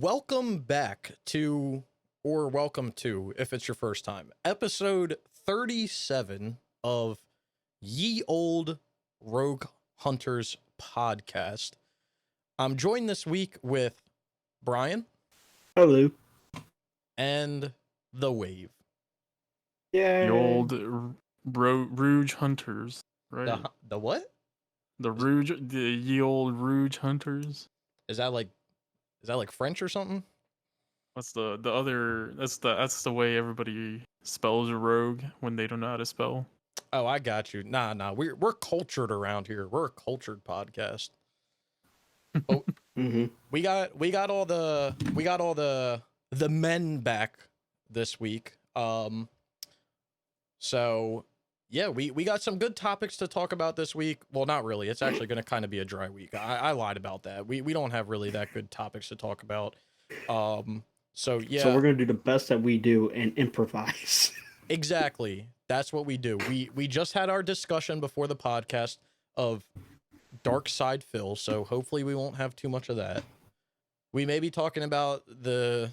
welcome back to, or welcome to, if it's your first time, episode 37 of Ye Old Rogue Hunters podcast. I'm joined this week with Brian. Hello. And The Wave. Yeah. The old Rouge Hunters, right? The what? The ye old Rouge Hunters. Is that like French or something? That's the other. That's the way everybody spells a rogue when they don't know how to spell. Oh, I got you. Nah. We're cultured around here. We're a cultured podcast. Oh, we got all the men back this week. So yeah, we got some good topics to talk about this week. Well, not really. It's actually going to kind of be a dry week. I lied about that. We don't have really that good topics to talk about. So yeah. So we're gonna do the best that we do and improvise. Exactly. That's what we do. We just had our discussion before the podcast of Dark Side Phil, so hopefully we won't have too much of that. We may be talking about the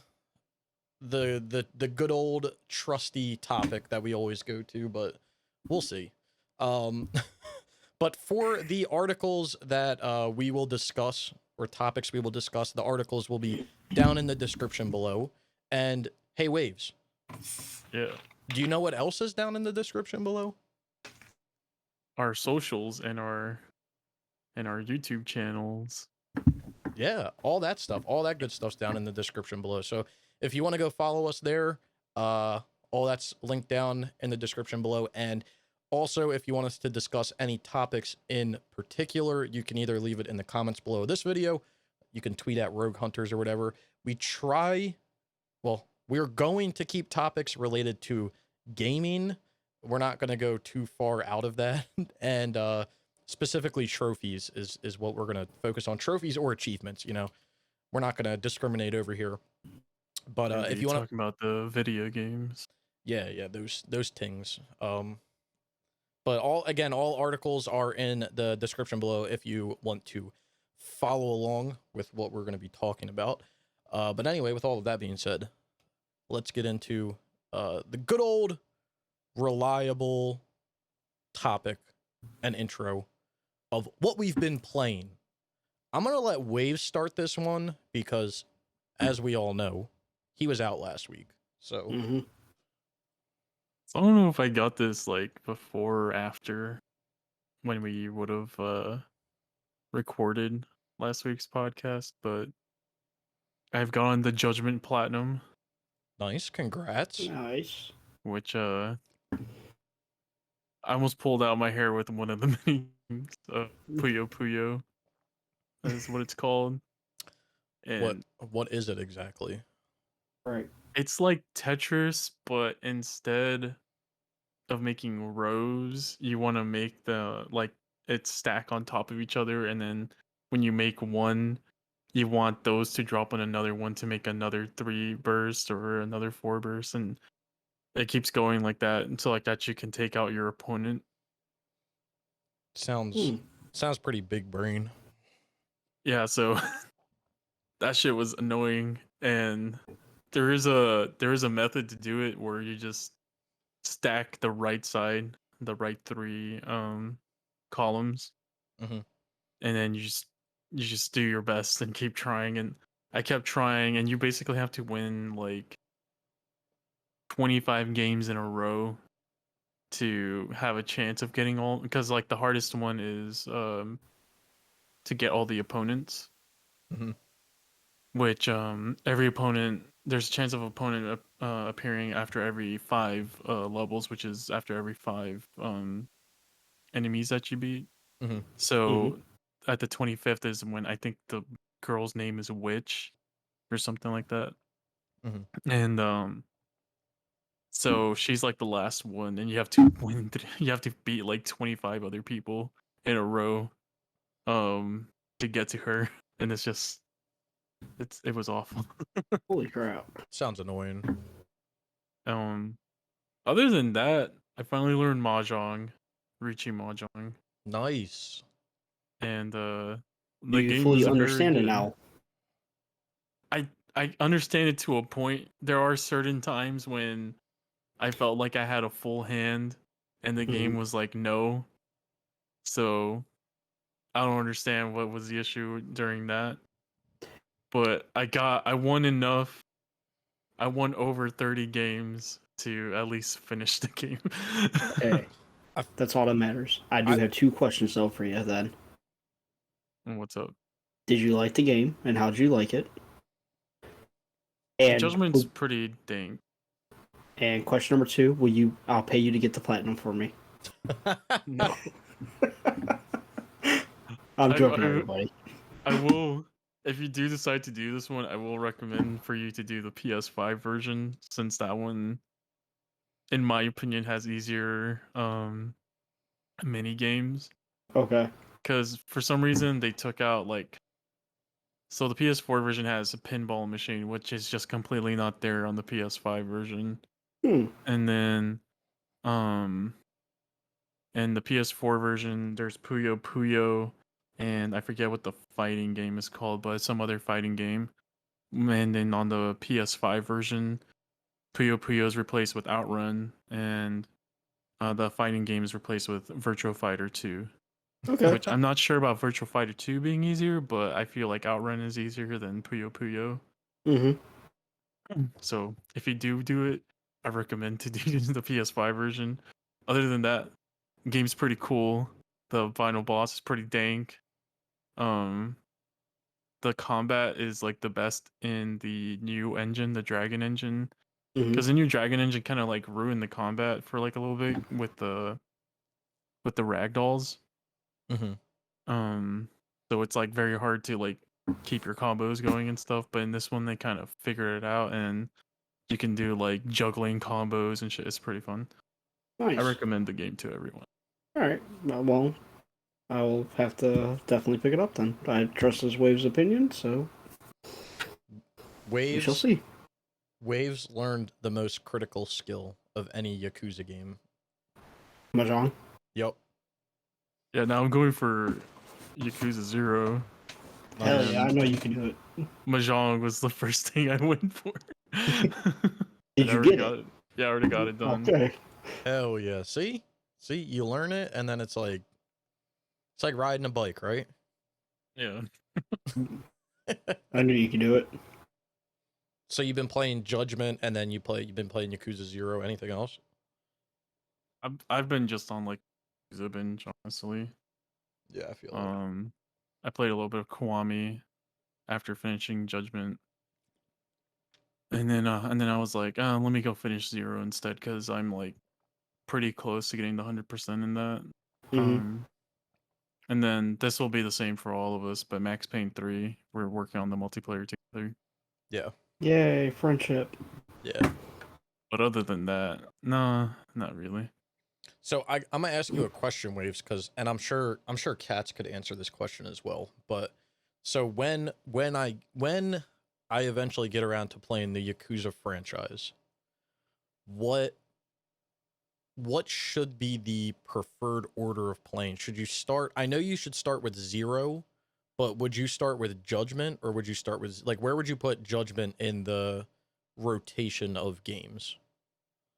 good old trusty topic that we always go to, but we'll see. But for the articles that we will discuss, or topics we will discuss, the articles will be down in the description below. And hey, Waves. Yeah. Do you know what else is down in the description below? Our socials and our YouTube channels. Yeah, all that stuff, all that good stuff's down in the description below. So if you want to go follow us there, all that's linked down in the description below. And also, if you want us to discuss any topics in particular, you can either leave it in the comments below this video. You can tweet at Rogue Hunters or whatever. We're going to keep topics related to gaming. We're not going to go too far out of that. And specifically trophies is what we're going to focus on. Trophies or achievements, you know. We're not going to discriminate over here. But if you want to talk about the video games. Yeah, those things. But all articles are in the description below if you want to follow along with what we're going to be talking about. But anyway, with all of that being said, let's get into the good old reliable topic and intro of what we've been playing. I'm going to let Wave start this one because, as we all know, he was out last week. So I don't know if I got this like before or after when we would have recorded last week's podcast, but I've gotten the Judgment Platinum. Nice, congrats. Nice. Which I almost pulled out my hair with one of the memes of Puyo Puyo. That is what it's called. And what is it exactly? Right. it's like Tetris, but instead of making rows, you want to make it stack on top of each other, and then when you make one, you want those to drop on another one to make another 3 burst or another 4 burst, and it keeps going like that until like that you can take out your opponent. Sounds pretty big brain. Yeah, so that shit was annoying, and there is a method to do it where you just stack the right 3 columns, and then you just do your best and keep trying. And I kept trying, and you basically have to win like 25 games in a row to have a chance of getting all, because like the hardest one is to get all the opponents, which every opponent, there's a chance of opponent appearing after every 5 levels, which is after every 5 enemies that you beat. So at the 25th is when I think the girl's name is Witch or something like that. And so she's like the last one, and you have to win. You have to beat like 25 other people in a row to get to her, and it was awful. Holy crap. Sounds annoying. Other than that, I finally learned Mahjong, Riichi Mahjong. Nice. And the Do you game fully was understand it good. now? I I understand it to a point. There are certain times when I felt like I had a full hand and the game was like no. So I don't understand what was the issue during that. But I won enough. I won over 30 games to at least finish the game. Hey, that's all that matters. I do have 2 questions though for you then. What's up? Did you like the game, and how did you like it? And Judgment's pretty dang. And question number 2, I'll pay you to get the platinum for me. No. I'm joking, everybody. I will, if you do decide to do this one, I will recommend for you to do the PS5 version, since that one, in my opinion, has easier mini games. Okay. Because for some reason they took out so the PS4 version has a pinball machine, which is just completely not there on the PS5 version. And then in the PS4 version, there's Puyo Puyo, and I forget what the fighting game is called, but it's some other fighting game. And then on the PS5 version, Puyo Puyo is replaced with Outrun, and the fighting game is replaced with Virtua Fighter 2. Okay. Which I'm not sure about Virtua Fighter 2 being easier, but I feel like Outrun is easier than Puyo Puyo. So if you do it, I recommend to do the PS5 version. Other than that, the game's pretty cool. The final boss is pretty dank. The combat is like the best in the new engine, the Dragon engine. Because the new Dragon engine kind of like ruined the combat for like a little bit with the ragdolls. So it's like very hard to like keep your combos going and stuff, but in this one they kind of figured it out, and you can do like juggling combos and shit. It's pretty fun. Nice. I recommend the game to everyone. All right. Well, I'll have to definitely pick it up then. I trust this Waves' opinion, so we shall see. Waves learned the most critical skill of any Yakuza game. Mahjong? Yep. Yeah, now I'm going for Yakuza 0. Hell yeah, I know you can do it. Mahjong was the first thing I went for. Did you get it? Yeah, I already got it done. Okay. Hell yeah. See, you learn it, and then it's like riding a bike, right? Yeah. I knew you could do it. So you've been playing Judgment, and then you've been playing Yakuza 0. Anything else? I've been just on like Yakuza binge, honestly. Yeah, I feel like. I played a little bit of Kiwami after finishing Judgment. And then I was like, let me go finish 0 instead, because I'm like pretty close to getting the 100% in that. And then this will be the same for all of us, but Max Payne 3, we're working on the multiplayer together. Yeah. Yay, friendship. Yeah. But other than that, no, not really. So I'm gonna ask you a question, Waves, and I'm sure Cats could answer this question as well. But so when I eventually get around to playing the Yakuza franchise, what should be the preferred order of playing? Should you start? I know you should start with 0, but would you start with Judgment, or would you start with where would you put Judgment in the rotation of games?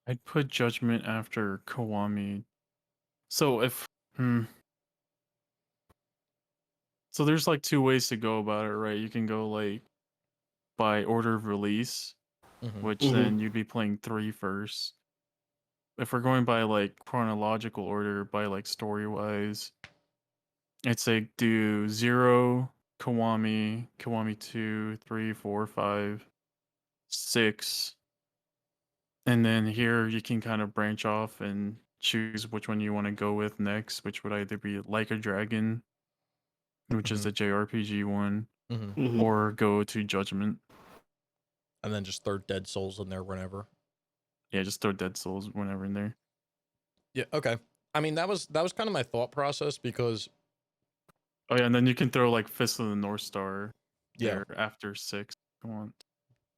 I'd put Judgment after Kiwami. So so there's like 2 ways to go about it, right? You can go like by order of release, which then you'd be playing 3 first. If we're going by like chronological order, by like story wise, I'd say do 0, Kiwami 2, 3, 4, 5, 6. And then here you can kind of branch off and choose which one you want to go with next, which would either be Like a Dragon, which is the JRPG one, or go to Judgment. And then just throw Dead Souls in there whenever. Yeah, just throw Dead Souls whenever in there. Yeah, okay. I mean, that was kind of my thought process, because oh yeah, and then you can throw like Fist of the North Star there after 6 if you want.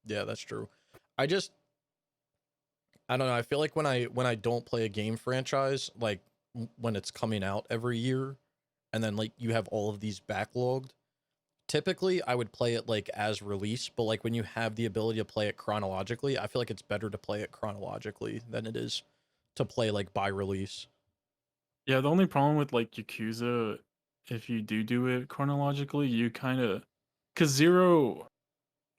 Yeah, that's true. I don't know, I feel like when I don't play a game franchise, like when it's coming out every year, and then like you have all of these backlogged, typically I would play it like as release, but like when you have the ability to play it chronologically, I feel like it's better to play it chronologically than it is to play like by release. Yeah, the only problem with like Yakuza, if you do it chronologically, you kind of, because Zero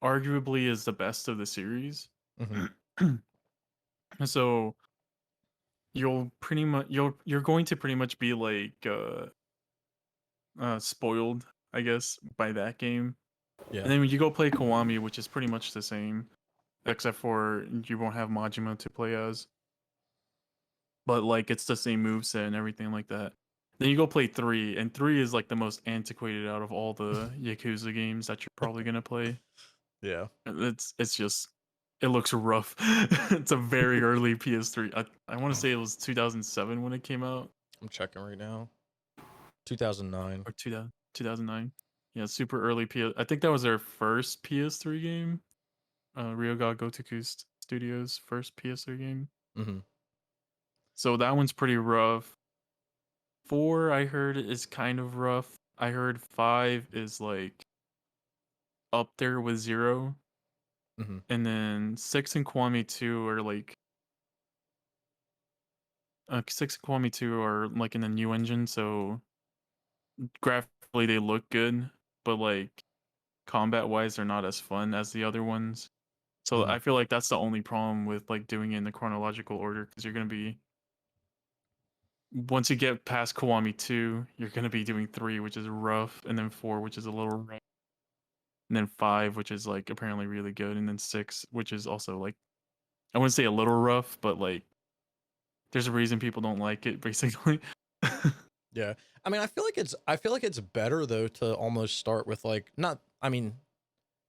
arguably is the best of the series. Mm-hmm. So you'll pretty much you're going to pretty much be like spoiled, I guess, by that game. Yeah. And then when you go play Kiwami, which is pretty much the same, except for you won't have Majima to play as, but like it's the same moveset and everything like that. Then you go play 3, and 3 is like the most antiquated out of all the Yakuza games that you're probably gonna play. Yeah. It's just, it looks rough. It's a very early PS3. I want to say it was 2007 when it came out, I'm checking right now. 2009. or 2009. Yeah, super early PS. I think that was their first PS3 game. Ryoga Gotoku Studios' first PS3 game. Mm-hmm. So that one's pretty rough. 4, I heard, is kind of rough. I heard 5 is like up there with 0. Mm-hmm. And then 6 and Kiwami 2 are like 6 and Kiwami 2 are like in the new engine, so graphically they look good, but like combat wise they're not as fun as the other ones. So Mm-hmm. I feel like that's the only problem with like doing it in the chronological order, because you're gonna be, once you get past Kiwami 2, you're gonna be doing 3, which is rough, and then 4, which is a little rough, and then 5, which is like apparently really good, and then 6, which is also like, I wouldn't say a little rough, but like there's a reason people don't like it, basically. Yeah. I mean, I feel like it's better though to almost start with like not I mean,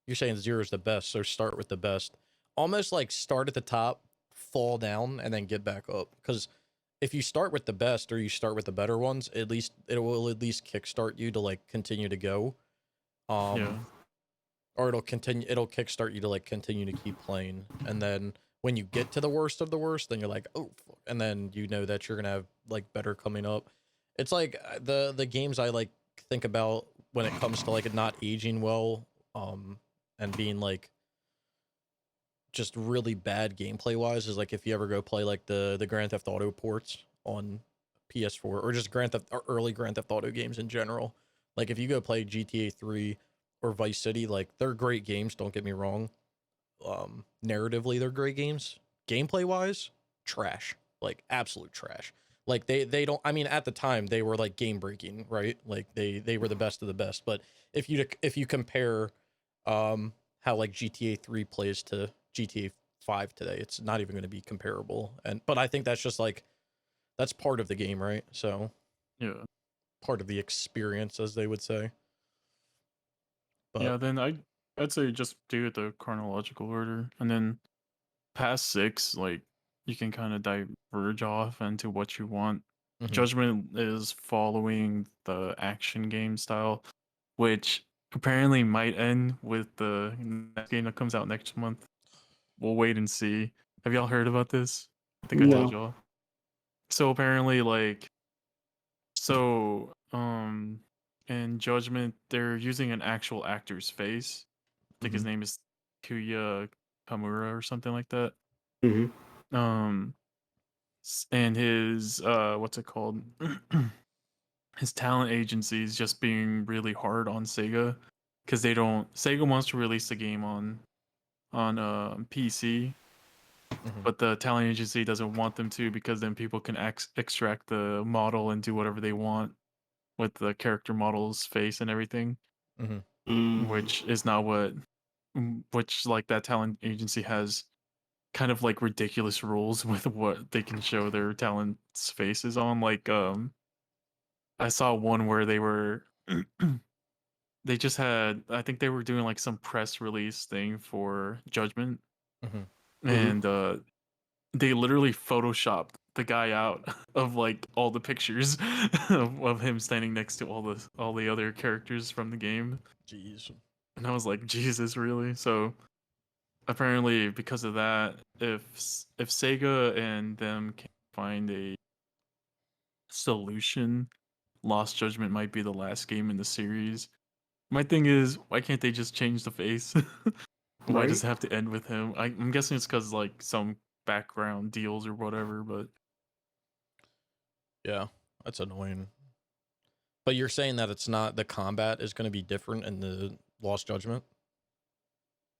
you're saying 0 is the best, so start with the best. Almost like start at the top, fall down, and then get back up. Because if you start with the best or you start with the better ones, at least it will at least kickstart you to like continue to go. Yeah. Or it'll kickstart you to like continue to keep playing. And then when you get to the worst of the worst, then you're like, oh fuck. And then you know that you're gonna have like better coming up. It's like the games I like think about when it comes to like it not aging well, and being like just really bad gameplay wise is like if you ever go play like the Grand Theft Auto ports on PS4 or just Grand Theft or early Grand Theft Auto games in general. Like if you go play GTA 3 or Vice City, like they're great games, don't get me wrong. Narratively they're great games. Gameplay wise, trash. Like absolute trash. Like they don't, I mean at the time they were like game breaking, right? Like they were the best of the best, but if you compare how like GTA 3 plays to GTA 5 today, it's not even going to be comparable. And but I think that's just like that's part of the game, right? So Yeah. part of the experience, as they would say. But Yeah, then I'd say just do it the chronological order, and then past 6, like you can kind of diverge off into what you want. mhm. Judgment is following the action game style, which apparently might end with the next game that comes out next month. We'll wait and see. Have y'all heard about this? I think I told No. y'all. So apparently, like, so in Judgment, they're using an actual actor's face. I think his Mhm. name is Kuya Kamura or something like that. Hmm. Um, and his what's it called? His talent agency is just being really hard on Sega, because they don't. Sega wants to release the game on PC, Mhm. but the talent agency doesn't want them to, because then people can extract the model and do whatever they want with the character model's face and everything, Mhm. which is not what, which like that talent agency has kind of like ridiculous rules with what they can show their talents faces on. Like I saw one where they were they just had, I think they were doing like some press release thing for Judgment, Mhm. Hmm. and they literally photoshopped the guy out of like all the pictures of him standing next to all the other characters from the game. Jeez. And I was like, Jesus, really? So apparently because of that, if Sega and them can find a solution, Lost Judgment might be the last game in the series. My thing is, why can't they just change the face? Why Right? does it have to end with him? I'm guessing it's because like some background deals or whatever. But Yeah, that's annoying. But you're saying that it's not, the combat is going to be different in the Lost Judgment?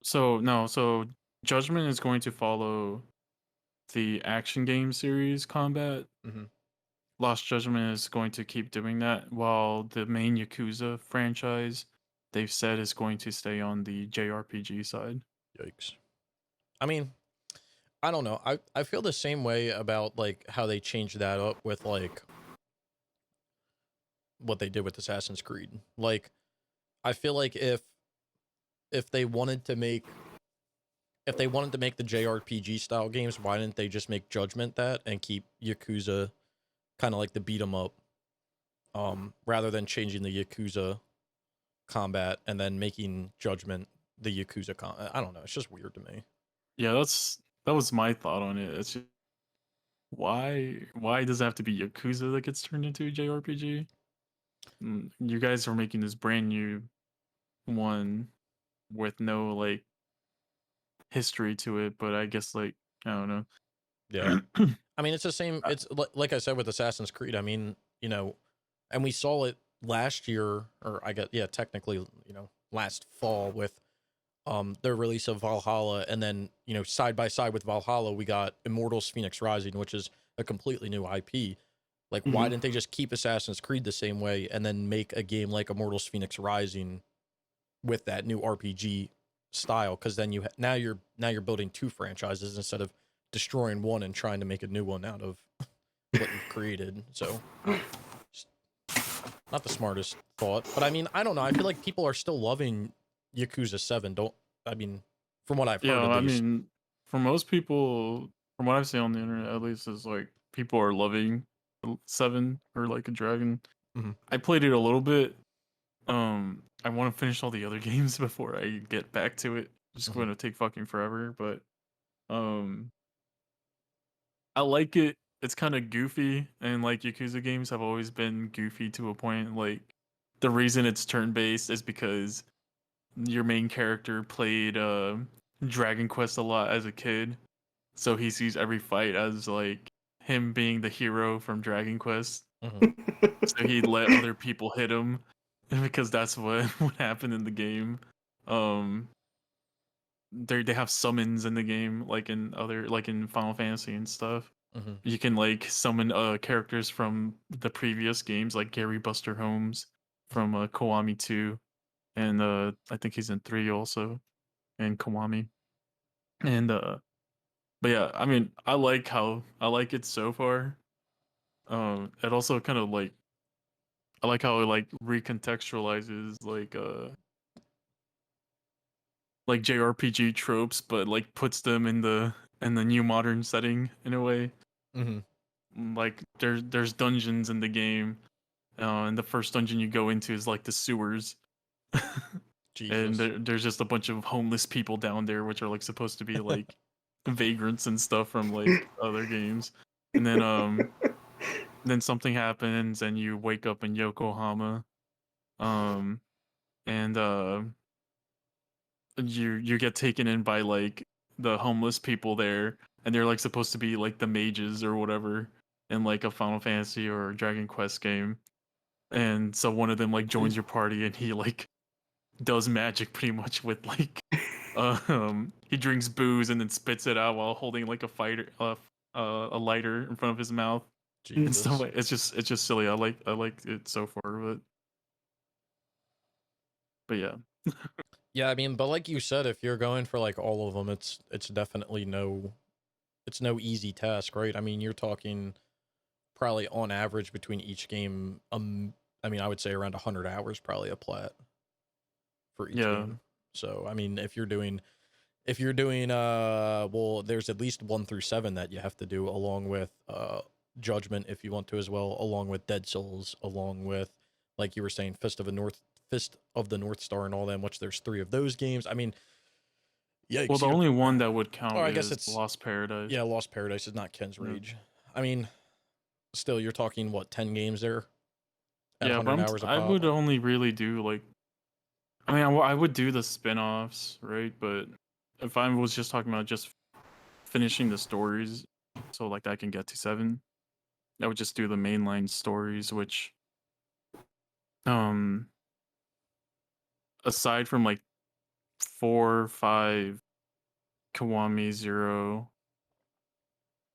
so Judgment is going to follow the action game series combat. Mm-hmm. Lost Judgment is going to keep doing that, while the main Yakuza franchise, they've said, is going to stay on the JRPG side. Yikes. I mean, I don't know. I feel the same way about like how they changed that up with like what they did with Assassin's Creed. Like, I feel like if they wanted to make the JRPG style games, why didn't they just make Judgment that and keep Yakuza kind of like the beat 'em up, rather than changing the Yakuza combat and then making Judgment the Yakuza I don't know. It's just weird to me. Yeah, that was my thought on it. It's just, why does it have to be Yakuza that gets turned into a JRPG? You guys are making this brand new one with no like history to it, but I guess like I don't know. Yeah. I mean, it's the same. It's like I said with Assassin's Creed. I mean, you know, and we saw it last year, or I guess, yeah, technically, you know, last fall with their release of Valhalla, and then, you know, side by side with Valhalla, we got Immortals: Phoenix Rising, which is a completely new IP. Like, why Mhm. didn't they just keep Assassin's Creed the same way and then make a game like Immortals: Phoenix Rising with that new RPG style? Because then now you're building two franchises instead of destroying one and trying to make a new one out of what you've created. So, just not the smartest thought, but I mean, I don't know. I feel like people are still loving Yakuza 7. Don't I mean, from what I've heard Yeah, at I least. mean, for most people, from what I've seen on the internet, at least, is like people are loving 7 or like a dragon. Mm-hmm. I played it a little bit. I want to finish all the other games before I get back to it. It's Mm-hmm. going to take fucking forever, but um, I like it. It's kind of goofy, and like Yakuza games have always been goofy to a point. Like the reason it's turn based is because your main character played Dragon Quest a lot as a kid, so he sees every fight as like him being the hero from Dragon Quest. So he let other people hit him because that's what what happened in the game. Um, they have summons in the game, like in other like in Final Fantasy and stuff. Mm-hmm. You can like summon characters from the previous games, like Gary Buster Holmes from Kiwami 2, and I think he's in 3 also, and Kiwami. And but yeah, I mean, I like it so far. It also kind of like I like how it like recontextualizes like JRPG tropes, but like puts them in the new modern setting in a way. Mm-hmm. Like there's dungeons in the game, and the first dungeon you go into is like the sewers, and Jesus. there's just a bunch of homeless people down there, which are like supposed to be like vagrants and stuff from like other games, and then something happens and you wake up in Yokohama, um, and you get taken in by like the homeless people there, and they're like supposed to be like the mages or whatever in like a Final Fantasy or Dragon Quest game. And so one of them like joins your party and he like does magic pretty much with like he drinks booze and then spits it out while holding like a lighter in front of his mouth and stuff Jesus. like it's just silly. I like it so far, but yeah. Yeah, I mean, but like you said, if you're going for like all of them, it's definitely no easy task, right? I mean, you're talking probably on average between each game, I mean, I would say around 100 hours probably a plat for each Yeah. game. So, I mean, if you're doing well, there's at least 1 through 7 that you have to do, along with Judgment if you want to as well, along with Dead Souls, along with, like you were saying, Fist of the North Star and all them, which there's 3 of those games. I mean, Well, yikes. the only one that would count Or I guess is it's, Lost Paradise. yeah, Lost Paradise is not Ken's Yeah. Rage. I mean, still, you're talking what, 10 games there at Yeah, but 100 hours a I pop? would only really do like I mean, I would do the spin-offs, right? But if I was just talking about just finishing the stories, so like I can get to 7, I would just do the mainline stories, which aside from like 4, 5, Kiwami 0,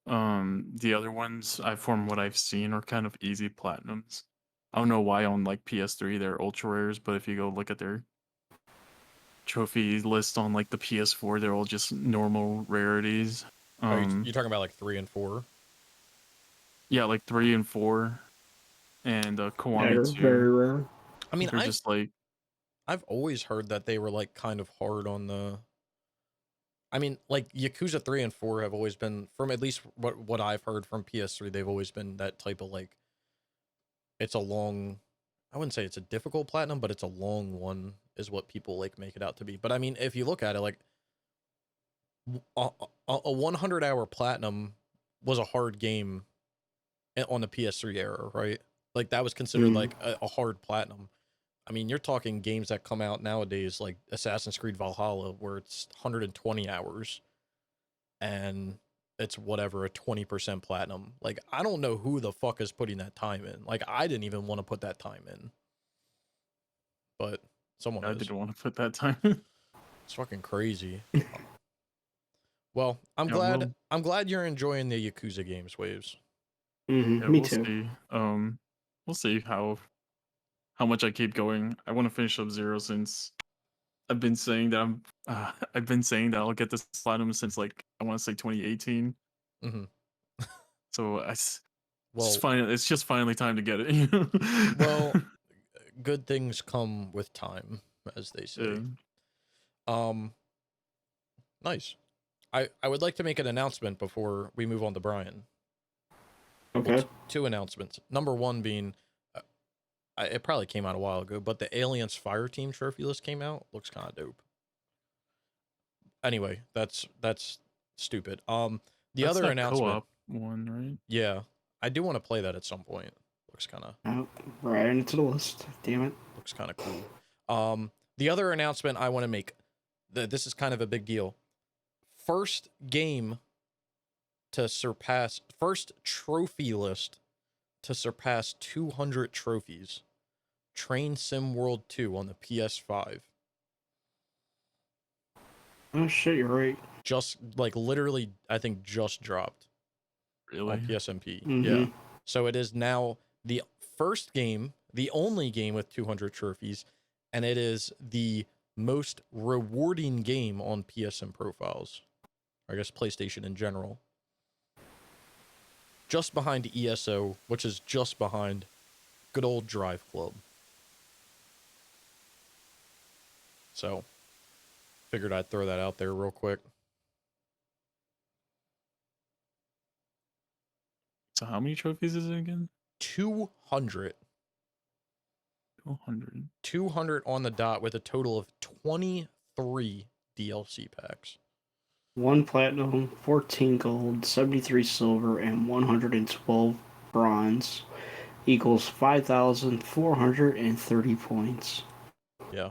the other ones, from what I've seen, are kind of easy platinums. I don't know why on like PS3 they're ultra rares, but if you go look at their trophy list on like the PS4, they're all just normal rarities. You're talking about like 3 and 4? Yeah, like 3 and 4, and Kiwami They're 2. very rare. I mean, They're just like, I've always heard that they were like kind of hard on the. I mean, like Yakuza 3 and 4 have always been, from at least what I've heard from PS3, they've always been that type of like. It's a long. I wouldn't say it's a difficult platinum, but it's a long one, is what people like make it out to be. But I mean, if you look at it, like a 100-hour platinum was a hard game on the PS3 era, right? Like that was considered like a hard platinum. I mean, you're talking games that come out nowadays, like Assassin's Creed Valhalla, where it's 120 hours, and it's whatever, a 20% platinum. Like, I don't know who the fuck is putting that time in. Like, I didn't even want to put that time in, but someone I is. didn't want to put that time in. It's fucking crazy. Well, I'm Yeah, glad. well- I'm glad you're enjoying the Yakuza games, Waves. Yeah, Me we'll too. see. We'll see how much I keep going. I want to finish up 0 since I've been saying that I've been saying that I'll get this platinum since like I want to say 2018. Mm-hmm. So it's Well, it's just finally time to get it. You know? well, good things come with time, as they say. Yeah. Nice. I would like to make an announcement before we move on to Brian. Okay. Well, two announcements. Number one being, it probably came out a while ago, but the Aliens Fire Team trophy list came out. Looks kind of dope. Anyway, that's stupid. The That's other that announcement, co-op one, right? yeah, I do want to play that at some point. Looks kind of Right into the list. Damn it. looks kind of cool. The other announcement I want to make, this is kind of a big deal. First trophy list to surpass 200 trophies. Train Sim World 2 on the PS5. Oh shit, you're right. Just like literally, I think just dropped Really? on PSMP. Mm-hmm. Yeah. So it is now the first game, the only game with 200 trophies, and it is the most rewarding game on PSN profiles. I guess PlayStation in general. Just behind ESO, which is just behind good old Drive Club. So, figured I'd throw that out there real quick. So how many trophies is it again? 200. 200. 200 on the dot with a total of 23 DLC packs. 1 platinum, 14 gold, 73 silver, and 112 bronze equals 5,430 points. Yeah.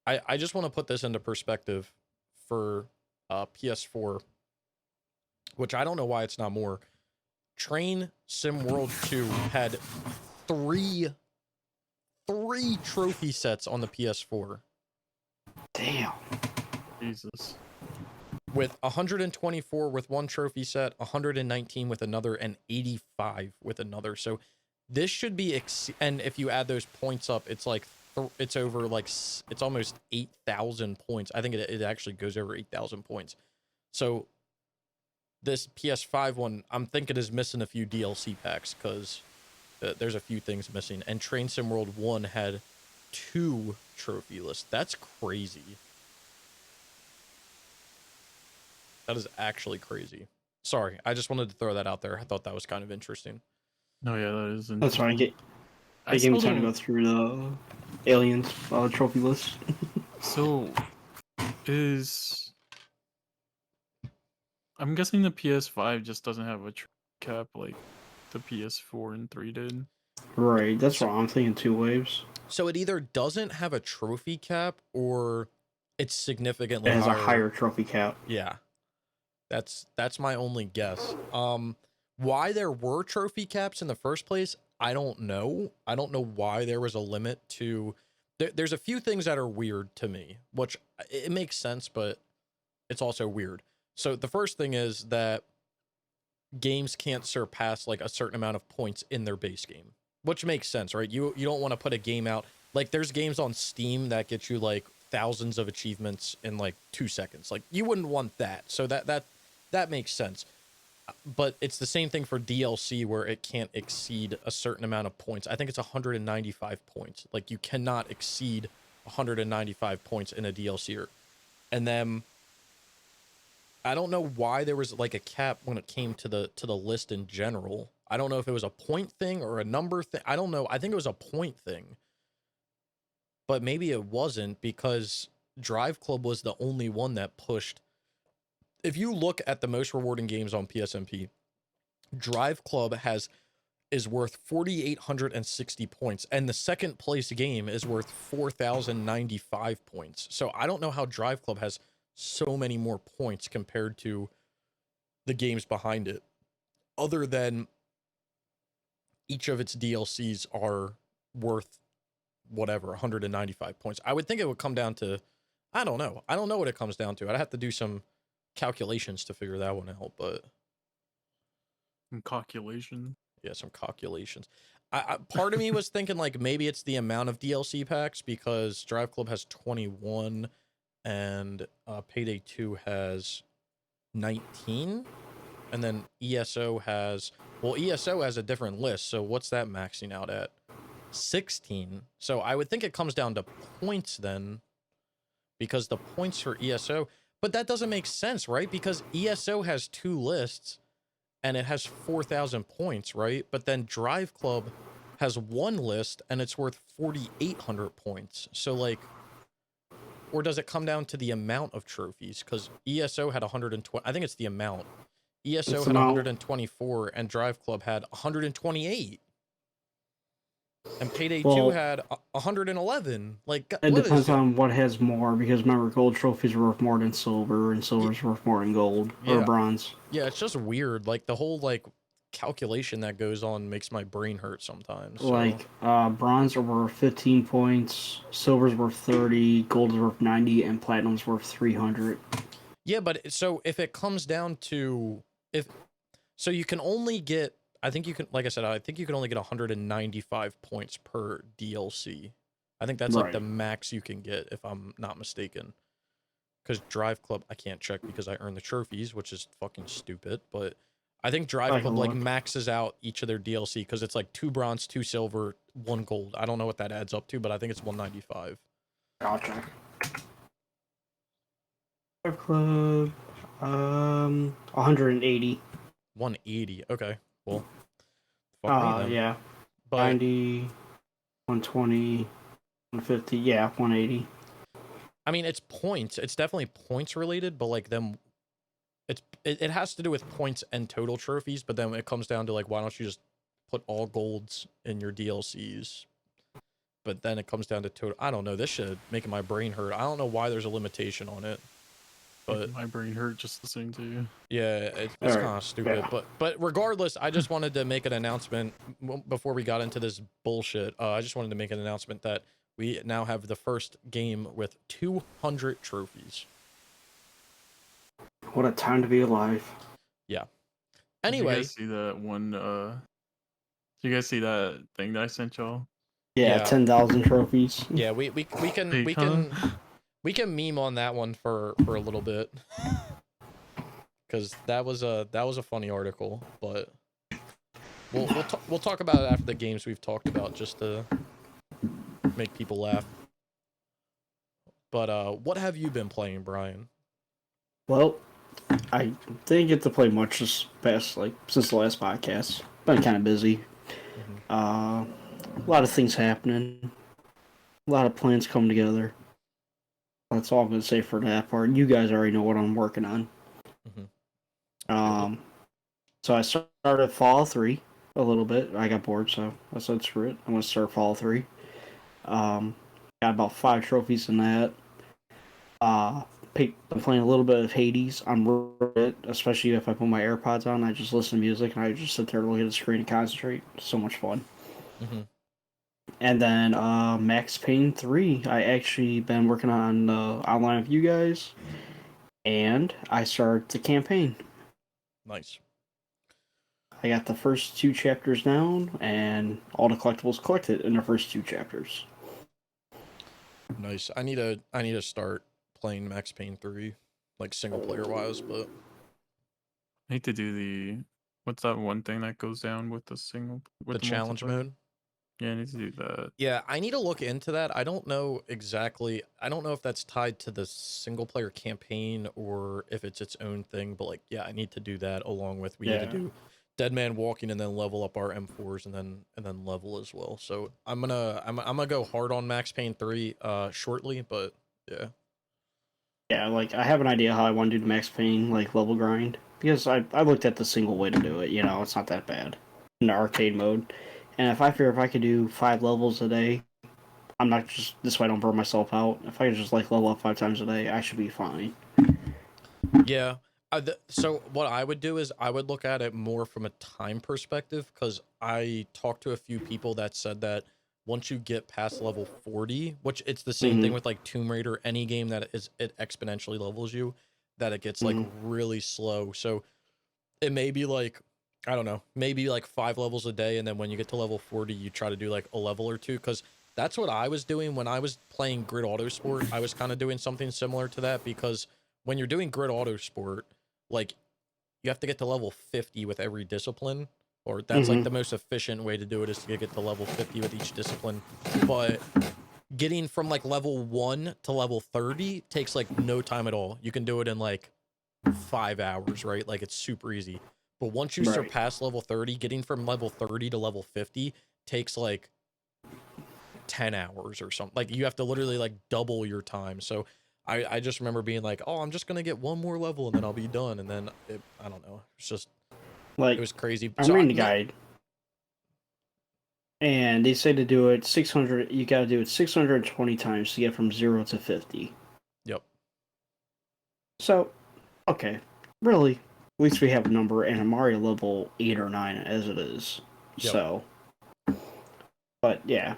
I just want to put this into perspective for PS4, which I don't know why it's not more. Train Sim World 2 had three trophy sets on the PS4. Damn. Jesus. With 124 with one trophy set, 119 with another, and 85 with another. So this should be, and if you add those points up, it's like, it's over like, it's almost 8,000 points. I think it actually goes over 8,000 points. So this PS5 one, I'm thinking is missing a few DLC packs because there's a few things missing. And Train Sim World 1 had 2 trophy lists. That's crazy. That is actually crazy. Sorry, I just wanted to throw that out there. I thought that was kind of interesting. No, yeah, that is interesting. That's why I gave him time to go through the Aliens trophy list. So, I'm guessing the PS5 just doesn't have a cap like the PS4 and 3 did. Right, that's what I'm thinking, 2 waves. So it either doesn't have a trophy cap or it's significantly It has higher. a higher trophy cap. Yeah. That's my only guess. Why there were trophy caps in the first place, I don't know. I don't know why there was a limit to there's a few things that are weird to me, which it makes sense, but it's also weird. So the first thing is that games can't surpass like a certain amount of points in their base game, which makes sense, right? You don't want to put a game out like there's games on Steam that get you like thousands of achievements in like 2 seconds. Like you wouldn't want that. So that makes sense. But it's the same thing for DLC where it can't exceed a certain amount of points. I think it's 195 points. Like you cannot exceed 195 points in a DLC. And then I don't know why there was like a cap when it came to the list in general. I don't know if it was a point thing or a number thing. I don't know. I think it was a point thing. But maybe it wasn't because Drive Club was the only one that pushed. If you look at the most rewarding games on PSNP, Drive Club is worth 4,860 points, and the second place game is worth 4,095 points. So I don't know how Drive Club has so many more points compared to the games behind it, other than each of its DLCs are worth whatever 195 points. I would think it would come down to, I don't know what it comes down to. I'd have to do some calculations to figure that one out, but Some calculation. Yeah, some calculations. I part of me was thinking like maybe it's the amount of DLC packs because Drive Club has 21 and Payday 2 has 19, and then ESO has a different list. So what's that maxing out at? 16. So I would think it comes down to points then, because the points for ESO, but that doesn't make sense, right? Because ESO has 2 lists and it has 4,000 points, right? But then Drive Club has 1 list and it's worth 4,800 points. So like, or does it come down to the amount of trophies? Because ESO had 120. I think it's the amount. ESO had 124 and Drive Club had 128. And Payday 2 had 111. Like, it depends on what has more, because remember, gold trophies are worth more than silver, and silver's worth more than gold or bronze. Yeah, it's just weird. Like the whole like calculation that goes on makes my brain hurt sometimes. So. Like bronze are worth 15 points, silver's worth 30, gold is worth 90, and platinum's worth 300. Yeah, but so if it comes down to so you can only get. I think you can, like I said, I think you can only get 195 points per DLC. I think that's like the max you can get, if I'm not mistaken. Because Drive Club, I can't check because I earn the trophies, which is fucking stupid. But I think Drive Club like maxes out each of their DLC because it's like 2 bronze, 2 silver, 1 gold. I don't know what that adds up to, but I think it's 195. Gotcha. Drive Club, 180. 180. Okay. Well, yeah. But 90, 120, 150, yeah, 180. I mean, it's points. It's definitely points related, but like them, it has to do with points and total trophies. But then it comes down to like, why don't you just put all golds in your DLCs? But then it comes down to total. I don't know. This shit making my brain hurt. I don't know why there's a limitation on it. But my brain hurt just listening to you. Yeah, it's kind of stupid. Yeah. But regardless, I just wanted to make an announcement before we got into this bullshit. I just wanted to make an announcement that we now have the first game with 200 trophies. What a time to be alive. Yeah. Anyway. Did you guys see that one? Did you guys see that thing that I sent y'all? Yeah, 10,000 trophies. Yeah, we can meme on that one for a little bit, because that was a funny article, but we'll talk about it after the games we've talked about, just to make people laugh. But what have you been playing, Brian? Well, I didn't get to play much this past, since the last podcast. Been kind of busy. A lot of things happening. A lot of plans coming together. That's all I'm going to say for that part. You guys already know what I'm working on. So I started Fallout 3 a little bit. I got bored, so I said, screw it. I'm going to start Fallout 3. Got about 5 trophies in that. I'm playing a little bit of Hades. I'm it, especially if I put my AirPods on. I just listen to music and I just sit there and look at the screen and concentrate. It's so much fun. Mm-hmm. And then Max Payne 3. I actually been working on online with you guys, and I started the campaign. Nice. I got the first 2 chapters down, and all the collectibles collected in the first 2 chapters. Nice. I need to start playing Max Payne 3, like single player wise, but I need to do what's that one thing that goes down with the challenge mode. Yeah, I need to do that. Yeah, I need to look into that. I don't know exactly. I don't know if that's tied to the single player campaign or if it's its own thing, but like, yeah, I need to do that along with we need to do Dead Man Walking and then level up our M4s and then level as well. So I'm gonna go hard on Max Payne 3 shortly, but yeah. Yeah, like I have an idea how I want to do the Max Payne like level grind because I looked at the single way to do it. You know, it's not that bad in the arcade mode. And if I figure if I could do 5 levels a day, I'm not just this way I don't burn myself out. If I could just like level up 5 times a day, I should be fine. Yeah. So what I would do is I would look at it more from a time perspective because I talked to a few people that said that once you get past level 40, which it's the same thing with like Tomb Raider, any game that it exponentially levels you, that it gets like really slow. So it may be like, I don't know, maybe like 5 levels a day, and then when you get to level 40, you try to do like a level or two, because that's what I was doing when I was playing Grid Autosport. I was kind of doing something similar to that, because when you're doing Grid Autosport, like, you have to get to level 50 with every discipline, or that's like the most efficient way to do it is to get to level 50 with each discipline. But getting from like level 1 to level 30 takes like no time at all. You can do it in like 5 hours, right? Like, it's super easy. But once you surpass level 30, getting from level 30 to level 50 takes like 10 hours or something. Like, you have to literally like double your time. So I just remember being like, oh, I'm just gonna get one more level and then I'll be done. And then I don't know. It's just like it was crazy. I'm reading the guide, and they say to do it 600. You got to do it 620 times to get from 0 to 50. Yep. So, okay, really, at least we have a number, and I'm already level 8 or 9 as it is. Yep. So, but yeah.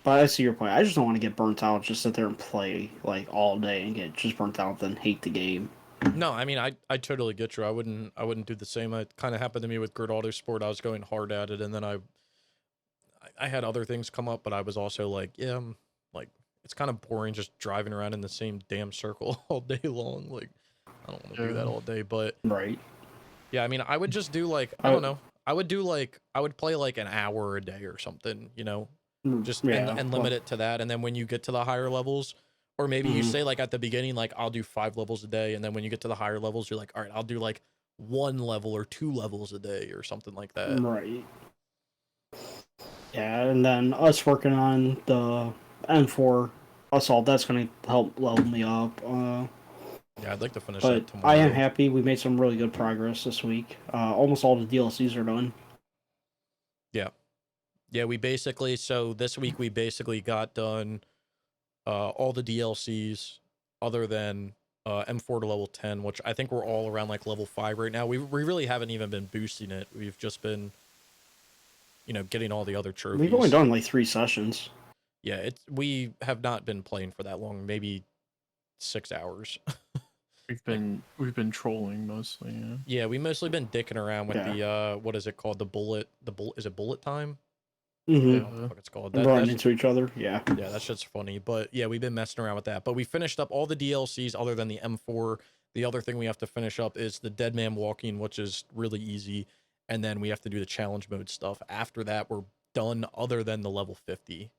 But I see your point. I just don't want to get burnt out, just sit there and play like all day and get just burnt out, then hate the game. No, I mean, I totally get you. I wouldn't do the same. It kind of happened to me with Grid Autosport. I was going hard at it, and then I had other things come up, but I was also like, yeah, I'm like, it's kind of boring just driving around in the same damn circle all day long. Like, I don't want to do that all day. But yeah, I mean, I would just do like, I don't know. I would play like an hour a day or something, you know, just and limit it to that. And then when you get to the higher levels, or maybe you say like at the beginning, like, I'll do 5 levels a day. And then when you get to the higher levels, you're like, all right, I'll do like 1 level or 2 levels a day or something like that. Right. Yeah, and then us working on the M4 Assault, that's going to help level me up. Yeah, I'd like to finish that tomorrow. I am happy we made some really good progress this week. Almost all the DLCs are done. Yeah. Yeah, so this week we basically got done all the DLCs other than M4 to level 10, which I think we're all around like level 5 right now. We really haven't even been boosting it. We've just been, you know, getting all the other trophies. We've only done like 3 sessions. Yeah, we have not been playing for that long, maybe 6 hours. We've been trolling mostly, yeah. Yeah, we mostly been dicking around with the what is it called? Is it bullet time? Mm-hmm. I don't know what the fuck it's called. Running into each other, yeah. Yeah, that shit's funny. But yeah, we've been messing around with that. But we finished up all the DLCs other than the M4. The other thing we have to finish up is the Dead Man Walking, which is really easy. And then we have to do the challenge mode stuff. After that, we're done other than the level 50.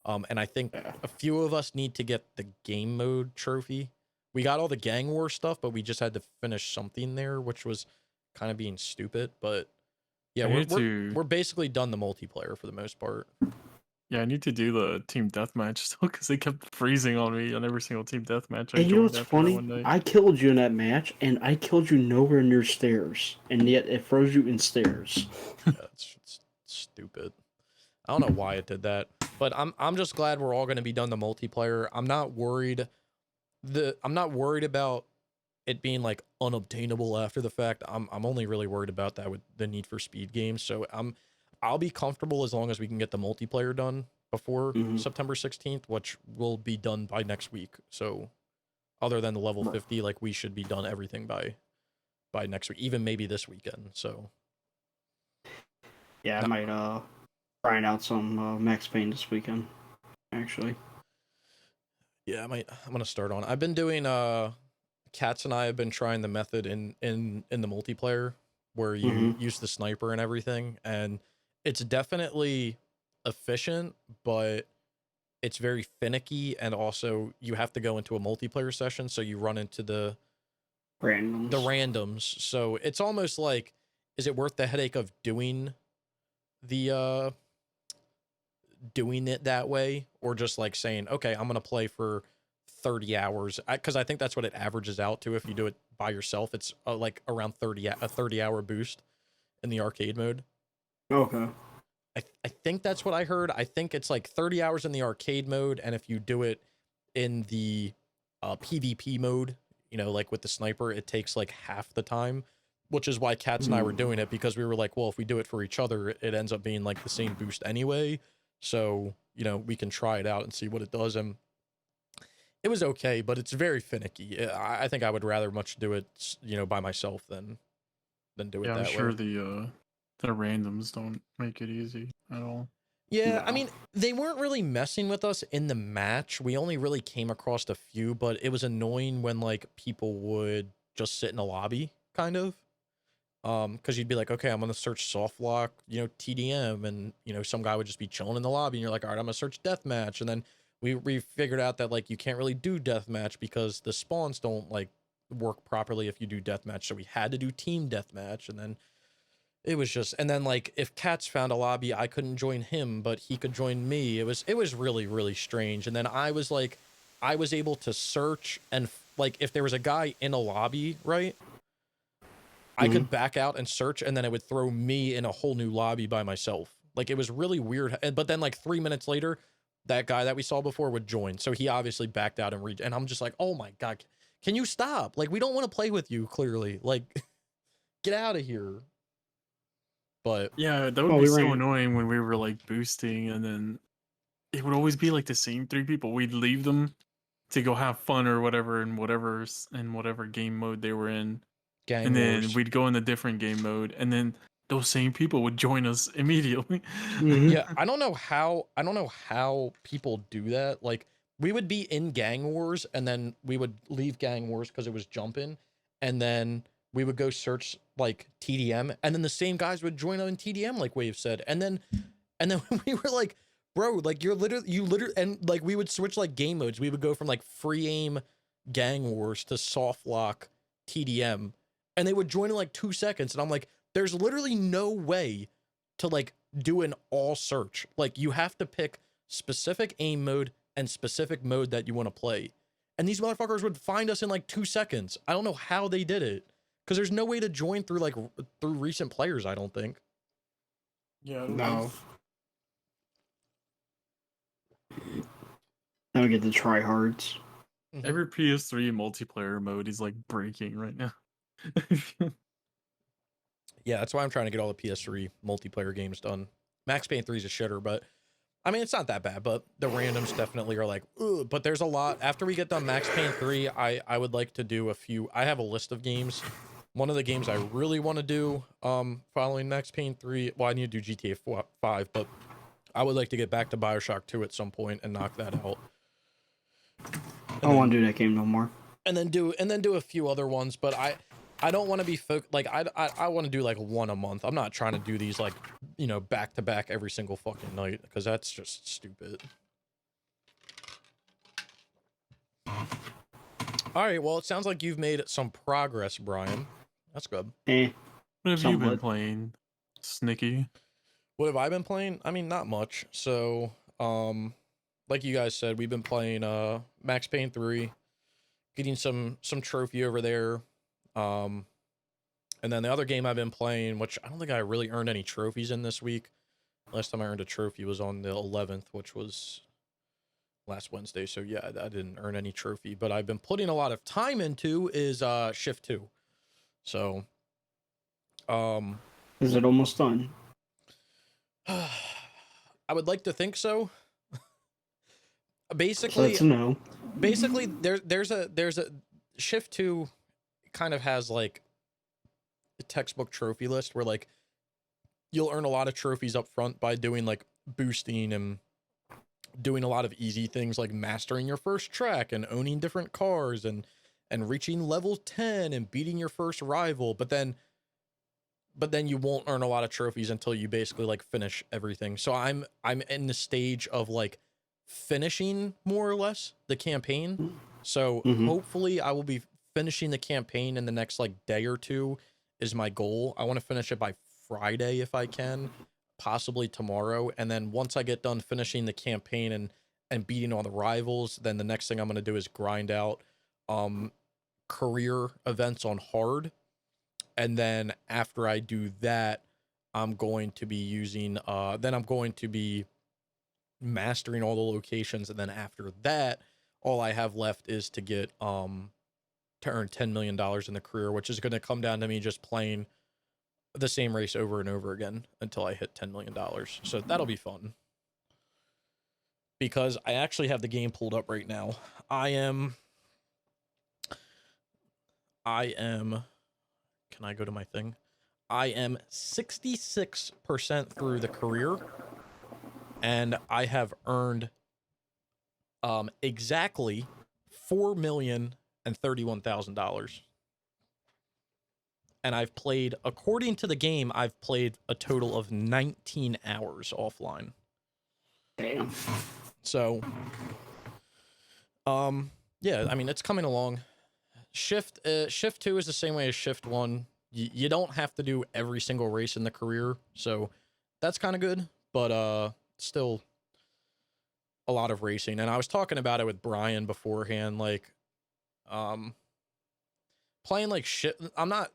And I think a few of us need to get the game mode trophy. We got all the gang war stuff, but we just had to finish something there, which was kind of being stupid. But yeah, we're basically done the multiplayer for the most part. Yeah, I need to do the team deathmatch still because they kept freezing on me on every single team deathmatch. And you know what's funny? I killed you in that match, and I killed you nowhere near stairs, and yet it froze you in stairs. Yeah, it's stupid. I don't know why it did that, But I'm just glad we're all going to be done the multiplayer. I'm not worried about it being like unobtainable after the fact. I'm only really worried about that with the Need for Speed games. So I'll be comfortable as long as we can get the multiplayer done before September 16th, which will be done by next week. So other than the level 50, like we should be done everything by next week, even maybe this weekend. So yeah, I might grind out some Max Payne this weekend, actually. Yeah, I'm gonna start on. I've been doing Cats and I have been trying the method in the multiplayer where you use the sniper and everything, and it's definitely efficient, but it's very finicky, and also you have to go into a multiplayer session, so you run into the randoms. So it's almost like, is it worth the headache of doing it that way, or just like saying, okay, I'm gonna play for 30 hours, because I think that's what it averages out to. If you do it by yourself, it's like around a 30-hour boost in the arcade mode. Okay. I think that's what I heard. I think it's like 30 hours in the arcade mode, and if you do it in the PvP mode, you know, like with the sniper, it takes like half the time, which is why Cats and I were doing it, because we were like, well, if we do it for each other, it ends up being like the same boost anyway. So, you know, we can try it out and see what it does. And it was okay, but it's very finicky. I think I would rather much do it, you know, by myself than do it that way. Yeah, I'm sure the randoms don't make it easy at all. Yeah, No. I mean, they weren't really messing with us in the match. We only really came across a few, but it was annoying when like people would just sit in a lobby, kind of. Because you'd be like, okay, I'm gonna search soft lock, you know, TDM, and you know, some guy would just be chilling in the lobby, and you're like, all right, I'm gonna search deathmatch, and then we figured out that like you can't really do deathmatch because the spawns don't like work properly if you do deathmatch, so we had to do team deathmatch, and then it was just, and then like if Cats found a lobby, I couldn't join him, but he could join me. It was really, really strange. And then I was able to search, and like if there was a guy in a lobby, right, I could back out and search, and then it would throw me in a whole new lobby by myself. Like it was really weird. But then like 3 minutes later, that guy that we saw before would join. So he obviously backed out and I'm just like, oh my God, can you stop? Like, we don't want to play with you, clearly. Like, get out of here. But yeah, that would be so annoying when we were like boosting, and then it would always be like the same three people. We'd leave them to go have fun or whatever in whatever game mode they were in. Gang then Wars. we'd go in a different game mode, and then those same people would join us immediately. Yeah, I don't know how people do that. Like, we would be in Gang Wars, and then we would leave Gang Wars because it was jumping, and then we would go search like TDM, and then the same guys would join on TDM, like Wave said, and then we were like, bro, like you literally, and like we would switch like game modes. We would go from like free aim Gang Wars to soft lock TDM, and they would join in like 2 seconds, and I'm like, there's literally no way to like do an all search. Like, you have to pick specific aim mode and specific mode that you want to play. And these motherfuckers would find us in like 2 seconds. I don't know how they did it, because there's no way to join through recent players, I don't think. Yeah, no. I don't get the tryhards. Every PS3 multiplayer mode is like breaking right now. Yeah, that's why I'm trying to get all the PS3 multiplayer games done. Max Payne 3 is a shitter, but I mean, it's not that bad, but the randoms definitely are like, ugh. But there's a lot. After we get done Max Payne 3, I would like to do a few. I have a list of games. One of the games I really want to do following Max Payne 3, well, I need to do GTA 5, but I would like to get back to BioShock 2 at some point and knock that out. I don't want to do that game no more. And then do a few other ones, but I don't want to be like I want to do like one a month. I'm not trying to do these like, you know, back to back every single fucking night, because that's just stupid. All right, well, it sounds like you've made some progress, Brian. That's good. What have you been playing, Snicky? What have I been playing? I mean, not much. So, like you guys said, we've been playing Max Payne 3, getting some trophy over there. And then the other game I've been playing, which I don't think I really earned any trophies in this week, Last time I earned a trophy was on the 11th, which was last Wednesday. So yeah, I didn't earn any trophy, but I've been putting a lot of time into is shift 2. So is it almost done? I would like to think so. So that's a no. Basically there's a shift 2 kind of has like a textbook trophy list where like you'll earn a lot of trophies up front by doing like boosting and doing a lot of easy things like mastering your first track and owning different cars and reaching level 10 and beating your first rival, but then you won't earn a lot of trophies until you basically like finish everything. So I'm in the stage of like finishing more or less the campaign. So hopefully I will be finishing the campaign in the next like day or two is my goal. I want to finish it by Friday if I can, possibly tomorrow. And then once I get done finishing the campaign and beating all the rivals, then the next thing I'm going to do is grind out career events on hard. And then after I do that, I'm going to be using then I'm going to be mastering all the locations, and then after that, all I have left is to get to earn $10 million in the career, which is going to come down to me just playing the same race over and over again until I hit $10 million. So that'll be fun. Because I actually have the game pulled up right now. I am can I go to my thing? I am 66% through the career, and I have earned exactly $4,031,000. And I've played, according to the game, I've played a total of 19 hours offline. Damn. So, yeah, I mean, it's coming along. Shift 2 is the same way as Shift 1. You don't have to do every single race in the career, so that's kind of good, but still a lot of racing. And I was talking about it with Brian beforehand, like playing like shit. I'm not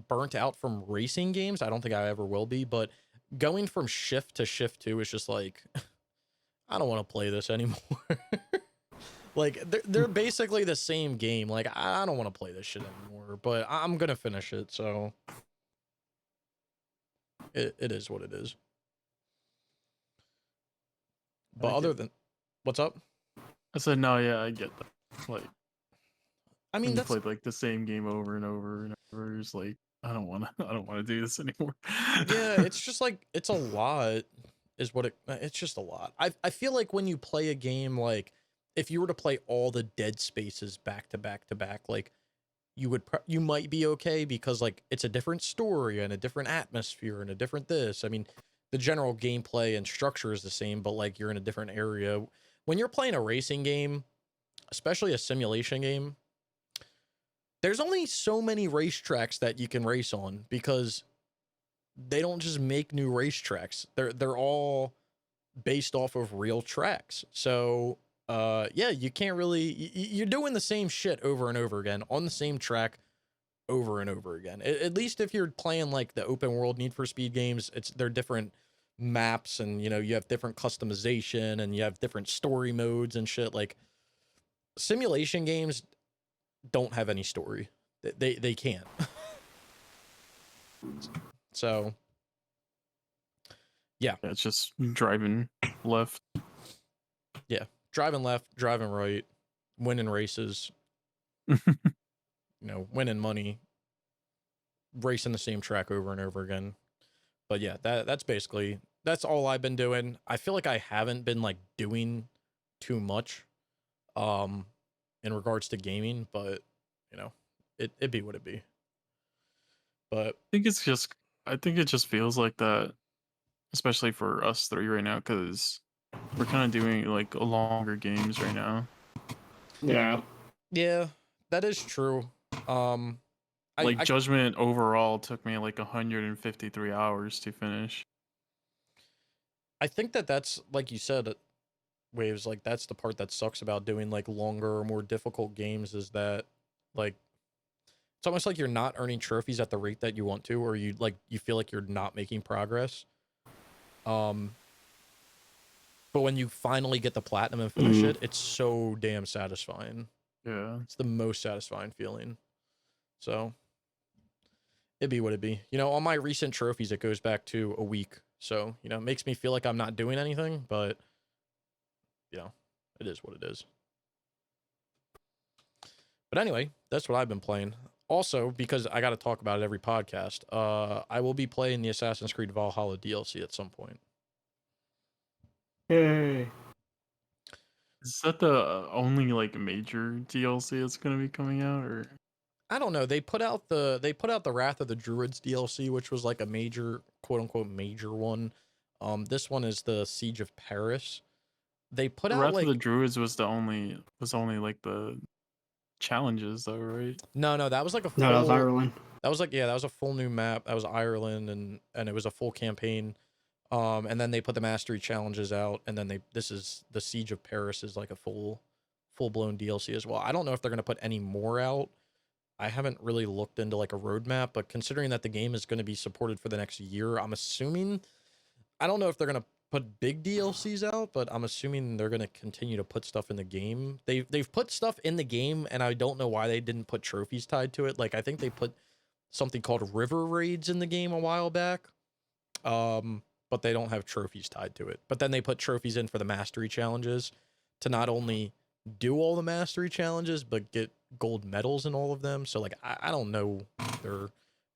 burnt out from racing games. I don't think I ever will be, but going from Shift to Shift 2 is just like I don't want to play this anymore. Like they're basically the same game. Like I don't want to play this shit anymore, but I'm gonna finish it. So it is what it is. But other than, what's up? I said no. Yeah, I get that. Like, I mean, you that's played like the same game over and over and over. It's like I don't want to do this anymore. Yeah, it's just like it's a lot. Is what it's just a lot. I feel like when you play a game like. If you were to play all the Dead Spaces back to back to back, like you might be okay because like it's a different story and a different atmosphere and a different this. I mean, the general gameplay and structure is the same, but like you're in a different area. When you're playing a racing game, especially a simulation game, there's only so many racetracks that you can race on because they don't just make new racetracks. They're all based off of real tracks. So yeah, you can't really, you're doing the same shit over and over again on the same track over and over again. At least if you're playing like the open world Need for Speed games, they're different maps and, you know, you have different customization and you have different story modes and shit. Like simulation games don't have any story. They can't. So yeah, it's just driving left. Yeah. Driving left, driving right, winning races, winning money, racing the same track over and over again. But yeah, that's all I've been doing. I feel like I haven't been like doing too much in regards to gaming, but it'd be what it be. But I think it just feels like that, especially for us three right now, because we're kind of doing like longer games right now. Yeah, that is true. Judgment overall took me like 153 hours to finish. I think that's like you said, Waves, like that's the part that sucks about doing like longer or more difficult games is that like it's almost like you're not earning trophies at the rate that you want to, or you feel like you're not making progress. But when you finally get the platinum and finish it, it's so damn satisfying. Yeah. It's the most satisfying feeling. So it'd be what it be. You know, on my recent trophies, it goes back to a week. So, you know, it makes me feel like I'm not doing anything, but, you know, it is what it is. But anyway, that's what I've been playing. Also, because I got to talk about it every podcast, I will be playing the Assassin's Creed Valhalla DLC at some point. Yay. Is that the only like major DLC that's gonna be coming out, or? I don't know. They put out the Wrath of the Druids DLC, which was like a major, quote unquote, major one. This one is the Siege of Paris. They put out Wrath like of the Druids was only like the challenges though, right? no, that was like a full, No, that was Ireland. That was like, yeah, that was a full new map. That was Ireland, and it was a full campaign. And then they put the mastery challenges out, and then this is the Siege of Paris is like a full blown DLC as well. I don't know if they're gonna put any more out. I haven't really looked into like a roadmap, but considering that the game is going to be supported for the next year, I'm assuming, I don't know if they're going to put big DLCs out, but I'm assuming they're going to continue to put stuff in the game. They've put stuff in the game, and I don't know why they didn't put trophies tied to it. Like, I think they put something called river raids in the game a while back, but they don't have trophies tied to it. But then they put trophies in for the mastery challenges to not only do all the mastery challenges, but get gold medals in all of them. So like, I don't know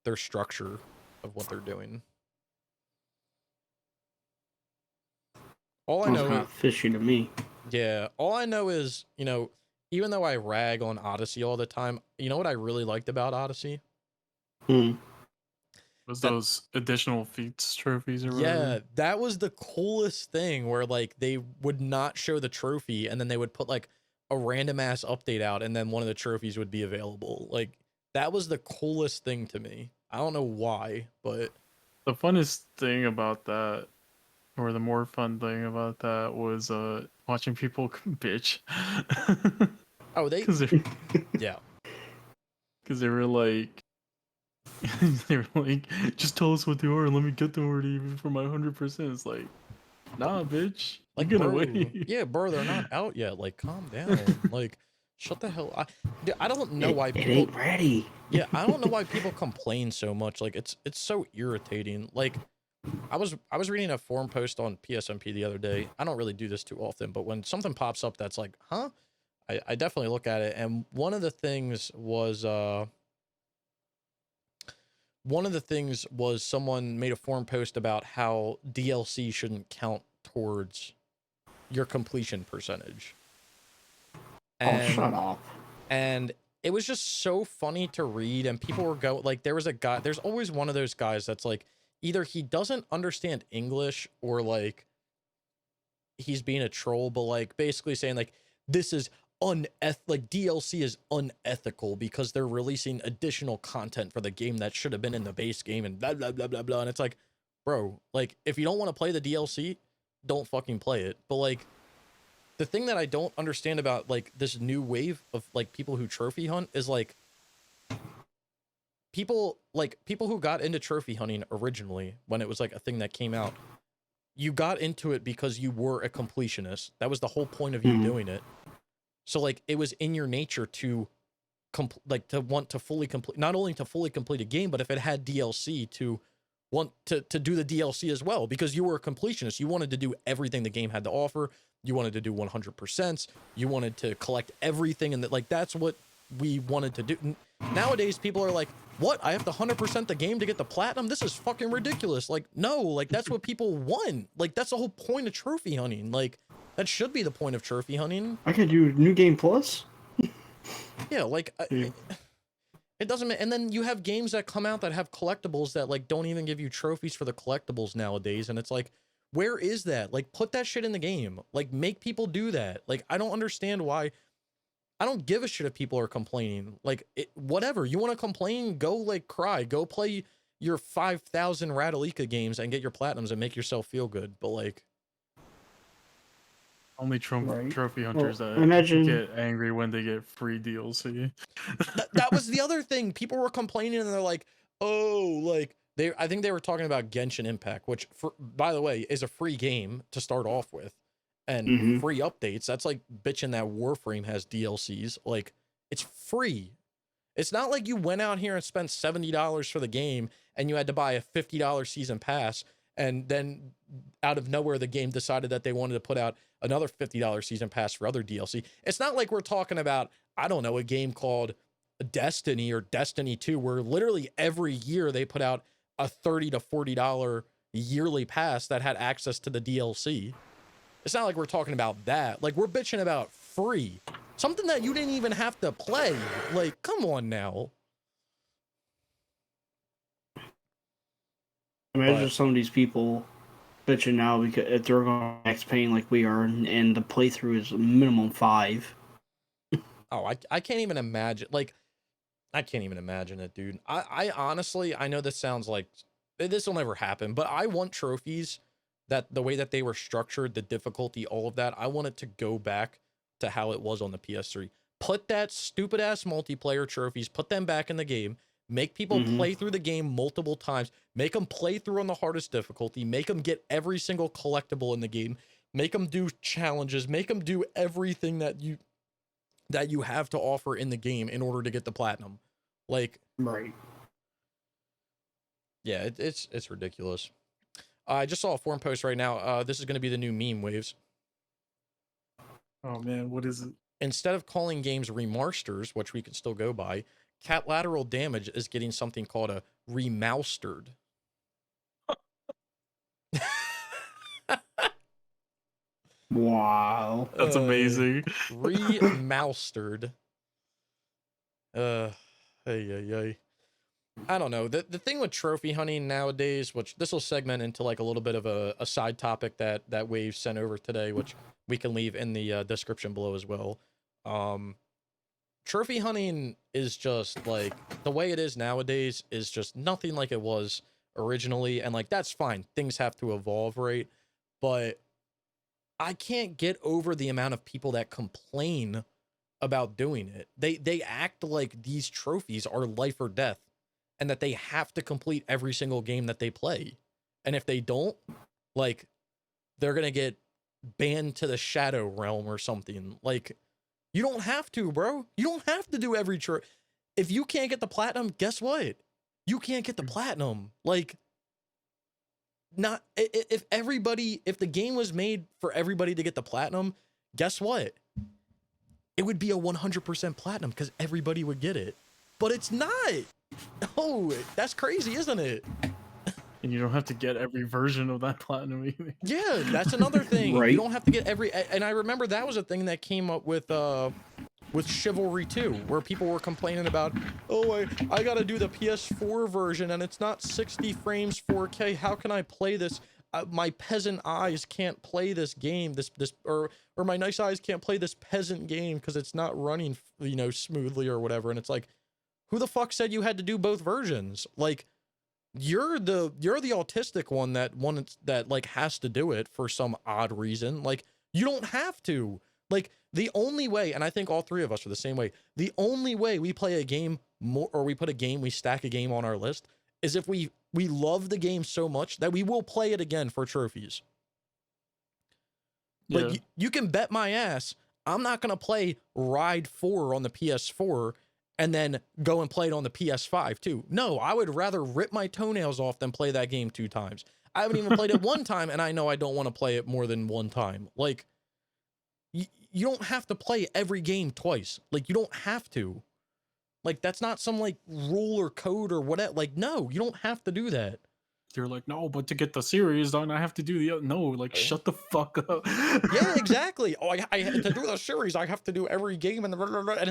their structure of what they're doing. All I know, kind of fishy to me. Yeah, all I know is, you know, even though I rag on Odyssey all the time, you know what I really liked about Odyssey? Was those additional feats trophies or whatever? Yeah, that was the coolest thing, where like they would not show the trophy, and then they would put like a random ass update out, and then one of the trophies would be available. Like, that was the coolest thing to me. I don't know why, but the funnest thing about that, or the more fun thing about that, was watching people bitch. Oh, yeah, because they were like, just tell us what they are and let me get them already for my 100%. It's like, nah, bitch, like, you're gonna bro, wait. yeah, bro, they're not out yet. Like, calm down. Like, shut the hell. I don't know why people. It ain't ready. Yeah, I don't know why people complain so much. Like, it's so irritating. Like, I was reading a forum post on PSMP the other day. I don't really do this too often, but when something pops up that's like, huh, I definitely look at it. And one of the things was someone made a forum post about how DLC shouldn't count towards your completion percentage. And, shut up. And it was just so funny to read, and people were like, there was a guy, there's always one of those guys that's like, either he doesn't understand English, or like he's being a troll, but like basically saying like, this is like DLC is unethical because they're releasing additional content for the game that should have been in the base game, and blah blah blah blah blah. And it's like, bro, like, if you don't want to play the DLC, don't fucking play it. But like, the thing that I don't understand about like this new wave of like people who trophy hunt is like, people who got into trophy hunting originally, when it was like a thing that came out, you got into it because you were a completionist. That was the whole point of you doing it. So like, it was in your nature to want to fully complete, not only to fully complete a game, but if it had DLC, to want to do the DLC as well, because you were a completionist. You wanted to do everything the game had to offer. You wanted to do 100%. You wanted to collect everything, and like, that's what we wanted to do. Nowadays, people are like, what? I have to 100% the game to get the platinum? This is fucking ridiculous. Like, no, like, that's what people want. Like, that's the whole point of trophy hunting. Like, that should be the point of trophy hunting. I could do New Game Plus. Yeah, like, it doesn't. And then you have games that come out that have collectibles that like don't even give you trophies for the collectibles nowadays, and it's like, where is that? Like, put that shit in the game. Like, make people do that. Like, I don't understand why. I don't give a shit if people are complaining. Like, whatever. You want to complain? Go, like, cry. Go play your 5,000 Radalika games and get your platinums and make yourself feel good. But, like... Only trophy hunters that get angry when they get free DLC. that was the other thing. People were complaining, and they're like, oh, like, I think they were talking about Genshin Impact, which, by the way, is a free game to start off with, and free updates. That's like bitching that Warframe has DLCs. Like, it's free. It's not like you went out here and spent $70 for the game and you had to buy a $50 season pass, and then out of nowhere the game decided that they wanted to put out another $50 season pass for other DLC. It's not like we're talking about, I don't know, a game called Destiny or Destiny 2, where literally every year they put out a $30 to $40 yearly pass that had access to the DLC. It's not like we're talking about that. Like, we're bitching about free. Something that you didn't even have to play. Like, come on now. Imagine some of these people bitching now because if they're going max paying like we are, and the playthrough is minimum 5. Oh, I can't even imagine. Like, I can't even imagine it, dude. I honestly, I know this sounds like this will never happen, but I want trophies that the way that they were structured, the difficulty, all of that, I want it to go back to how it was on the PS3. Put that stupid ass multiplayer trophies, put them back in the game, make people play through the game multiple times, make them play through on the hardest difficulty, make them get every single collectible in the game, make them do challenges, make them do everything that you have to offer in the game in order to get the platinum. Like, right. Yeah, it's ridiculous. I just saw a forum post right now. This is going to be the new meme waves. Oh man, what is it? Instead of calling games remasters, which we can still go by, Cat Lateral Damage is getting something called a remoustered. Wow. That's amazing. Remoustered. Hey. I don't know. The thing with trophy hunting nowadays, which this will segment into like a little bit of a side topic that Wave sent over today, which we can leave in the description below as well. Trophy hunting is just like, the way it is nowadays is just nothing like it was originally. And like, that's fine. Things have to evolve, right? But I can't get over the amount of people that complain about doing it. They act like these trophies are life or death, and that they have to complete every single game that they play. And if they don't, like, they're going to get banned to the Shadow Realm or something. Like, you don't have to, bro. You don't have to do every trophy. If you can't get the platinum, guess what? You can't get the platinum. Like, not if the game was made for everybody to get the platinum, guess what? It would be a 100% platinum because everybody would get it. But it's not. Oh, that's crazy, isn't it? And you don't have to get every version of that platinum either. Yeah, that's another thing. Right. You don't have to get every. And I remember that was a thing that came up with Chivalry 2, where people were complaining about, oh, I gotta do the PS4 version and it's not 60 frames 4K. How can I play this? My peasant eyes can't play this game. Or my nice eyes can't play this peasant game because it's not running, smoothly or whatever. And it's like, who the fuck said you had to do both versions? Like, you're the autistic one that like has to do it for some odd reason. Like, you don't have to. Like, the only way, and I think all three of us are the same way, the only way we play a game more, or we stack a game on our list, is if we love the game so much that we will play it again for trophies. Yeah. Like, you can bet my ass I'm not going to play Ride 4 on the PS4 and then go and play it on the PS5 too. No, I would rather rip my toenails off than play that game 2 times. I haven't even played it 1 time, and I know I don't want to play it more than 1 time. Like, you don't have to play every game twice. Like, you don't have to. Like, that's not some, like, rule or code or whatever. Like, no, you don't have to do that. They're like, no, but to get the series done, I have to do the... No, like, shut the fuck up. Yeah, exactly. Oh, I to do the series, I have to do every game, and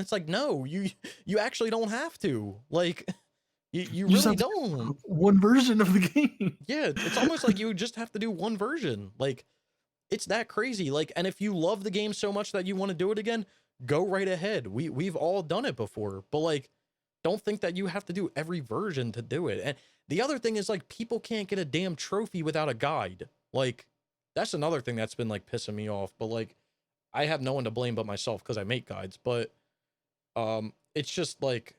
it's like, no, you actually don't have to. Like, you really don't. 1 version of the game. Yeah, it's almost like you just have to do 1 version. Like, it's that crazy. Like, and if you love the game so much that you want to do it again, go right ahead. We've all done it before, but like, don't think that you have to do every version to do it. And the other thing is, like, people can't get a damn trophy without a guide. Like, that's another thing that's been like pissing me off. But like, I have no one to blame but myself because I make guides. But it's just like,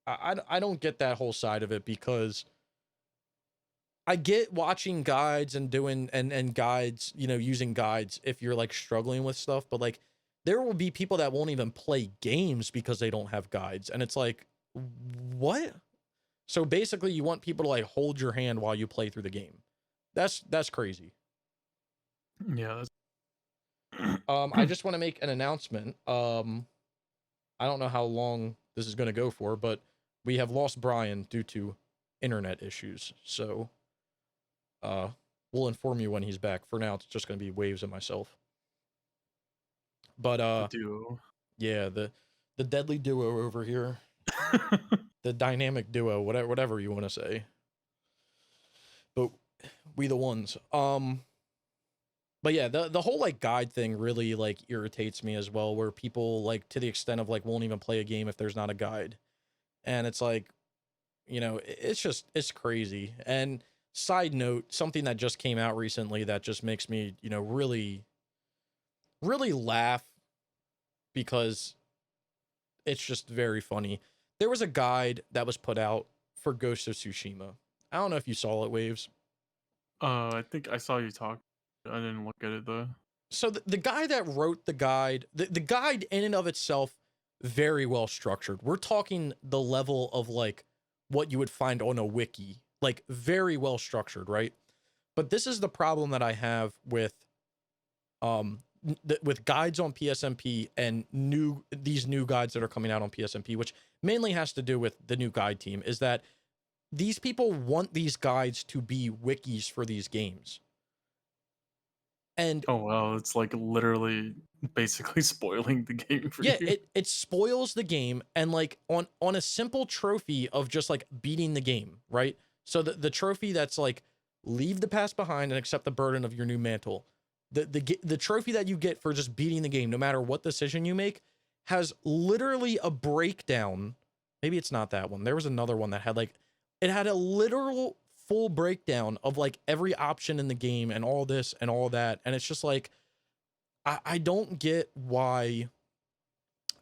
I don't get that whole side of it, because I get watching guides and doing and guides, you know, using guides if you're like struggling with stuff, but like there will be people that won't even play games because they don't have guides. And it's like, what? So basically you want people to like hold your hand while you play through the game. That's crazy. Yeah. I just want to make an announcement. I don't know how long this is going to go for, but we have lost Brian due to internet issues. So, we'll inform you when he's back. For now, it's just going to be Waves and myself. But, The duo. yeah, the deadly duo over here, the dynamic duo, whatever you want to say. But we the ones. But yeah, the whole like guide thing really like irritates me as well, where people like to the extent of like won't even play a game if there's not a guide. And it's like, you know, it's crazy. And side note, something that just came out recently that just makes me, you know, really laugh because it's just very funny. There was a guide that was put out for Ghost of Tsushima. I don't know if you saw it, Waves. I think I saw you talk. I didn't look at it though. So the guy that wrote the guide, the guide in and of itself, very well structured. We're talking the level of like what you would find on a wiki, like very well structured, right? But this is the problem that I have with with guides on PSMP and these new guides that are coming out on PSMP, which mainly has to do with the new guide team, is that these people want these guides to be wikis for these games. And oh wow, it's like literally basically spoiling the game for you. it spoils the game. And like on a simple trophy of just like beating the game, right? So the trophy that's like leave the past behind and accept the burden of your new mantle. The trophy that you get for just beating the game, no matter what decision you make, has literally a breakdown. Maybe it's not that one. There was another one that had like, it had a literal full breakdown of like every option in the game and all this and all that. And it's just like, I don't get why.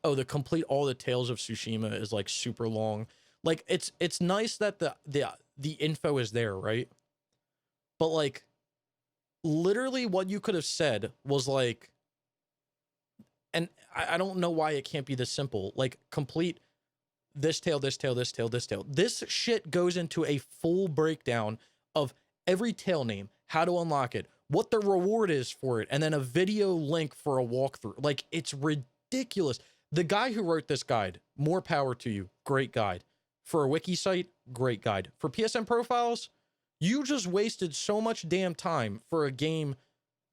Oh, the complete all the Tales of Tsushima is like super long. Like it's nice that the info is there, right? But like literally what you could have said was like, and I don't know why it can't be this simple. Like complete this tale, this tale, this tale, this tale. This shit goes into a full breakdown of every tale name, how to unlock it, what the reward is for it, and then a video link for a walkthrough. Like, it's ridiculous. The guy who wrote this guide, more power to you. Great guide. For a wiki site, great guide. For PSN profiles, you just wasted so much damn time for a game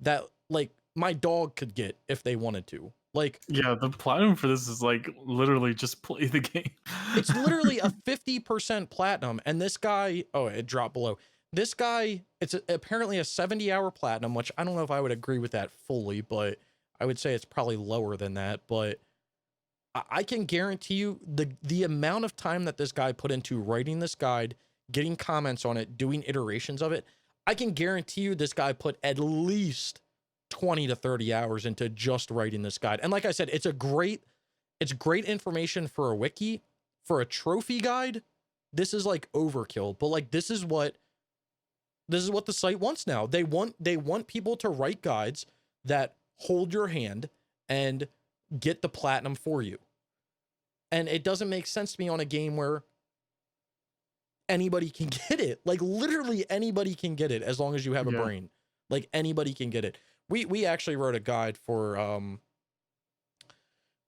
that, like, my dog could get if they wanted to. Like, yeah, the platinum for this is like literally just play the game. It's literally a 50% platinum, and this guy, oh, it dropped below. This guy, it's apparently a 70-hour platinum, which I don't know if I would agree with that fully, but I would say it's probably lower than that. But I can guarantee you the amount of time that this guy put into writing this guide, getting comments on it, doing iterations of it, I can guarantee you this guy put at least 20 to 30 hours into just writing this guide. And like I said, it's great information for a wiki. For a trophy guide, this is like overkill. But like this is what the site wants now. They want people to write guides that hold your hand and get the platinum for you. And it doesn't make sense to me on a game where anybody can get it. Like literally anybody can get it as long as you have a brain. Like anybody can get it. We actually wrote a guide for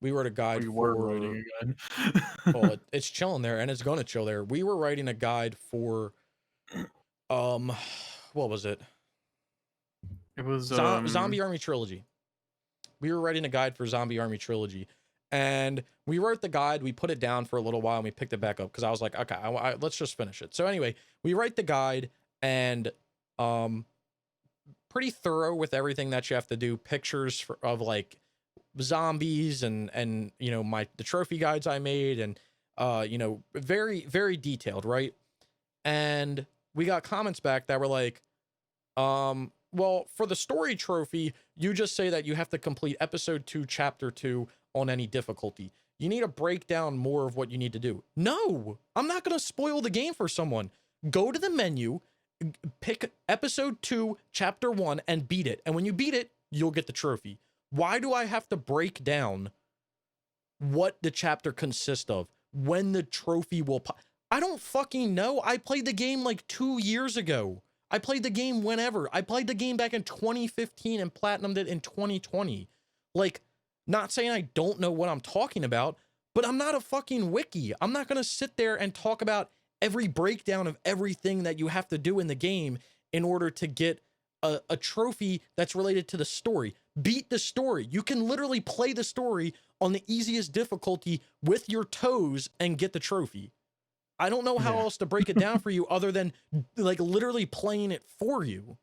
we were writing a guide. Well, it's chilling there and it's gonna chill there. We were writing a guide for what was it? It was Zombie Army Trilogy. We were writing a guide for Zombie Army Trilogy. And we wrote the guide, we put it down for a little while and we picked it back up because I was like, okay, let's just finish it. So anyway, we write the guide and pretty thorough with everything that you have to do. Pictures of like zombies and you know the trophy guides I made and you know very very detailed, right? And we got comments back that were like well, for the story trophy you just say that you have to complete episode 2 chapter 2 on any difficulty. You need to break down more of what you need to do. No, I'm not going to spoil the game for someone. Go to the menu, pick episode 2, chapter 1, and beat it. And when you beat it, you'll get the trophy. Why do I have to break down what the chapter consists of? When the trophy will pop? I don't fucking know. I played the game like 2 years ago. I played the game whenever. I played the game back in 2015 and platinumed it in 2020. Like, not saying I don't know what I'm talking about, but I'm not a fucking wiki. I'm not going to sit there and talk about every breakdown of everything that you have to do in the game in order to get a trophy that's related to the story. Beat the story. You can literally play the story on the easiest difficulty with your toes and get the trophy. I don't know how else to break it down for you other than like literally playing it for you.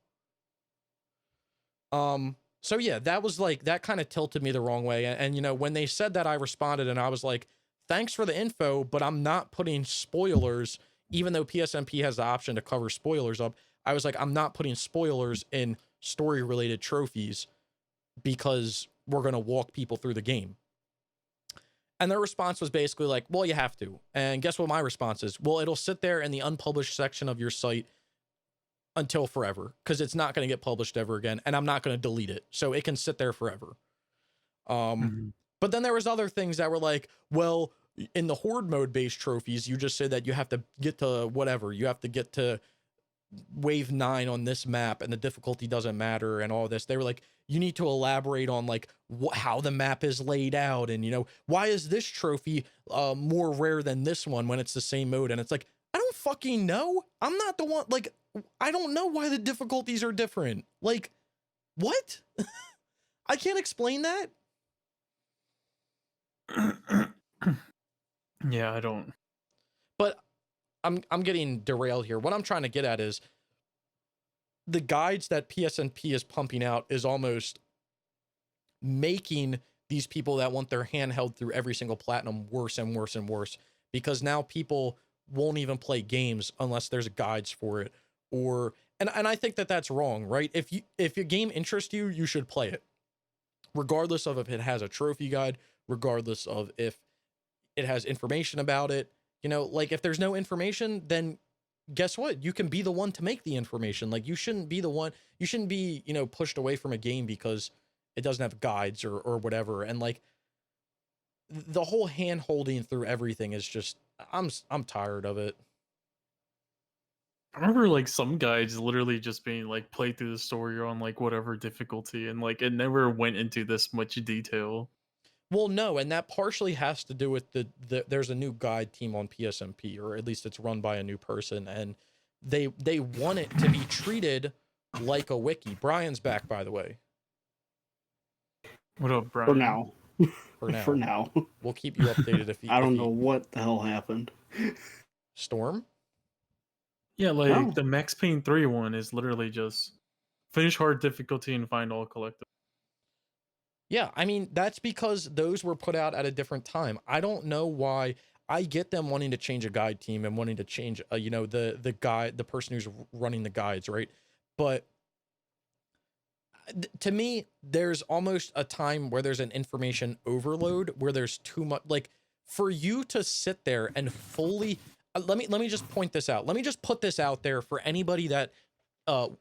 So yeah, that was like, that kind of tilted me the wrong way. And you know, when they said that, I responded and I was like, thanks for the info, but I'm not putting spoilers, even though PSNP has the option to cover spoilers up. I was like, I'm not putting spoilers in story related trophies because we're going to walk people through the game. And their response was basically like, well, you have to. And guess what my response is? Well, it'll sit there in the unpublished section of your site until forever, because it's not going to get published ever again, and I'm not going to delete it. So it can sit there forever. But then there was other things that were like, well, in the horde mode based trophies, you just say that you have to get to whatever. You have to get to wave 9 on this map and the difficulty doesn't matter and all this. They were like, you need to elaborate on like how the map is laid out. And, you know, why is this trophy more rare than this one when it's the same mode? And it's like, I don't fucking know. I'm not the one. Like, I don't know why the difficulties are different. Like, what? I can't explain that. Yeah, I don't. But I'm getting derailed here. What I'm trying to get at is the guides that PSNP is pumping out is almost making these people that want their hand held through every single platinum worse and worse and worse, because now people won't even play games unless there's guides for it. Or and I think that that's wrong, right? If your game interests you, you should play it, regardless of if it has a trophy guide, regardless of if it has information about it. You know, like if there's no information, then guess what? You can be the one to make the information. Like you shouldn't be the one, you shouldn't be, you know, pushed away from a game because it doesn't have guides or whatever. And like the whole hand holding through everything is just, I'm tired of it. I remember like some guides literally just being like play through the story on like whatever difficulty, and like it never went into this much detail. Well, no, and that partially has to do with there's a new guide team on PSNP, or at least it's run by a new person, and they want it to be treated like a wiki. Brian's back, by the way. What up, Brian? For now. For now. We'll keep you updated if he... I don't know what the hell happened. Storm? Yeah, like the Max Payne 3 one is literally just finish hard difficulty and find all collectibles. Yeah, I mean, that's because those were put out at a different time. I don't know why. I get them wanting to change a guide team and wanting to change, you know, the guy, the person who's running the guides, right? But to me, there's almost a time where there's an information overload, where there's too much. Like, for you to sit there and fully, let me just point this out. Let me just put this out there for anybody that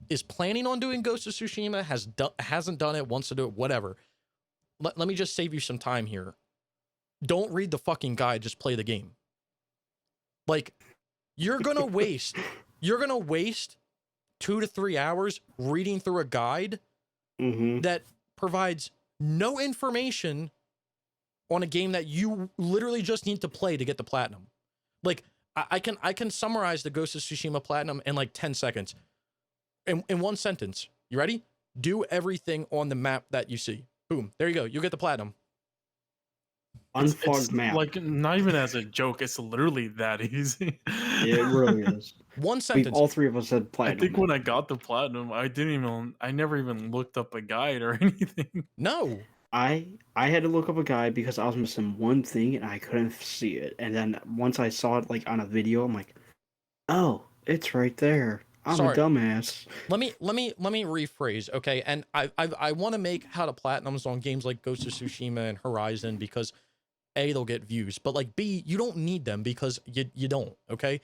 is planning on doing Ghost of Tsushima, hasn't done it, wants to do it, whatever. Let me just save you some time here. Don't read the fucking guide, just play the game. Like, you're gonna waste 2 to 3 hours reading through a guide that provides no information on a game that you literally just need to play to get the platinum. Like, I can summarize the Ghost of Tsushima platinum in like 10 seconds. In one sentence. You ready? Do everything on the map that you see. Boom. There you go. You get the platinum. Unfogged map. Like, not even as a joke, it's literally that easy. Yeah, it really is. One sentence. All three of us had platinum. I think when I got the platinum, I never even looked up a guide or anything. No. I had to look up a guide because I was missing one thing and I couldn't see it. And then once I saw it like on a video, I'm like, oh, it's right there. I'm a dumbass. Let me rephrase, okay? And I want to make how to platinums on games like Ghost of Tsushima and Horizon because A, they'll get views, but like B, you don't need them because you don't, okay?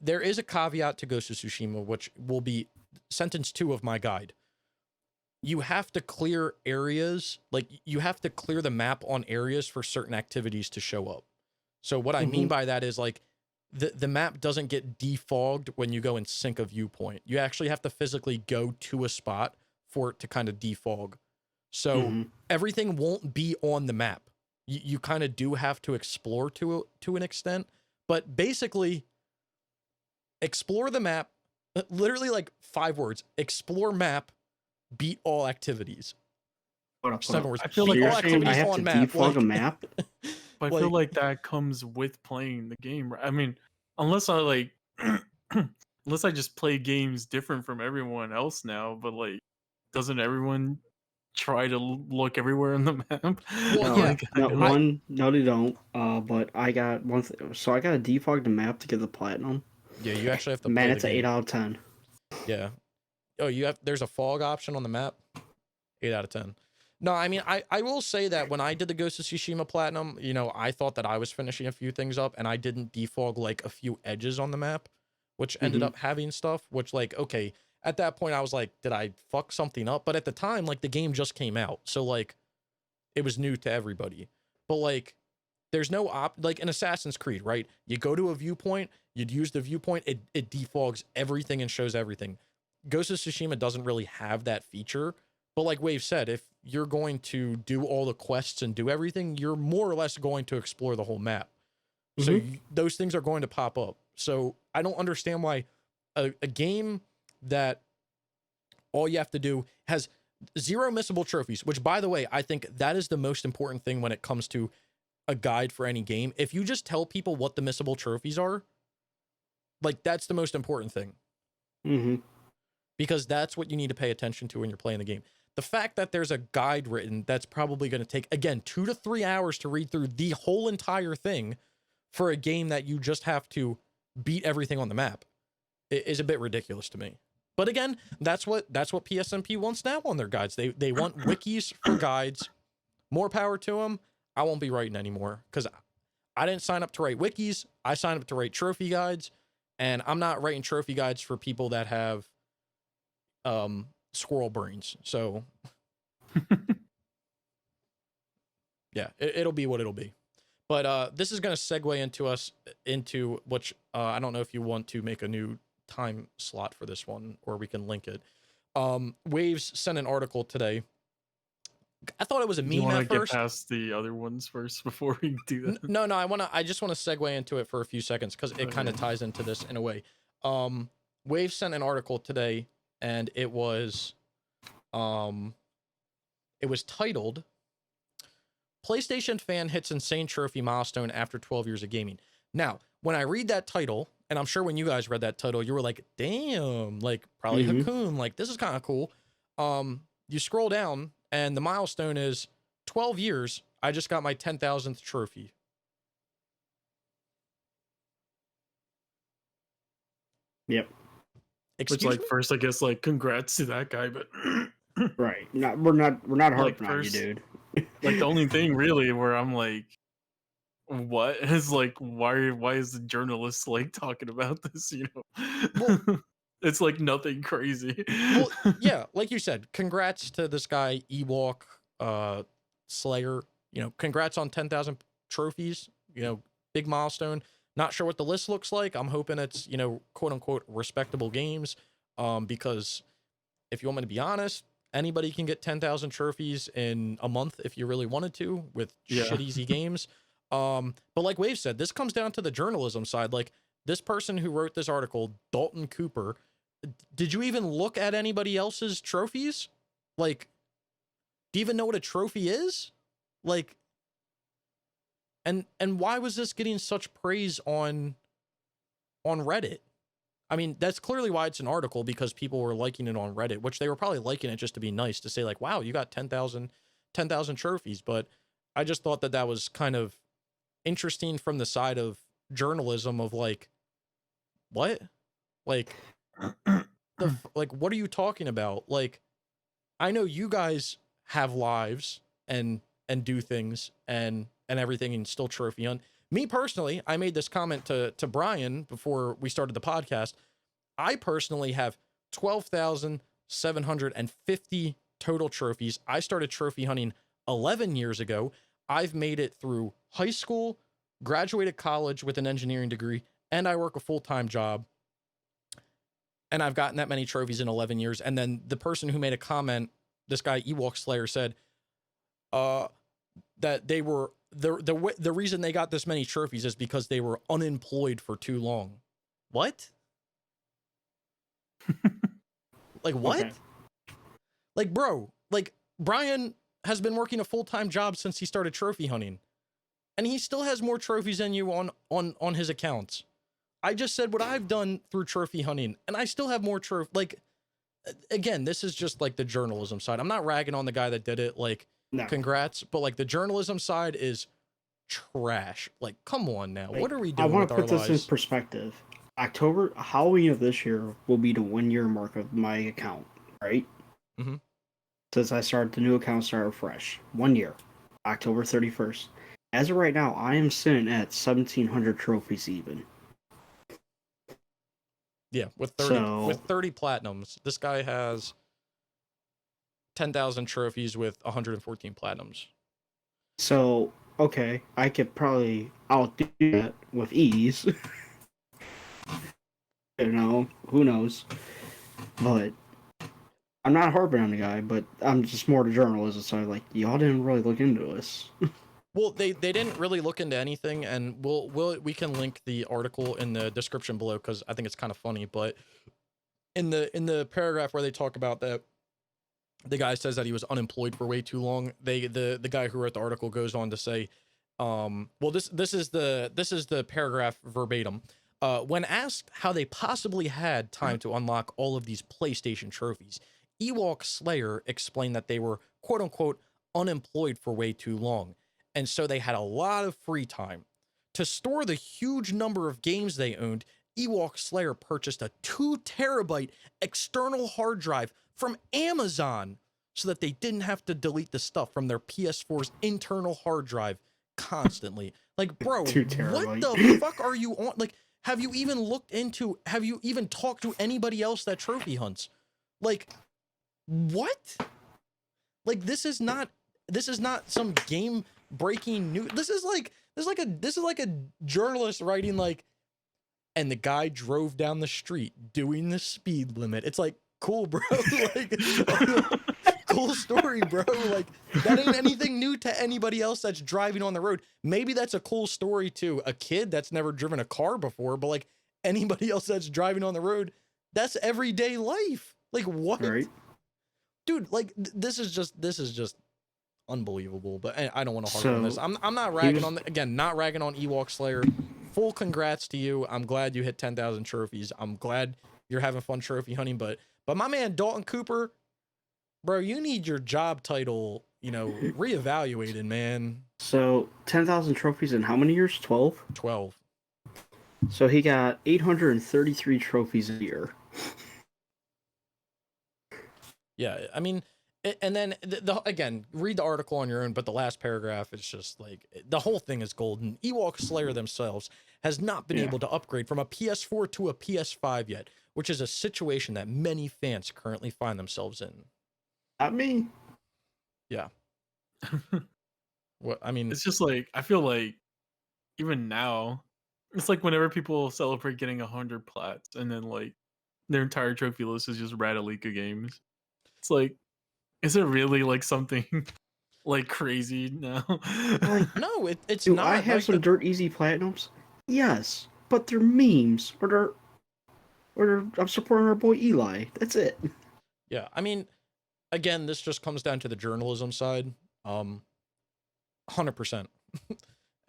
there is a caveat to Ghost of Tsushima, which will be sentence 2 of my guide. You have to clear areas, like you have to clear the map on areas for certain activities to show up. So what I mean by that is like the map doesn't get defogged when you go and sync a viewpoint. You actually have to physically go to a spot for it to kind of defog. So everything won't be on the map. You kind of do have to explore to an extent, but basically explore the map, literally like 5 words, explore map, beat all activities. 7 words. I feel like I have to defog a map. I feel like that comes with playing the game. I mean, unless I like, unless I just play games different from everyone else now, but like, doesn't everyone try to look everywhere on the map? Well, yeah. No, they don't. But I got one. So I got to defog the map to get the platinum. Yeah, you actually have to. Man, it's an 8 out of 10. Yeah. Oh, there's a fog option on the map. 8 out of 10. No, I mean, I will say that when I did the Ghost of Tsushima Platinum, you know, I thought that I was finishing a few things up, and I didn't defog like a few edges on the map, which ended up having stuff, which like, okay, at that point I was like, did I fuck something up? But at the time, like the game just came out. So like it was new to everybody. But like there's no like in Assassin's Creed, right? You go to a viewpoint, you'd use the viewpoint, it defogs everything and shows everything. Ghost of Tsushima doesn't really have that feature. But like Wave said, if you're going to do all the quests and do everything, you're more or less going to explore the whole map. So those things are going to pop up. So I don't understand why a game that all you have to do has 0 missable trophies, which by the way, I think that is the most important thing when it comes to a guide for any game. If you just tell people what the missable trophies are, like that's the most important thing. Because that's what you need to pay attention to when you're playing the game. The fact that there's a guide written that's probably going to take, again, 2 to 3 hours to read through the whole entire thing for a game that you just have to beat everything on the map is a bit ridiculous to me. But again, that's what PSNP wants now on their guides. They want wikis for guides. More power to them. I won't be writing anymore because I didn't sign up to write wikis. I signed up to write trophy guides, and I'm not writing trophy guides for people that have squirrel brains. So yeah, it'll be what it'll be. But this is going to segue into which I don't know if you want to make a new time slot for this one or we can link it. Waves sent an article today. I thought it was a meme at first. Get past the other ones first before we do that? No, I just want to segue into it for a few seconds because it kind of ties into this in a way. Waves sent an article today, and it was titled PlayStation fan hits insane trophy milestone after 12 years of gaming. Now, when I read that title, and I'm sure when you guys read that title, you were like, damn, like probably Hakoon, like this is kind of cool. You scroll down and the milestone is 12 years. I just got my 10,000th trophy. Yep. Which, like, first, I guess, like, congrats to that guy, but right. We're not harping on you, dude. Like, the only thing really where I'm like, what is like, why is the journalist like talking about this? You know, well, it's like nothing crazy. Well, yeah, like you said, congrats to this guy Ewok Slayer. You know, congrats on 10,000 trophies. You know, big milestone. Not sure what the list looks like. I'm hoping it's, you know, quote unquote respectable games. Because if you want me to be honest, anybody can get 10,000 trophies in a month if you really wanted to with shit easy games. But like Wave said, this comes down to the journalism side. Like this person who wrote this article, Dalton Cooper, did you even look at anybody else's trophies? Like, do you even know what a trophy is? Like, and why was this getting such praise on Reddit? I mean, that's clearly why it's an article, because people were liking it on Reddit, which they were probably liking it just to be nice, to say like, wow, you got 10,000 trophies. But I just thought that was kind of interesting from the side of journalism of like, what? Like, like, what are you talking about? Like, I know you guys have lives and do things and everything and still trophy hunt. me personally, I made this comment to Brian before we started the podcast. I personally have 12,750 total trophies. I started trophy hunting 11 years ago. I've made it through high school, graduated college with an engineering degree, and I work a full-time job. And I've gotten that many trophies in 11 years. And then the person who made a comment, this guy Ewok Slayer, said that they were the reason they got this many trophies is because they were unemployed for too long. What? Like what? Okay. Like, bro, like Brian has been working a full-time job since he started trophy hunting, and he still has more trophies than you on his accounts. I just said what I've done through trophy hunting, and I still have more trophy. Like, again, this is just like the journalism side. I'm not ragging on the guy that did it. Like, no. Congrats, but like the journalism side is trash. Like, come on now, like, what are we doing? I want to put this in perspective. Halloween of this year will be the 1 year mark of my account, right? Mm-hmm. Since I started the new account, started fresh. 1 year, October 31st. As of right now, I am sitting at 1,700 trophies even. Yeah, with 30 platinums. This guy has 10,000 trophies with 114 platinums. So, okay, I could probably outdo that with ease. You know, who knows? But I'm not harping on the guy, but I'm just more the journalism side. Like, y'all didn't really look into this. Well, they didn't really look into anything, and we can link the article in the description below because I think it's kind of funny. But in the paragraph where they talk about that, the guy says that he was unemployed for way too long. The guy who wrote the article goes on to say, well, this is the paragraph verbatim. When asked how they possibly had time to unlock all of these PlayStation trophies, Ewok Slayer explained that they were quote unquote unemployed for way too long. And so they had a lot of free time. To store the huge number of games they owned, Ewok Slayer purchased a 2 terabyte external hard drive from Amazon so that they didn't have to delete the stuff from their PS4's internal hard drive constantly. Like, bro, what the fuck are you on? Like, have you even talked to anybody else that trophy hunts? Like, what? Like, this is not some game breaking news. This is like a journalist writing like, and the guy drove down the street doing the speed limit. It's like, cool, bro. Like, cool story, bro. Like, that ain't anything new to anybody else that's driving on the road. Maybe that's a cool story to a kid that's never driven a car before, but like anybody else that's driving on the road, that's everyday life. Like, what? Right. Dude, like this is just unbelievable. But I don't want to harp on this. I'm not ragging not ragging on Ewok Slayer. Full congrats to you. I'm glad you hit 10,000 trophies. I'm glad you're having fun trophy hunting. But my man Dalton Cooper, bro, you need your job title, reevaluated, man. So 10,000 trophies in how many years? 12? 12. So he got 833 trophies a year. Yeah, I mean, and then again, read the article on your own, but the last paragraph is just like, the whole thing is golden. Ewok Slayer themselves has not been able to upgrade from a PS4 to a PS5 yet, which is a situation that many fans currently find themselves in. Not me. Yeah. What I mean, it's just like, I feel like even now, it's like whenever people celebrate getting 100 plats and then like their entire trophy list is just Radalika games. It's like, is it really like something like crazy now? Like, no, it's do not. I have some dirt easy platinums? Yes, but they're memes or I'm supporting our boy Eli. That's it. Yeah, I mean, again, this just comes down to the journalism side. 100%.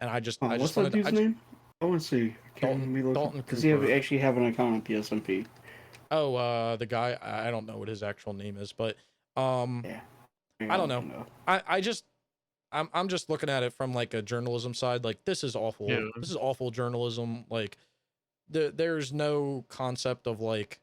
And what's that dude's name? I want to see. Does he actually have an account on PSMP? Oh, the guy, I don't know what his actual name is, but yeah. I don't know. I'm just looking at it from like a journalism side. Like, this is awful. Yeah. This is awful journalism. Like, there's no concept of like,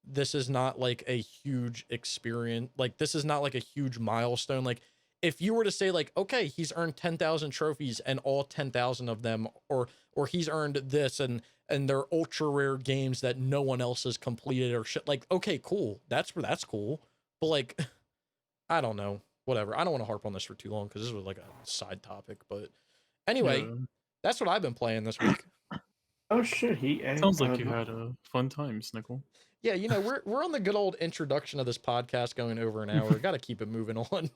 this is not like a huge experience. Like, this is not like a huge milestone. Like, if you were to say like, okay, he's earned 10,000 trophies and all 10,000 of them, or he's earned this and they're ultra rare games that no one else has completed or shit. Like, okay, cool. That's cool. But like, I don't know. Whatever. I don't want to harp on this for too long because this was like a side topic. But anyway, that's what I've been playing this week. Oh shit! Sounds like you had a fun time, Snickle. Yeah, you know, we're on the good old introduction of this podcast going over an hour. Got to keep it moving on.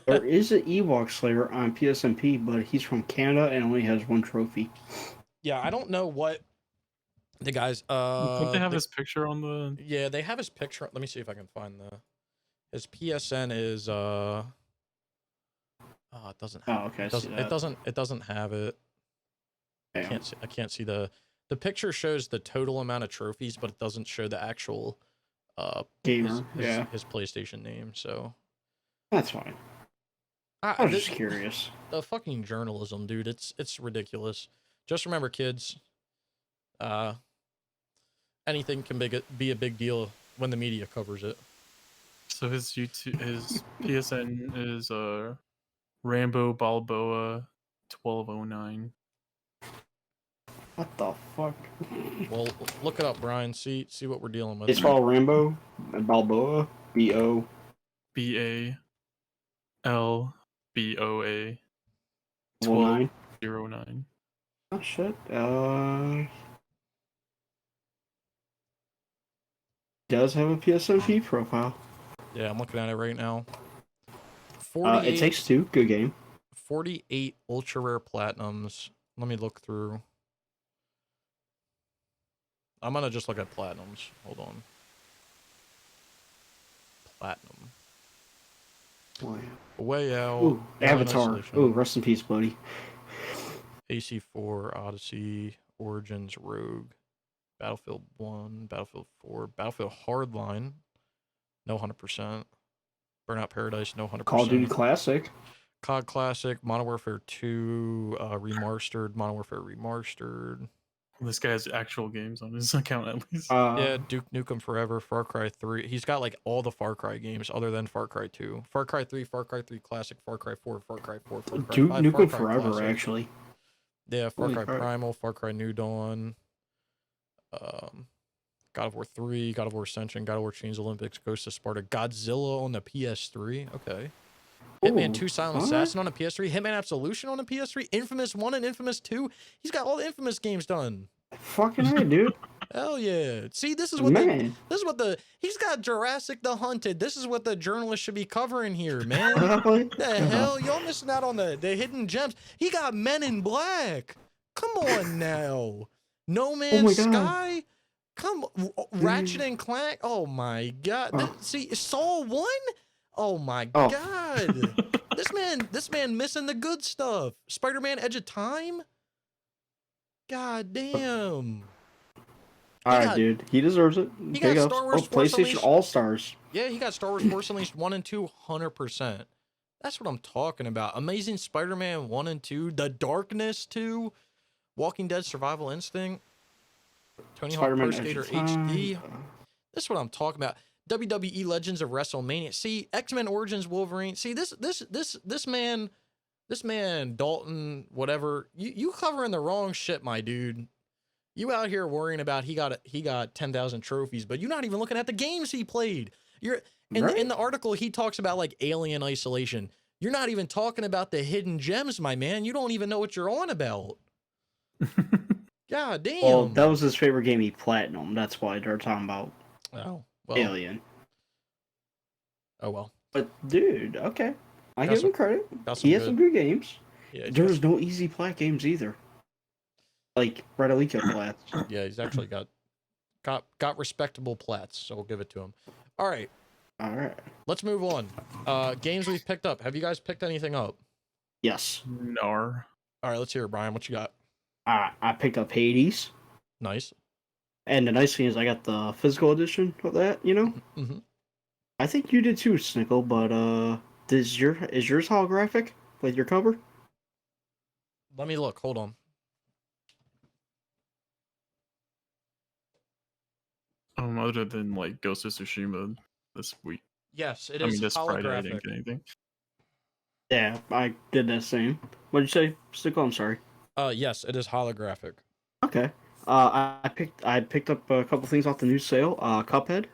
There is an Ewok Slayer on PSNP, but he's from Canada and only has 1 trophy. Yeah, I don't know what the guys. Don't they have his picture on the? Yeah, they have his picture. Let me see if I can find his PSN is oh, it doesn't. Have, Oh, okay. It doesn't have it. Damn. I can't see the picture shows the total amount of trophies, but it doesn't show the actual gamer. His PlayStation name. So that's fine. I was just curious. The fucking journalism, dude. It's ridiculous. Just remember, kids. Anything can be a big deal when the media covers it. So his PSN is Rambo Balboa 1209. What the fuck? Well, look it up, Brian. See what we're dealing with. It's called Rambo and Balboa. BO. BALBOA 1209. 1209. Oh shit. Does have a PSNP profile. Yeah, I'm looking at it right now. It Takes Two. Good game. 48 ultra rare platinums. Let me look through. I'm gonna just look at platinums. Hold on. Platinum. Way out. Ooh, Avatar. Ooh, rest in peace, buddy. AC4, Odyssey, Origins, Rogue, Battlefield 1, Battlefield 4, Battlefield Hardline, no 100%. Burnout Paradise, no 100%. Call of Duty Classic. COD Classic, Modern Warfare 2, Remastered, Modern Warfare Remastered. This guy has actual games on his account at least. Yeah, Duke Nukem Forever, Far Cry 3. He's got like all the Far Cry games other than Far Cry 2. Far Cry 3, Far Cry 3 Classic, Far Cry 4, Far Cry 4, Far Cry Duke 5, Nukem Far Cry Forever, Classic. actually. Yeah, Far Cry Primal, Far Cry New Dawn, God of War 3, God of War Ascension, God of War Chains Olympics, Ghost of Sparta, Godzilla on the PS3. Okay. Hitman 2 Silent Assassin on the PS3, Hitman Absolution on the PS3, Infamous 1 and Infamous 2. He's got all the Infamous games done. Fucking right, dude. Hell yeah. See, this is what he's got Jurassic the Hunted. This is what the journalists should be covering here, man. What the hell? Y'all missing out on the hidden gems. He got Men in Black. Come on now. No Man's Sky. Come Ratchet and Clank. Oh my god. See, Saw 1? Oh my god. This man missing the good stuff. Spider-Man Edge of Time? God damn. Alright, dude. He deserves it. He got Star Wars Force PlayStation All-Stars. Yeah, he got Star Wars Force Unleashed 1 and 2 100%. That's what I'm talking about. Amazing Spider-Man 1 and 2, The Darkness 2, Walking Dead Survival Instinct, Tony Hawk Pro Skater HD. That's what I'm talking about. WWE Legends of WrestleMania. See, X-Men Origins Wolverine. See, this man Dalton, whatever. You covering the wrong shit, my dude. You out here worrying about he got 10,000 trophies, but you're not even looking at the games he played. You're in the article he talks about like Alien Isolation. You're not even talking about the hidden gems, my man. You don't even know what you're on about. God damn. Well, that was his favorite game. He platinum. That's why they're talking about Alien. Oh well. But dude, okay, I give him credit. He has some good games. Yeah, there's no easy plat games either. Like Red Alico plats. Yeah, he's actually got respectable plats, so we'll give it to him. All right. Let's move on. Games we've picked up. Have you guys picked anything up? Yes. No. All right, let's hear it, Brian. What you got? I picked up Hades. Nice. And the nice thing is I got the physical edition of that, you know? Mm-hmm. I think you did too, Snickle, but is yours holographic? Like your cover? Let me look. Hold on. Other than like Ghost of Tsushima this week. Yes, it is. This Friday I holographic. didn't get anything. Yeah, I did that same. What did you say, Stickle? I'm sorry. Yes, it is holographic. Okay. I picked up a couple things off the new sale. Cuphead.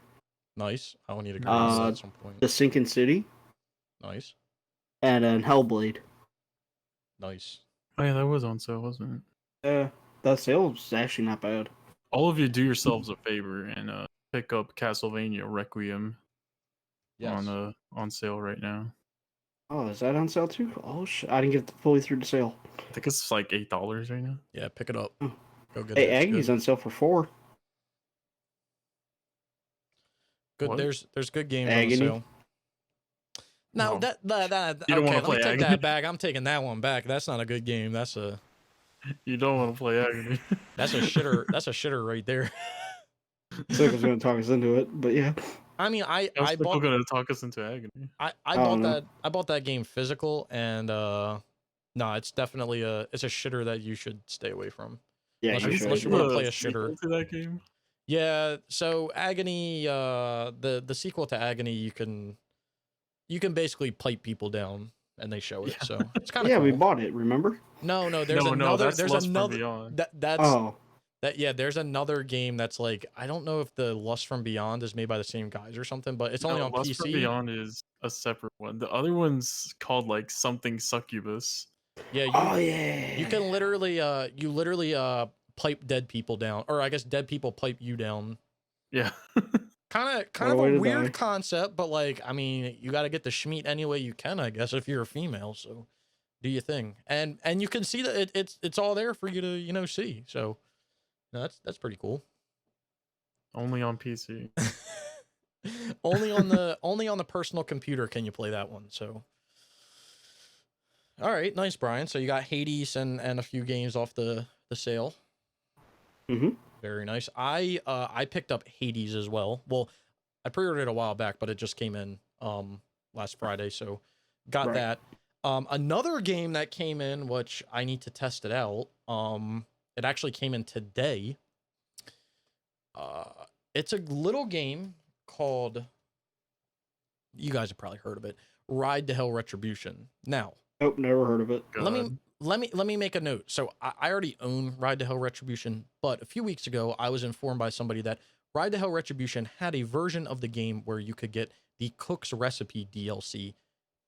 Nice. I will need to grab that Nice. Uh, at some point. The Sinking City, Nice. and then Hellblade. Nice. Oh yeah, that was on sale, wasn't it? That sale was actually not bad. All of you do yourselves a favor and pick up Castlevania Requiem Yes. on sale right now. Oh, is that on sale too? Oh shit! I didn't get fully through the sale. I think it's like $8 right now. Yeah, pick it up. Oh. Go get Hey, it. It's Agony's good. on sale for $4. Good. What? There's good games on Agony. sale. No, No. that You don't okay. wanna Let me play take Agony. that back. I'm taking that one back. That's not a good game. That's a You don't want to play Agony. shitter. That's a shitter right there. Stickle's gonna talk us into it, but yeah. I mean, How's I people bought gonna talk us into Agony? I I don't know. bought that game physical, and no, it's definitely it's a shitter that you should stay away from. Yeah, Unless you unless should. you want to The play a sequel shitter. to that game? Yeah, so Agony, the sequel to Agony, you can basically pipe people down and they show it. Yeah. So it's kind of Yeah, cool. we bought it. Remember? No, No, there's that's Lust from another Beyond. that's Oh, yeah, there's another game that's like, I don't know if the Lust from Beyond is made by the same guys or something, but it's only No, on Lust from PC. Beyond is a separate one. The other one's called like something succubus. Yeah, oh yeah. you can literally pipe dead people down, or I guess dead people pipe you down. Yeah. Kind What a of way a to weird die. concept, but like, I mean, you got to get the schmeat any way you can, I guess, if you're a female. So do your thing, and you can see that it's all there for you to see. So no, that's pretty cool. Only on PC. only on the personal computer can you play that one. So all right, nice, Brian. So you got Hades and a few games off the sale. Mm-hmm. Very nice. I picked up Hades as well. Well, I pre-ordered it a while back, but it just came in last Friday, so got Right. that. Another game that came in, which I need to test it out. It actually came in today. It's a little game called, you guys have probably heard of it, Ride to Hell Retribution. Now, Nope, never heard of it. let God. me make a note. So I already own Ride to Hell Retribution, but a few weeks ago I was informed by somebody that Ride to Hell Retribution had a version of the game where you could get the Cook's Recipe DLC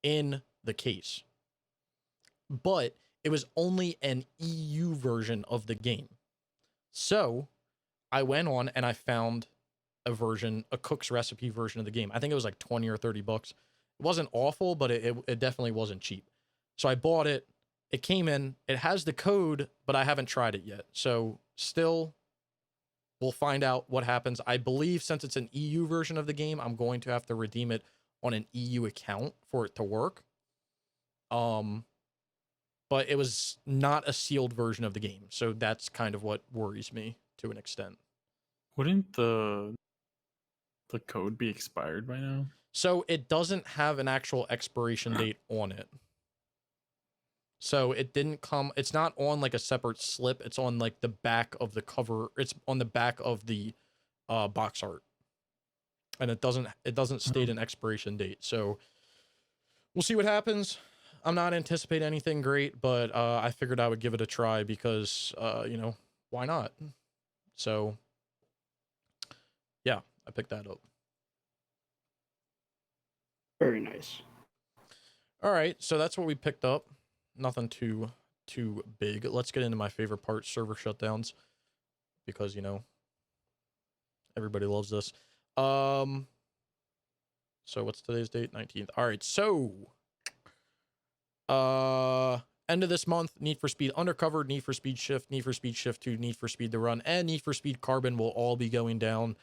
in the case, but it was only an EU version of the game. So I went on and I found a Cook's Recipe version of the game. I think it was like 20 or 30 bucks. It wasn't awful, but it definitely wasn't cheap. So I bought it. It came in. It has the code, but I haven't tried it yet. So still, we'll find out what happens. I believe since it's an EU version of the game, I'm going to have to redeem it on an EU account for it to work. But it was not a sealed version of the game. So that's kind of what worries me to an extent. Wouldn't the code be expired by now? So it doesn't have an actual expiration date on it. So it didn't come, it's not on like a separate slip. It's on like the back of the cover. It's on the back of the box art. And it doesn't state an expiration date. So we'll see what happens. I'm not anticipating anything great, but I figured I would give it a try because, why not? So yeah, I picked that up. Very nice. All right, so that's what we picked up. Nothing too big. Let's get into my favorite part, server shutdowns, because everybody loves this. So what's today's date? 19th. All right, so end of this month, Need for Speed Undercover, Need for Speed Shift, Need for Speed Shift 2, Need for Speed The Run, and Need for Speed Carbon will all be going down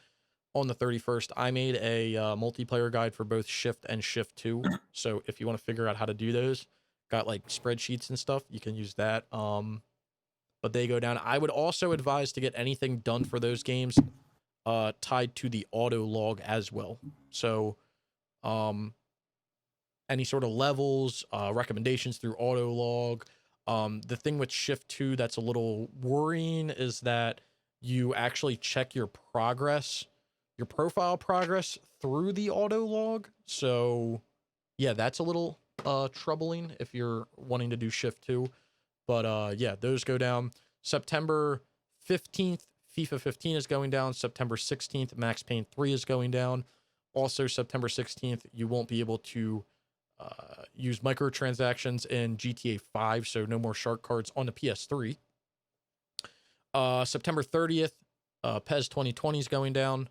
on the 31st. I made a multiplayer guide for both Shift and Shift 2. So if you want to figure out how to do those, got like spreadsheets and stuff, you can use that. But they go down. I would also advise to get anything done for those games tied to the auto log as well. So any sort of levels, recommendations through auto log. The thing with Shift 2 that's a little worrying is that you actually check your progress, your profile progress through the auto log. So yeah, that's a little troubling if you're wanting to do Shift 2. But yeah, those go down. September 15th, FIFA 15 is going down. September 16th, Max Payne 3 is going down. Also, September 16th, you won't be able to use microtransactions in GTA 5, so no more shark cards on the PS3. September 30th, PES 2020 is going down.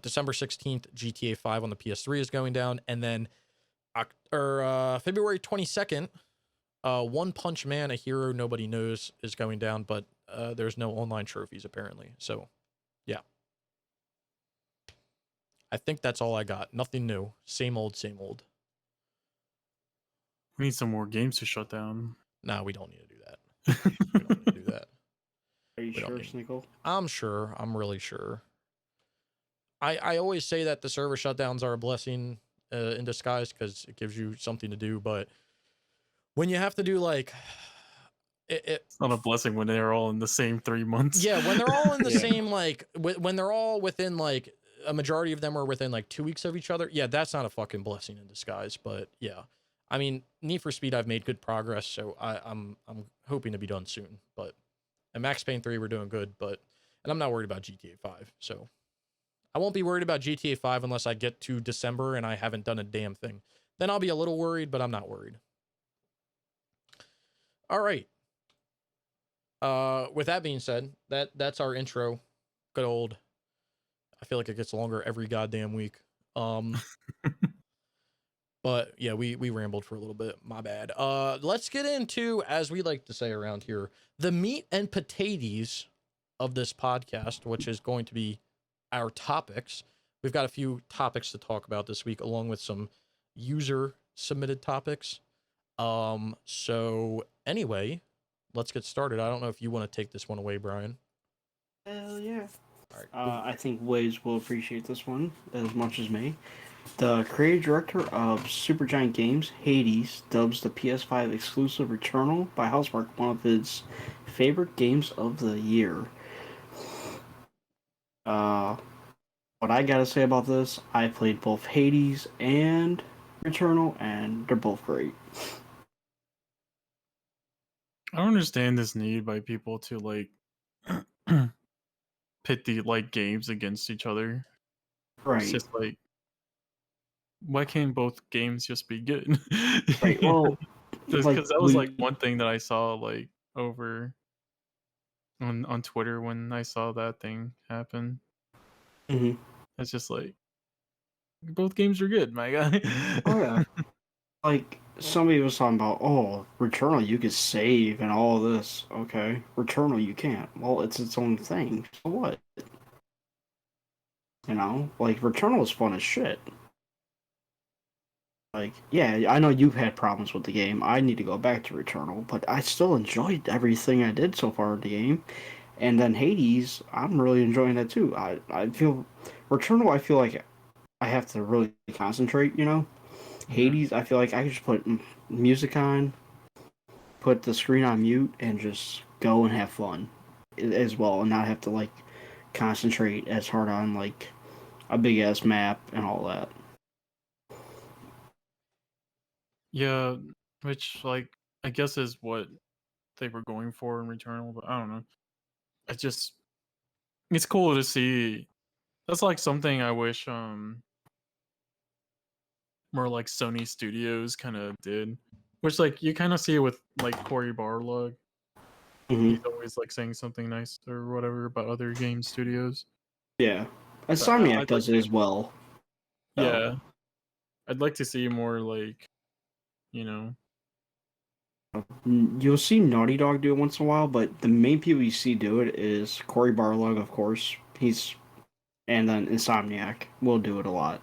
December 16th, GTA 5 on the PS3 is going down. And then February 22nd, One Punch Man, A Hero Nobody Knows is going down, but there's no online trophies apparently. So, yeah. I think that's all I got. Nothing new. Same old, same old. We need some more games to shut down. Nah, we don't need to do that. We don't need to do that. Are you sure, Snickle? I'm sure. I'm really sure. I always say that the server shutdowns are a blessing in disguise because it gives you something to do, but when you have to do like it's not a blessing when they're all in the same 3 months. Yeah, when they're all in the same, like when they're all within like a majority of them are within like 2 weeks of each other. Yeah, that's not a fucking blessing in disguise. But yeah, I mean, Need for Speed, I've made good progress, so I'm hoping to be done soon. But and Max Payne 3, we're doing good, and I'm not worried about GTA 5. So I won't be worried about GTA 5 unless I get to December and I haven't done a damn thing. Then I'll be a little worried, but I'm not worried. All right. With that being said, that's our intro. Good old. I feel like it gets longer every goddamn week. But yeah, we rambled for a little bit. My bad. Let's get into, as we like to say around here, the meat and potatoes of this podcast, which is going to be our topics. We've got a few topics to talk about this week, along with some user submitted topics. So anyway, let's get started. I don't know if you want to take this one away, Brian. Hell yeah. All right, cool. I think Waze will appreciate this one as much as me. The creative director of Supergiant Games, Hades, dubs the PS5 exclusive Returnal by Housemarque one of his favorite games of the year. What I gotta say about this, I played both Hades and Returnal, and they're both great. I don't understand this need by people to like pit the like games against each other. Right. It's just like, why can't both games just be good? Right. Well, because that was like one thing that I saw like over on Twitter when I saw that thing happen. Mm-hmm. It's just like, both games are good, my guy. Oh yeah. Like somebody was talking about, oh, Returnal you could save and all this. Okay, Returnal you can't. Well, it's its own thing. So what? You know, like Returnal is fun as shit. Like, yeah, I know you've had problems with the game. I need to go back to Returnal, but I still enjoyed everything I did so far in the game. And then Hades, I'm really enjoying that too. I feel Returnal, I feel like I have to really concentrate, you know? Hades, I feel like I could just put music on, put the screen on mute, and just go and have fun as well, and not have to like concentrate as hard on like a big ass map and all that. Yeah, which like I guess is what they were going for in Returnal, but I don't know. It's cool to see. That's like something I wish more like Sony Studios kind of did, which like you kind of see it with like Cory Barlog. Mm-hmm. He's always like saying something nice or whatever about other game studios. Yeah, Insomniac does it as well. Yeah, I'd like to see more like, you know. You'll see Naughty Dog do it once in a while, but the main people you see do it is Cory Barlog, of course. And then Insomniac will do it a lot.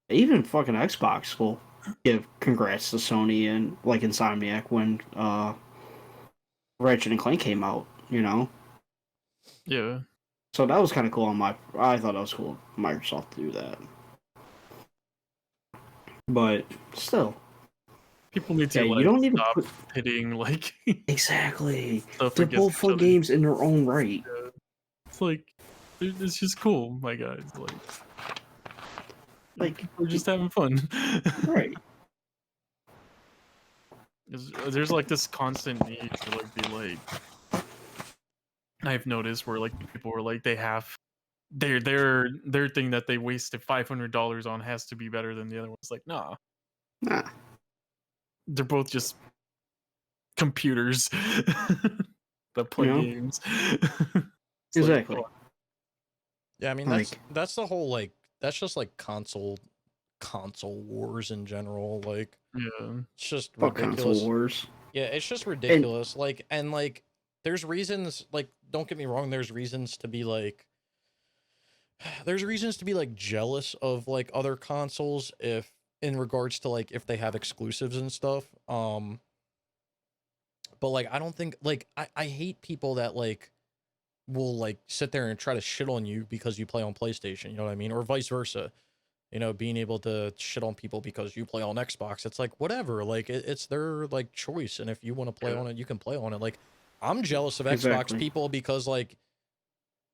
Even fucking Xbox will give congrats to Sony and like Insomniac when Ratchet and Clank came out, you know? Yeah. So that was kind of cool I thought that was cool of Microsoft to do that. But still, people need to you don't need stop to pitting like exactly. They're both fun games in their own right. Yeah. It's like it's just cool, my guys. Like Like, We're just having fun. right. There's like this constant need to like be like, I've noticed where like people were like they have their thing that they wasted $500 on has to be better than the other one's. Like, nah, Nah. they're both just computers that play You know? games. It's like, Exactly. Yeah, I mean Like, that's the whole like that's just like console wars in general. Like yeah, it's just fuck console ridiculous. wars. Yeah, it's just And ridiculous. Like and like there's reasons like don't get me wrong, there's reasons to be like jealous of like other consoles if in regards to like if they have exclusives and stuff. But like I don't think like I hate people that like will like sit there and try to shit on you because you play on PlayStation, you know what I mean? Or vice versa. You know, being able to shit on people because you play on Xbox. It's like whatever. Like it's their like choice. And if you want to play on it, you can play on it. Like I'm jealous of Xbox exactly. people because like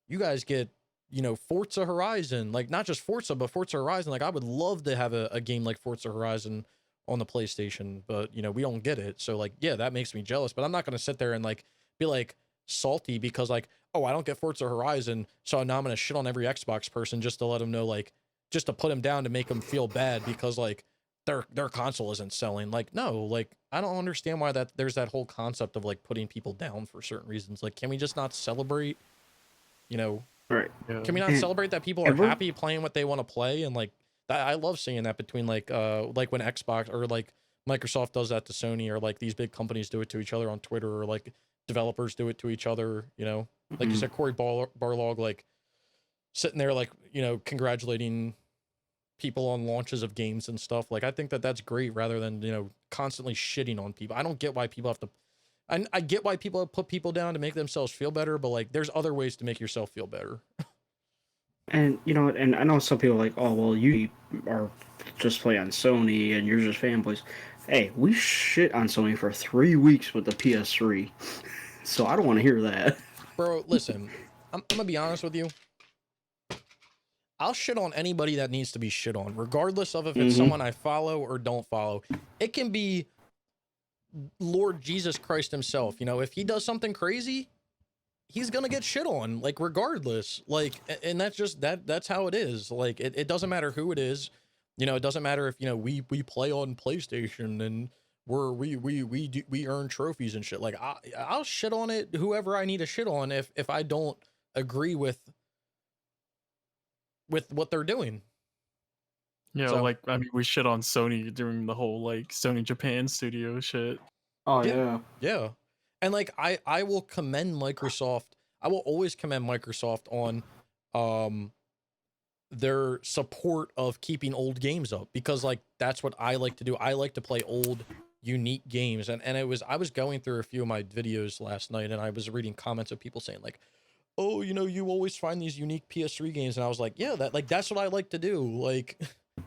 you guys get, you know, Forza Horizon, like not just Forza, but Forza Horizon. Like I would love to have a game like Forza Horizon on the PlayStation, but you know, we don't get it. So like, yeah, that makes me jealous, but I'm not going to sit there and like be like salty because like, oh, I don't get Forza Horizon. So now I'm going to shit on every Xbox person just to let them know, like, just to put them down to make them feel bad because like their console isn't selling. Like, no, like I don't understand why that there's that whole concept of like putting people down for certain reasons. Like, can we just not celebrate, you know, Right. yeah. can we not And celebrate that people are happy playing what they want to play? And like that, I love seeing that between like when Xbox or like Microsoft does that to Sony, or like these big companies do it to each other on Twitter, or like developers do it to each other, you know, like you said, Corey Barlog, like sitting there, like, you know, congratulating people on launches of games and stuff. Like, I think that that's great rather than, you know, constantly shitting on people. I don't get why people have to, I get why people put people down to make themselves feel better, but like there's other ways to make yourself feel better. And you know what? And I know some people are like, oh well, you are just play on Sony and you're just fanboys. Hey, we shit on Sony for 3 weeks with the PS3, so I don't want to hear that. Bro, listen, I'm gonna be honest with you. I'll shit on anybody that needs to be shit on, regardless of if it's someone I follow or don't follow. It can be Lord Jesus Christ himself. You know, if he does something crazy, he's gonna get shit on, like regardless. Like, and that's just that's how it is. Like, it doesn't matter who it is. You know, it doesn't matter if, you know, we play on PlayStation and we earn trophies and shit. Like I'll shit on it, whoever I need to shit on if I don't agree with what they're doing. Yeah, So, like I mean, we shit on Sony during the whole like Sony Japan studio shit. Oh yeah. And like I will commend Microsoft. I will always commend Microsoft on their support of keeping old games up, because like that's what I like to do. I like to play old unique games, and I was going through a few of my videos last night and I was reading comments of people saying like, oh, you know, you always find these unique PS3 games, and I was like, yeah, that's what I like to do. Like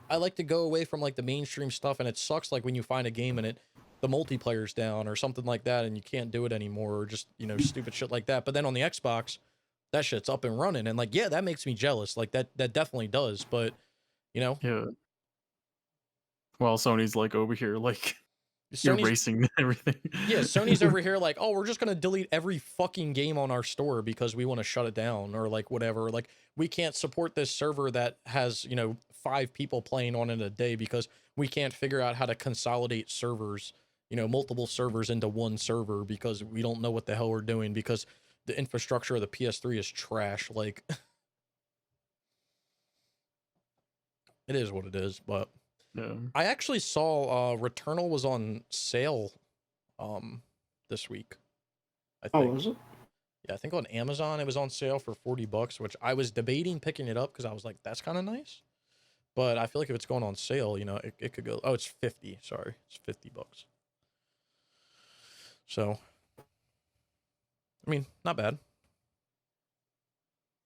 I like to go away from like the mainstream stuff, and it sucks like when you find a game and the multiplayer's down or something like that and you can't do it anymore, or just, you know, stupid shit like that. But then on the Xbox, that shit's up and running, and like, yeah, that makes me jealous. Like that definitely does. But you know, Yeah. While Sony's like over here like Sony's erasing everything. yeah, Sony's over here like, oh, we're just gonna delete every fucking game on our store because we want to shut it down, or like whatever. Like we can't support this server that has, you know, 5 people playing on it a day because we can't figure out how to consolidate servers, you know, multiple servers into one server because we don't know what the hell we're doing because the infrastructure of the PS3 is trash. Like it is what it is. But Yeah. I actually saw Returnal was on sale this week, I Oh, think. was it? Yeah, I think on Amazon it was on sale for $40, which I was debating picking it up because I was like, that's kind of nice. But I feel like if it's going on sale, you know, it could go. Oh, it's 50. Sorry, it's $50. So, I mean, not bad.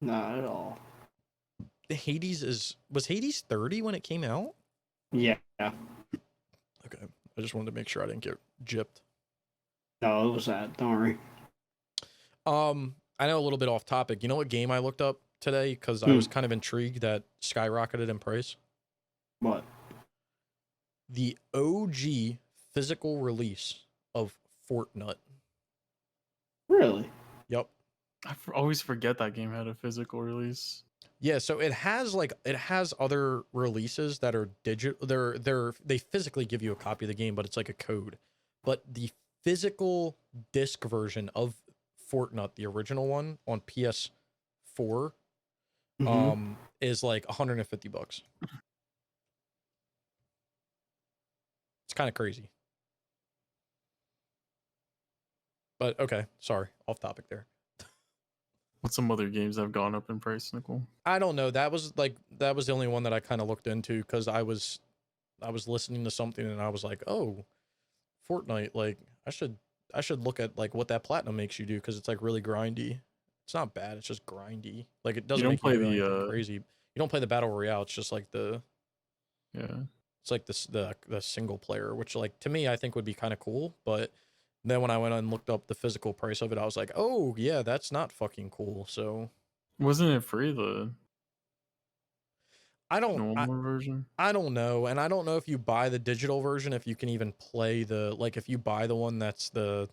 Not at all. Was Hades 30 when it came out? Yeah. Okay, I just wanted to make sure I didn't get gypped. No, it was that. Don't worry. I know a little bit off topic. You know what game I looked up today because I was kind of intrigued that skyrocketed in price? What? The OG physical release of Fortnite. Really? Yep. always forget that game had a physical release. Yeah, so it has other releases that are digital. They physically give you a copy of the game, but it's like a code. But the physical disc version of Fortnite, the original one on PS4, is like $150. It's kind of crazy. But okay, sorry, off topic there. What's some other games that have gone up in price, Nicole? I don't know. That was the only one that I kind of looked into because I was listening to something and I was like, oh, Fortnite. Like I should look at like what that platinum makes you do because it's like really grindy. It's not bad. It's just grindy. Like it doesn't make you do anything crazy. You don't play the battle royale. It's just like it's like the single player, which like to me I think would be kind of cool. But then when I went and looked up the physical price of it, I was like, oh yeah, that's not fucking cool. So wasn't it free the normal version? I don't know, and I don't know if you buy the digital version if you can even play if you buy the one that's the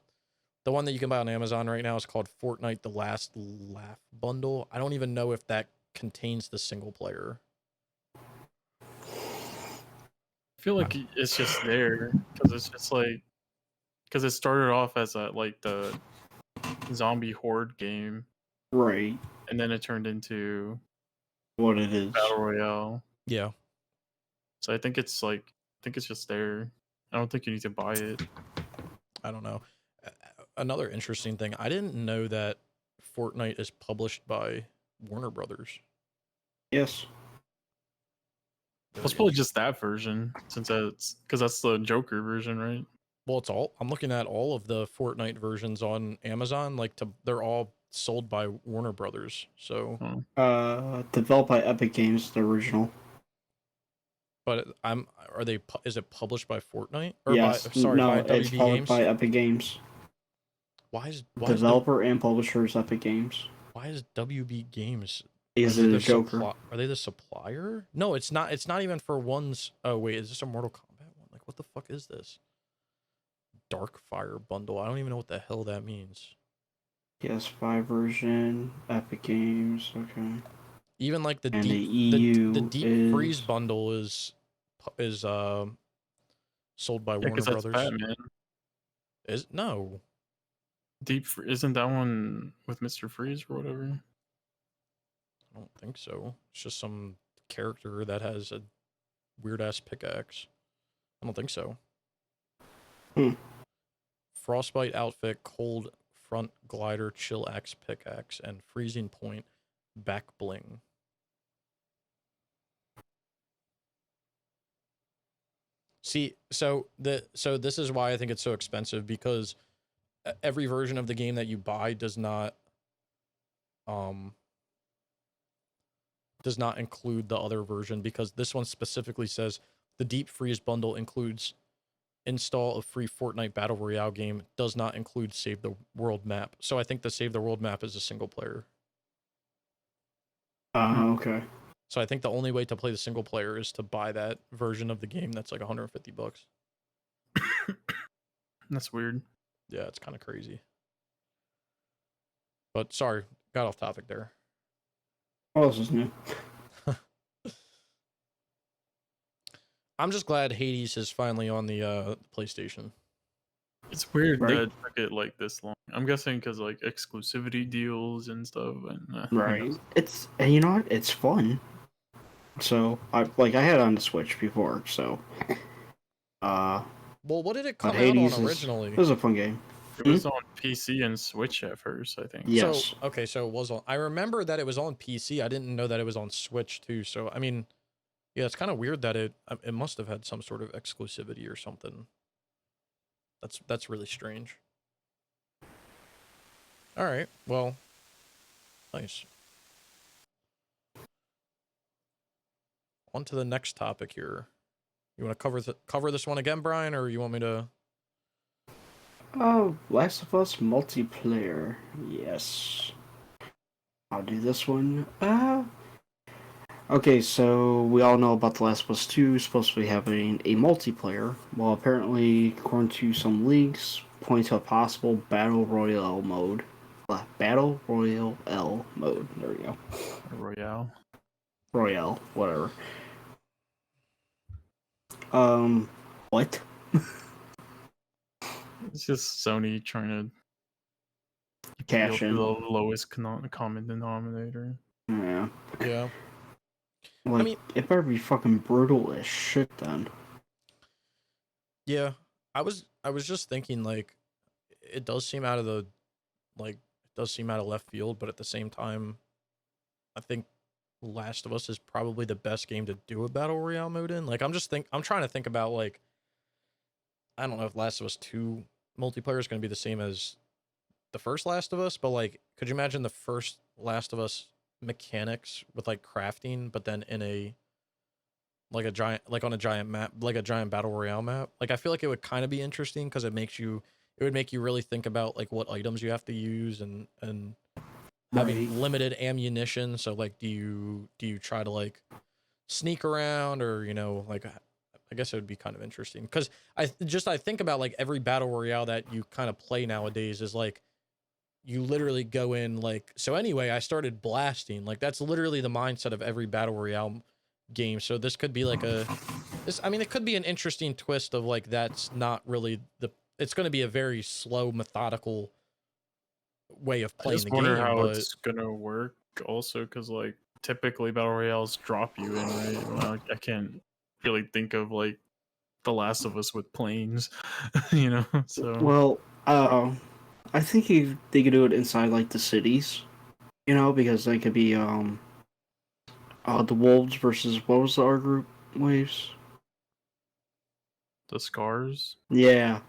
one that you can buy on Amazon right now is called Fortnite The Last Laugh Bundle. I don't even know if that contains the single player. I feel like it's just there because it's just like because it started off as like the zombie horde game, right? And then it turned into what it is, battle royale. Yeah. So I think it's just there. I don't think you need to buy it. I don't know. Another interesting thing, I didn't know that Fortnite is published by Warner Brothers. Yes. It's probably just that version, since because that's the Joker version, right? Well, I'm looking at all of the Fortnite versions on Amazon. They're all sold by Warner Brothers. So, developed by Epic Games, the original. But is it published by Fortnite or yes, by WB it's published Games? By Epic Games. Why developer and publisher is Epic Games? Why is WB Games? Is it the Joker? Are they the supplier? No, it's not. It's not even for ones. Oh wait, is this a Mortal Kombat one? Like what the fuck is this? Darkfire bundle. I don't even know what the hell that means. PS5 version, Epic Games. Okay. Even like the deep freeze bundle is sold by Warner Brothers. Batman. No. Isn't that one with Mr. Freeze or whatever? I don't think so. It's just some character that has a weird ass pickaxe. I don't think so. Frostbite outfit, cold front glider, chill axe pickaxe, and freezing point back bling. See, so this is why I think it's so expensive, because every version of the game that you buy does not include the other version, because this one specifically says the deep freeze bundle includes install a free Fortnite Battle Royale game, does not include Save the World map. So I think the Save the World map is a single player. Okay. So I think the only way to play the single player is to buy that version of the game that's like $150. That's weird. Yeah, it's kind of crazy. But sorry, got off topic there. What else is new? I'm just glad Hades is finally on the PlayStation. It's weird that it took it like this long. I'm guessing because like exclusivity deals and stuff. And, right. It's you know what? It's fun. So I had it on the Switch before. So. Well, what did it come out on originally? It was a fun game. It was on PC and Switch at first, I think. Yes. So it was on. I remember that it was on PC. I didn't know that it was on Switch too. So I mean, yeah, it's kind of weird that it must have had some sort of exclusivity or something. That's really strange. All right. Well, nice. On to the next topic here. You want to cover this one again, Brian, or you want me to? Oh, Last of Us multiplayer. Yes. I'll do this one. Okay, so we all know about The Last of Us 2 supposed to be having a multiplayer. Well, apparently, according to some leaks, point to a possible Battle Royale mode. Battle Royale mode. There we go. Royale. Royale, whatever. What? It's just Sony trying to Cash appeal to in. the lowest common denominator. Yeah. Yeah. Like, I mean, it better be fucking brutal as shit then. yeah. I was just thinking, like, it does seem out of the, like, it does seem out of left field, but at the same time, I think Last of Us is probably the best game to do a battle royale mode in. Like, I'm trying to think about, like, I don't know if Last of Us 2 multiplayer is going to be the same as the first Last of Us, but like, could you imagine the first Last of Us mechanics with like crafting, but then in a like on a giant map, like a giant battle royale map? Like, I feel like it would kind of be interesting because it would make you really think about like what items you have to use and having Right. limited ammunition. So like, do you try to like sneak around, or like, I guess it would be kind of interesting because I think about like every battle royale that you kind of play nowadays is like you literally go in like, so anyway, I started blasting. Like, that's literally the mindset of every battle royale game. So this could be like I mean, it could be an interesting twist of like, that's not really it's going to be a very slow, methodical way of I playing just the wonder game, how but it's gonna work also, because like typically battle royales drop you in, right? Well, I can't really think of like The Last of Us with planes, you know. So Well, I think they could do it inside like the cities, because they could be the wolves versus what was the R group waves? the scars. Yeah,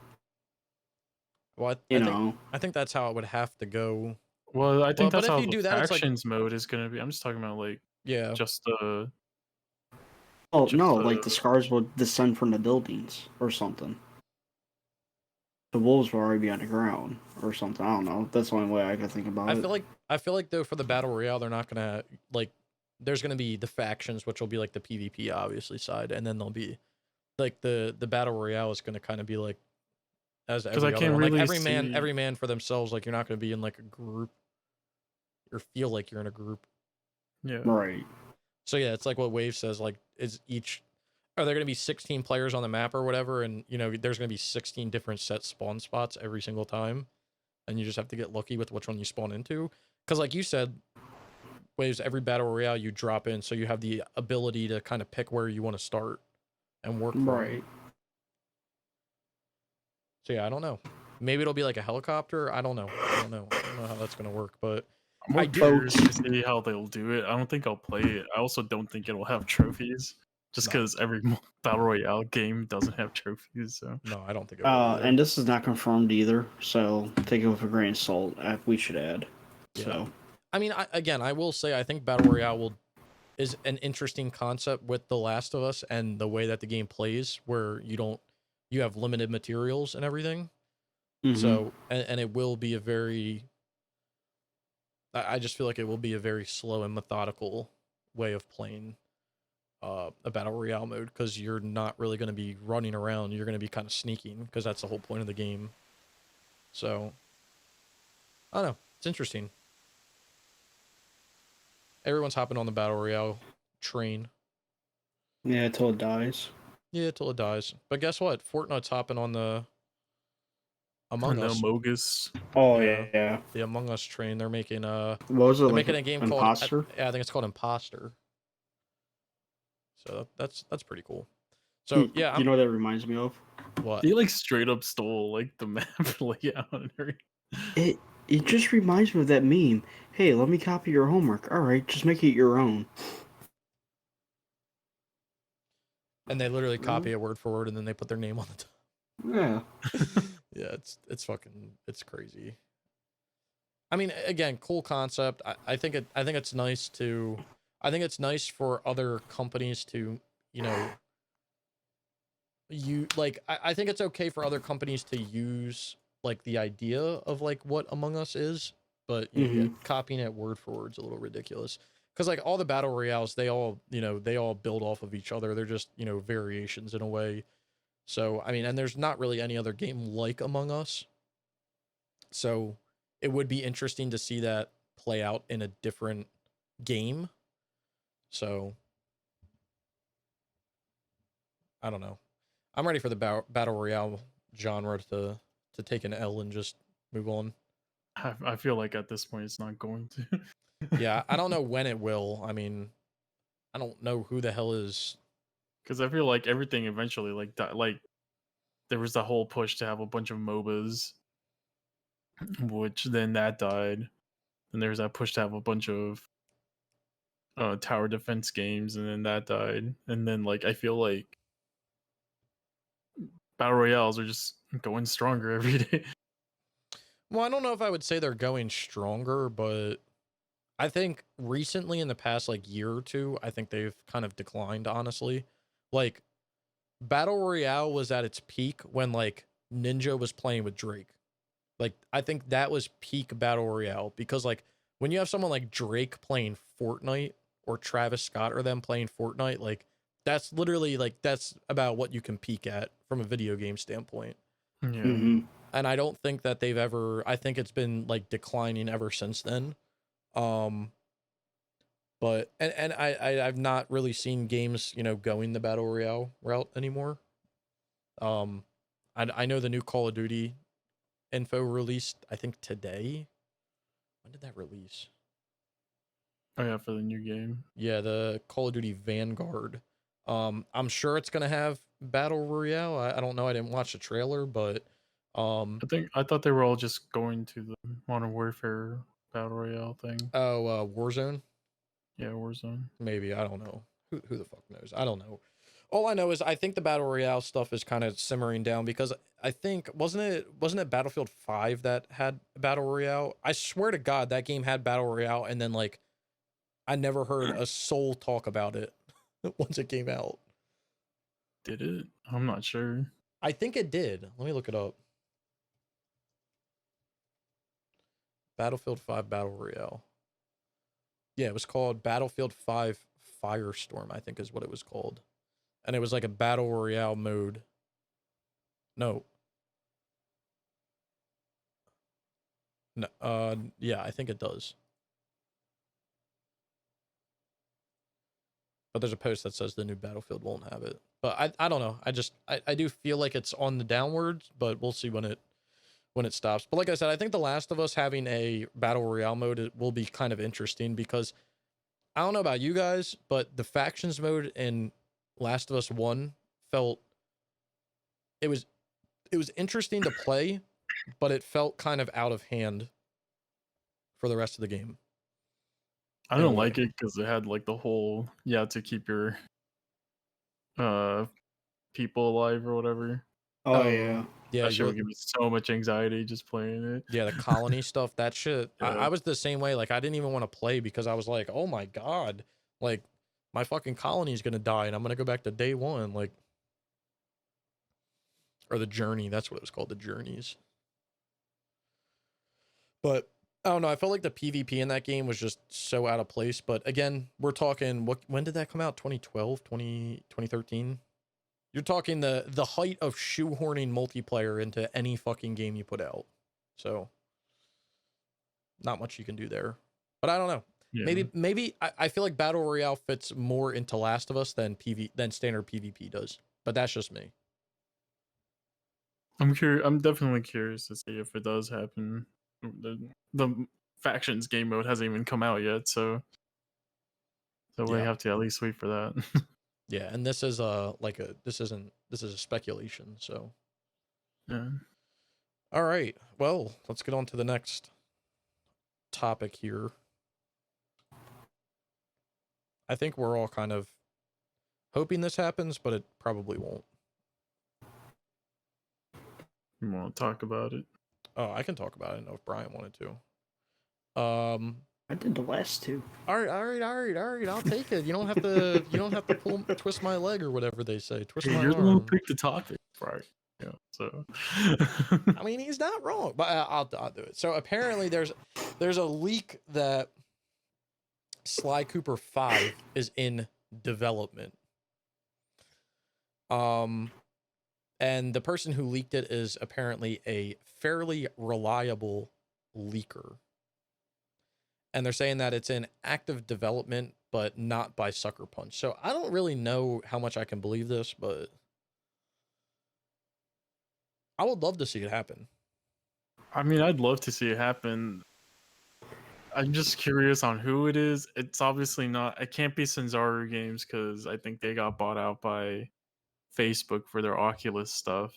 well, you know. I think that's how it would have to go. Well, I Well, think but that's if how you the do that, it's like, factions mode is gonna be. I'm just talking about like yeah, just the Oh just no, the like the scars will descend from the buildings or something. The wolves will already be on the ground or something. I don't know. That's the only way I can think about it. I feel like though, for the battle royale, they're not gonna like. There's gonna be the factions, which will be like the PvP obviously side, and then there'll be like the battle royale is gonna kind of be like as because I every other can't one. Like, really see. every man for themselves. Like, you're not gonna be in like a group or feel like you're in a group. Yeah, Right. So yeah, it's like what Wave says. Like, are there gonna be 16 players on the map or whatever, and there's gonna be 16 different set spawn spots every single time, and you just have to get lucky with which one you spawn into. Because like you said, Waves, every battle royale you drop in, so you have the ability to kind of pick where you want to start and work from. Right. So yeah, I don't know. Maybe it'll be like a helicopter. I don't know. I don't know how that's gonna work, but I'm more I do. curious to see how they'll do it. I don't think I'll play it. I also don't think it'll have trophies, just No. because every battle royale game doesn't have trophies. So No, I don't think it will either. And this is not confirmed either, so take it with a grain of salt. We should add. Yeah. So I mean, I will say I think battle royale is an interesting concept with The Last of Us and the way that the game plays, where you have limited materials and everything. So and it will be a very. I just feel like it will be a very slow and methodical way of playing a battle royale mode, because you're not really going to be running around. You're going to be kind of sneaking, because that's the whole point of the game. So I don't know. It's interesting. Everyone's hopping on the battle royale train. yeah, until it dies. Yeah, till it dies. But guess what? Fortnite's hopping on the Among no Us. Oh Yeah. yeah. The Among Us train. They're making What was it, they're like making a game called Imposter? I think it's called Imposter. So that's pretty cool. So yeah, You know what that reminds me of? what? they like straight up stole like the map layout and everything. It just reminds me of that meme. Hey, let me copy your homework. All right, just make it your own. And they literally copy it word for word, and then they put their name on the top. Yeah. Yeah, it's crazy. I mean, again, cool concept. I think it's nice to. I think it's nice for other companies to, I think it's okay for other companies to use like the idea of like what Among Us is, but yeah, copying it word for word is a little ridiculous. because like all the battle royales, they all build off of each other. They're just variations in a way. So I mean, and there's not really any other game like Among Us. So it would be interesting to see that play out in a different game. So I don't know. I'm ready for the battle royale genre to take an L and just move on. I feel like at this point it's not going to. Yeah, I don't know when it will. I mean, I don't know who the hell is. Because I feel like everything eventually like there was the whole push to have a bunch of MOBAs, which then that died. And there was that push to have a bunch of tower defense games, and then that died. And then like I feel like battle royales are just going stronger every day. Well, I don't know if I would say they're going stronger, but I think recently in the past like year or two, I think they've kind of declined, honestly. Like Battle Royale was at its peak when like Ninja was playing with Drake. Like I think that was peak Battle Royale, because like when you have someone like Drake playing Fortnite or Travis Scott or them playing Fortnite, like that's literally like that's about what you can peak at from a video game standpoint. Yeah. Mm-hmm. And I don't think that they've ever, I think it's been like declining ever since then. But I've not really seen games, going the battle royale route anymore. I know the new Call of Duty info released, I think today. When did that release? Oh yeah, for the new game. Yeah, the Call of Duty Vanguard. I'm sure it's gonna have battle royale. I don't know. I didn't watch the trailer, but I thought they were all just going to the Modern Warfare battle royale thing. Warzone. Yeah, Warzone. Maybe, I don't know. Who the fuck knows? I don't know. All I know is I think the battle royale stuff is kind of simmering down, because I think wasn't it Battlefield 5 that had battle royale? I swear to God that game had battle royale, and then like I never heard a soul talk about it once it came out. Did it? I'm not sure. I think it did. Let me look it up. Battlefield 5 battle royale. Yeah, it was called Battlefield 5 Firestorm, I think is what it was called. And it was like a battle royale mode. No. Yeah, I think it does. But there's a post that says the new Battlefield won't have it. But I don't know. I do feel like it's on the downwards, but we'll see when it stops. But like I said, I think The Last of Us having a battle royale mode will be kind of interesting, because I don't know about you guys, but the factions mode in Last of Us 1 felt it was interesting to play, but it felt kind of out of hand for the rest of the game. I don't like it because it had like the whole to keep your people alive or whatever. Oh yeah. Yeah, that shit would give me so much anxiety just playing it. Yeah, the colony stuff, that shit. Yeah. I was the same way. Like I didn't even want to play, because I was like, oh my God, like my fucking colony is gonna die and I'm gonna go back to day one, like, or the journey. That's what it was called, the journeys. But I don't know. I felt like the PvP in that game was just so out of place. But again, we're talking, when did that come out? 2012, 2013? You're talking the height of shoehorning multiplayer into any fucking game you put out. So not much you can do there. But I don't know. Yeah. Maybe I feel like Battle Royale fits more into Last of Us than standard PvP does. But that's just me. I'm curious. I'm definitely curious to see if it does happen. The factions game mode hasn't even come out yet, so we have to at least wait for that. Yeah, and this is this is a speculation, so. Yeah. All right. Well, let's get on to the next topic here. I think we're all kind of hoping this happens, but it probably won't. You want to talk about it? Oh, I can talk about it. I don't know if Brian wanted to. I did the last two. All right. I'll take it. You don't have to twist my leg or whatever they say. Twist my arm. You're the one who picked the topic, right? Yeah. So. I mean, he's not wrong, but I'll do it. So apparently, there's a leak that Sly Cooper 5 is in development. And the person who leaked it is apparently a fairly reliable leaker. And they're saying that it's in active development, but not by Sucker Punch. So I don't really know how much I can believe this, but I would love to see it happen. I mean, I'd love to see it happen. I'm just curious on who it is. It's obviously not. It can't be Sanzaru Games because I think they got bought out by Facebook for their Oculus stuff,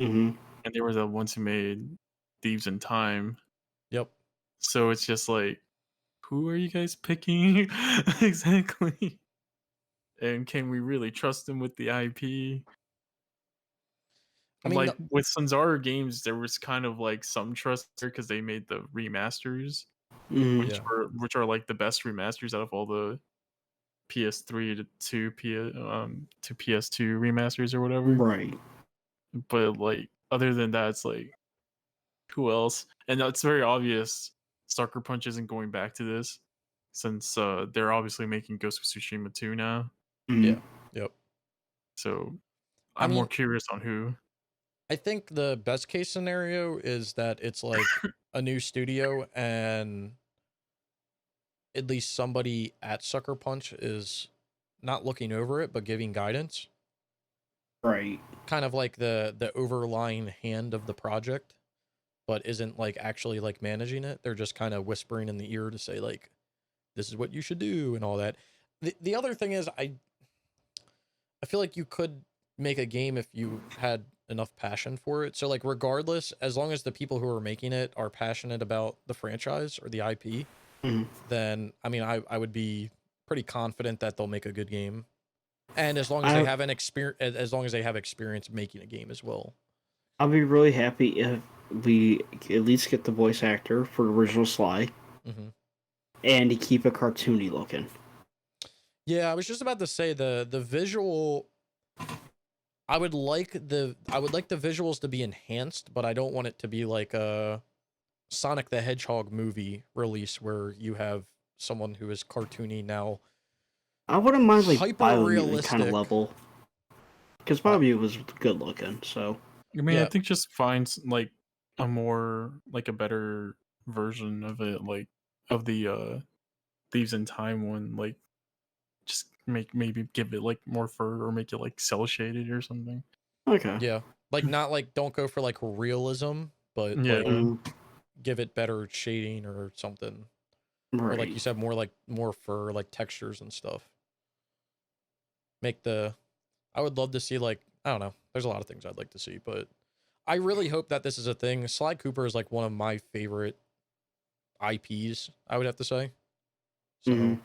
Mm-hmm. and they were the ones who made Thieves in Time. Yep. So it's just like, who are you guys picking exactly? And can we really trust them with the IP? I mean, Like with Sanzaru Games, there was kind of like some trust there because they made the remasters, Mm-hmm. which are like the best remasters out of all the PS3 to PS2 remasters or whatever. Right. But like other than that, it's like, who else? And it's very obvious Sucker Punch isn't going back to this since they're obviously making Ghost of Tsushima 2 now. Mm-hmm. yeah. Yep. So I I'm more mean, curious on who. I think the best case scenario is that it's like a new studio and at least somebody at Sucker Punch is not looking over it, but giving guidance. Right. Kind of like the overlying hand of the project, but isn't like actually like managing it. They're just kind of whispering in the ear to say like, this is what you should do and all that. The other thing is I feel like you could make a game if you had enough passion for it. So like regardless, as long as the people who are making it are passionate about the franchise or the IP, Mm-hmm. then I mean I would be pretty confident that they'll make a good game. And as long as they have as long as they have experience making a game as well. I'll be really happy if we at least get the voice actor for the original Sly, Mm-hmm. and to keep it cartoony looking. Yeah, I was just about to say the visual. I would like the visuals to be enhanced, but I don't want it to be like a Sonic the Hedgehog movie release where you have someone who is cartoony now. I wouldn't mind like Hyper Biomutant realistic. kind of level, because Biomutant was good looking. So I mean, Yeah. I think just find like a more like a better version of it, like of the Thieves in Time one. Like, just maybe give it like more fur or make it like cell shaded or something. okay. Yeah, like not like don't go for like realism, but Yeah. like Mhm. give it better shading or something. Or like you Right. said, more fur, like textures and stuff. I would love to see like, I don't know. There's a lot of things I'd like to see, but I really hope that this is a thing. Sly Cooper is like one of my favorite IPs, I would have to say. So Mhm.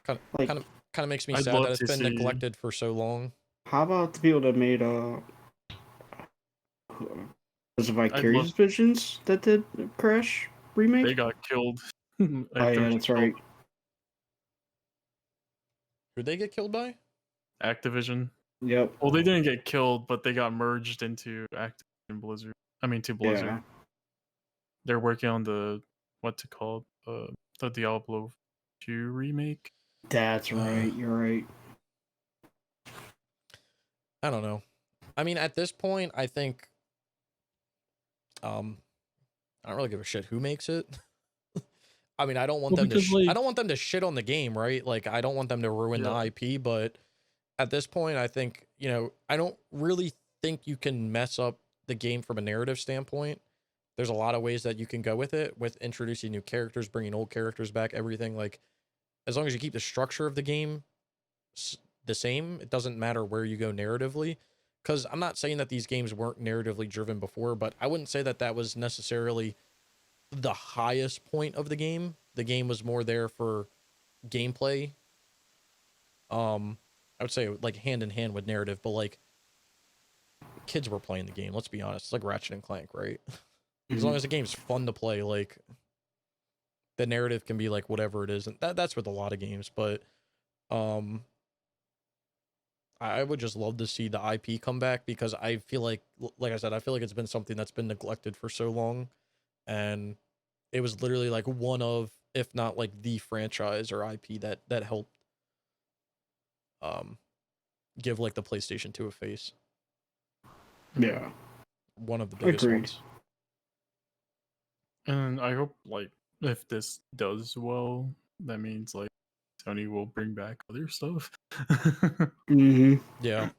kind Like, of makes me I'd sad love that it's to been see- neglected for so long. how about the people that made was it Vicarious Visions that did Crash remake? They got killed. Oh yeah, that's right. Who'd they get killed by? Activision. Yep. Well, they didn't get killed, but they got merged into Activision Blizzard. I mean, to Blizzard. Yeah. They're working on the the Diablo 2 remake. That's right. You're right. I don't know. I mean, at this point, I think I don't really give a shit who makes it. I mean, I don't want Well, them to because, like- I don't want them to shit on the game, right? Like I don't want them to ruin the Yeah. IP, but at this point, I think, I don't really think you can mess up the game from a narrative standpoint. There's a lot of ways that you can go with it, with introducing new characters, bringing old characters back, everything. Like, as long as you keep the structure of the game the same, it doesn't matter where you go narratively. Because I'm not saying that these games weren't narratively driven before, but I wouldn't say that that was necessarily the highest point of the game. The game was more there for gameplay. I would say like hand in hand with narrative, but like kids were playing the game. Let's be honest, it's like Ratchet and Clank, right? As long as the game's fun to play, like the narrative can be like whatever it is, and that's with a lot of games. But I would just love to see the IP come back because I feel like I said, I feel like it's been something that's been neglected for so long, and it was literally like one of if not like the franchise or IP that helped give like the PlayStation 2 a face. Yeah. One of the biggest Agreed. ones. And I hope like if this does well, that means like Sony will bring back other stuff. Mm-hmm. Yeah.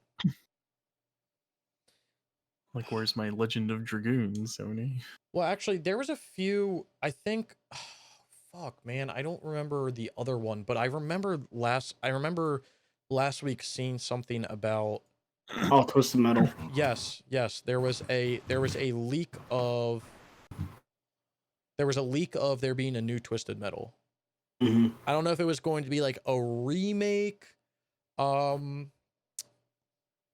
Like, where's my Legend of Dragoon, Sony? Well, actually, there was a few. I think. Fuck, man, I don't remember the other one, but I remember last week seeing something about. Oh, Twisted Metal. Yes, there was a leak of there being a new Twisted Metal. Mm-hmm. I don't know if it was going to be like a remake, a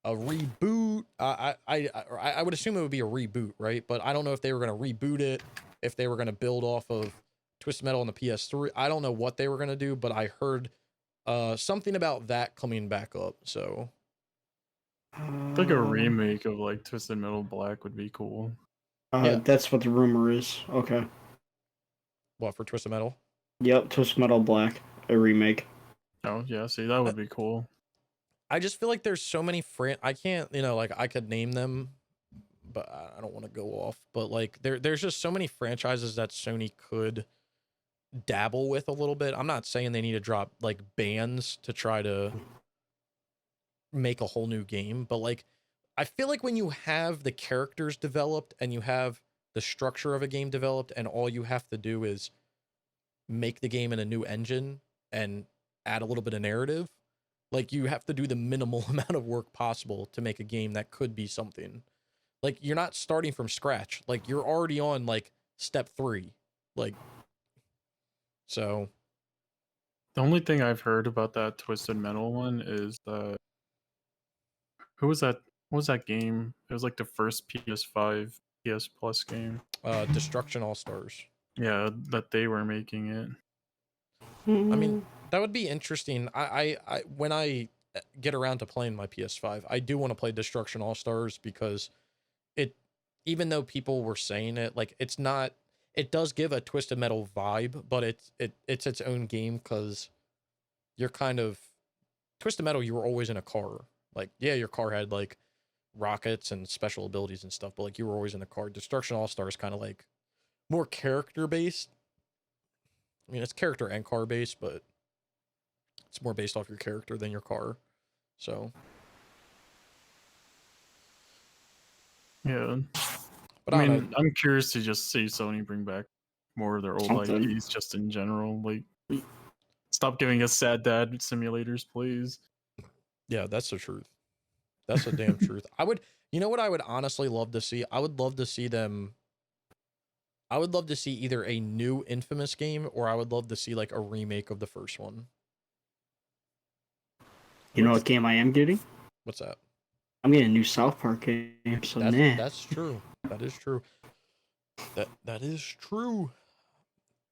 reboot. I would assume it would be a reboot, right? But I don't know if they were going to reboot it, if they were going to build off of Twisted Metal on the PS3. I don't know what they were going to do, but I heard something about that coming back up. So Like a remake of like Twisted Metal Black would be cool. Yeah. That's what the rumor is. Okay. What, for Twisted Metal? Yep, Twisted Metal Black, a remake. Oh yeah, see that would be cool. I just feel like there's so many I can't, like I could name them, but I don't want to go off. But like there's just so many franchises that Sony could dabble with a little bit. I'm not saying they need to drop like bans to try to make a whole new game, but like I feel like when you have the characters developed and you have the structure of a game developed and all you have to do is make the game in a new engine and add a little bit of narrative, like you have to do the minimal amount of work possible to make a game that could be something. Like you're not starting from scratch. Like you're already on like step 3. Like so The only thing I've heard about that Twisted Metal one is who was that? What was that game? It was like the first PS5 PS Plus game. Destruction All Stars. Yeah, that they were making it. I mean, that would be interesting. I when I get around to playing my PS5, I do want to play Destruction All Stars because it, even though people were saying it, like it's not, it does give a Twisted Metal vibe, but it's its own game because you're kind of Twisted Metal. You were always in a car. Like yeah, your car had like rockets and special abilities and stuff, but like you were always in a car. Destruction All Stars kind of like more character based. I mean, it's character and car based, but it's more based off your character than your car. So, Yeah. but I I don't mean, I'm curious to just see Sony bring back more of their old Something. IPs just in general. Like, stop giving us sad dad simulators, please. Yeah, that's the truth. That's the damn truth. I would, you know what I would honestly love to see? I would love to see them. I would love to see either a new Infamous game or I would love to see like a remake of the first one. You know what game I am getting? What's that? I'm getting a new South Park game, so That's true. That is true. That is true.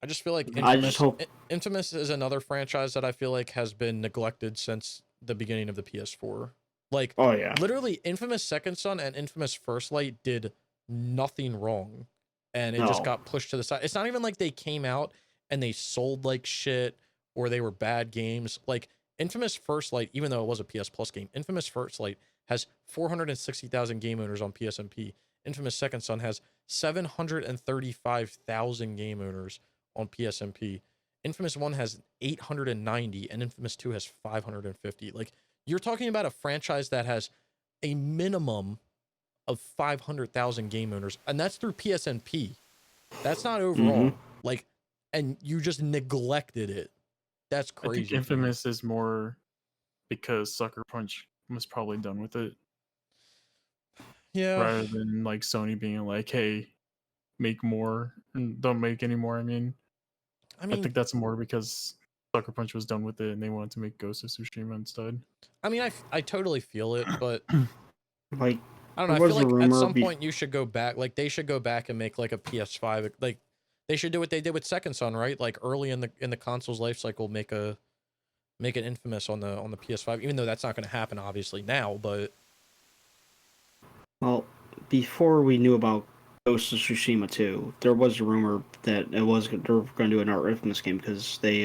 I just feel like I just hope Infamous is another franchise that I feel like has been neglected since the beginning of the PS4. Like, oh yeah, literally, Infamous Second Son and Infamous First Light did nothing wrong, and it just No. got pushed to the side. It's not even like they came out and they sold like shit or they were bad games. Like Infamous First Light, even though it was a PS Plus game, Infamous First Light has 460,000 game owners on PSNP. Infamous Second Son has 735,000 game owners on PSNP. Infamous 1 has 890 and Infamous 2 has 550. Like, you're talking about a franchise that has a minimum of 500,000 game owners, and that's through PSNP. That's not overall. Like, and you just neglected it. That's crazy. I think Infamous is more because Sucker Punch was probably done with it. Yeah. Rather than like Sony being like, hey, make more and don't make any more. I mean, I think that's more because Sucker Punch was done with it and they wanted to make Ghost of Tsushima instead. I mean, I totally feel it, but like I don't know. I feel like at some point you should go back. Like they should go back and make like a PS5. Like they should do what they did with Second Son, right? Like early in the console's life cycle, make an Infamous on the PS5. Even though that's not going to happen, obviously now. But well, before we knew about Ghost of Tsushima 2. There was a rumor that they were going to do an Art Infamous game because they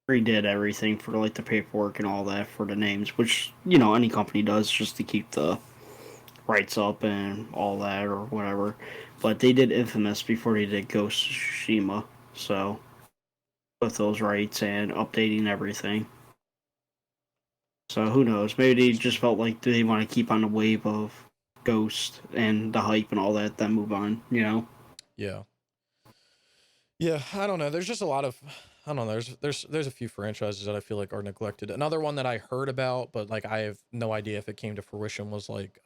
redid everything for like the paperwork and all that for the names, which any company does just to keep the rights up and all that or whatever. But they did Infamous before they did Ghost of Tsushima, so with those rights and updating everything. So who knows? Maybe they just felt like they want to keep on the wave of Ghost and the hype and all that, then move on. Yeah. Yeah, I don't know. There's just a lot of, I don't know. There's a few franchises that I feel like are neglected. Another one that I heard about, but like I have no idea if it came to fruition, was like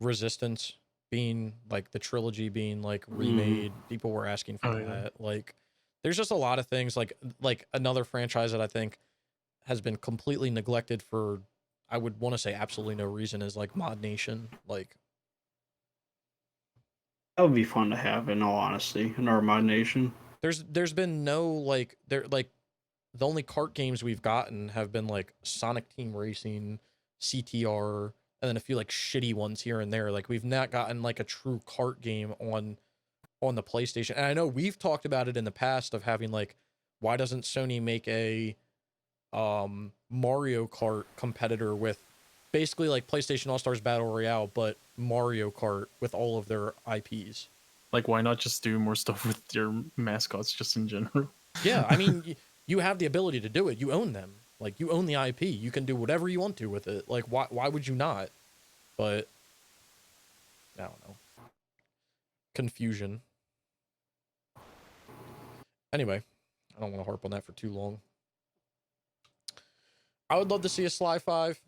Resistance being like the trilogy being like remade. People were asking for that. Yeah. Like, there's just a lot of things. Like another franchise that I think has been completely neglected for, I would want to say absolutely no reason, is like Mod Nation. Like, that would be fun to have, in all honesty, in our Mod Nation. there's been no like the only kart games we've gotten have been like Sonic Team Racing, CTR, and then a few like shitty ones here and there. Like, we've not gotten like a true kart game on the PlayStation. And I know we've talked about it in the past of having like, why doesn't Sony make a Mario Kart competitor with basically like PlayStation All-Stars Battle Royale, but Mario Kart with all of their IPs? Like, why not just do more stuff with your mascots just in general? Yeah, I mean, you have the ability to do it. You own them. Like, you own the IP. You can do whatever you want to with it. Like, why would you not? But I don't know. Confusion. Anyway, I don't want to harp on that for too long. I would love to see a Sly 5.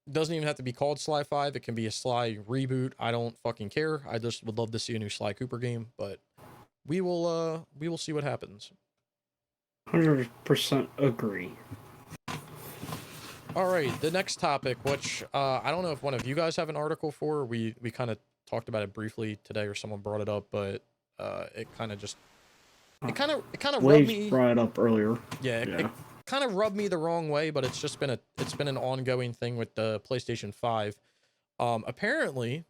It doesn't even have to be called Sly 5. It can be a Sly reboot. I don't fucking care. I just would love to see a new Sly Cooper game, but we will see what happens. 100% agree. All right, the next topic, which I don't know if one of you guys have an article for. We kind of talked about it briefly today, or someone brought it up, but it kind of rubbed me. Brought it up earlier. Yeah, it kind of rubbed me the wrong way, but it's been an ongoing thing with the PlayStation 5. Apparently,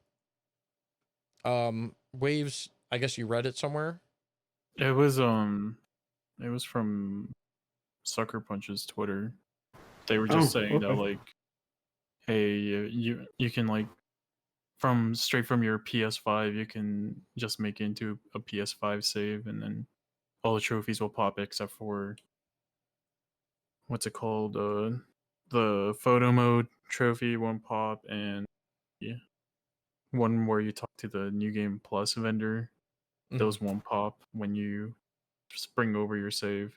Waves, I guess you read it somewhere. It was from Sucker Punch's Twitter. They were just saying that, like, hey, you can, like, straight from your PS5, you can just make it into a PS5 save, and then all the trophies will pop except for, what's it called? The photo mode trophy won't pop, and one where you talk to the New Game Plus vendor, those won't pop when you just bring over your save.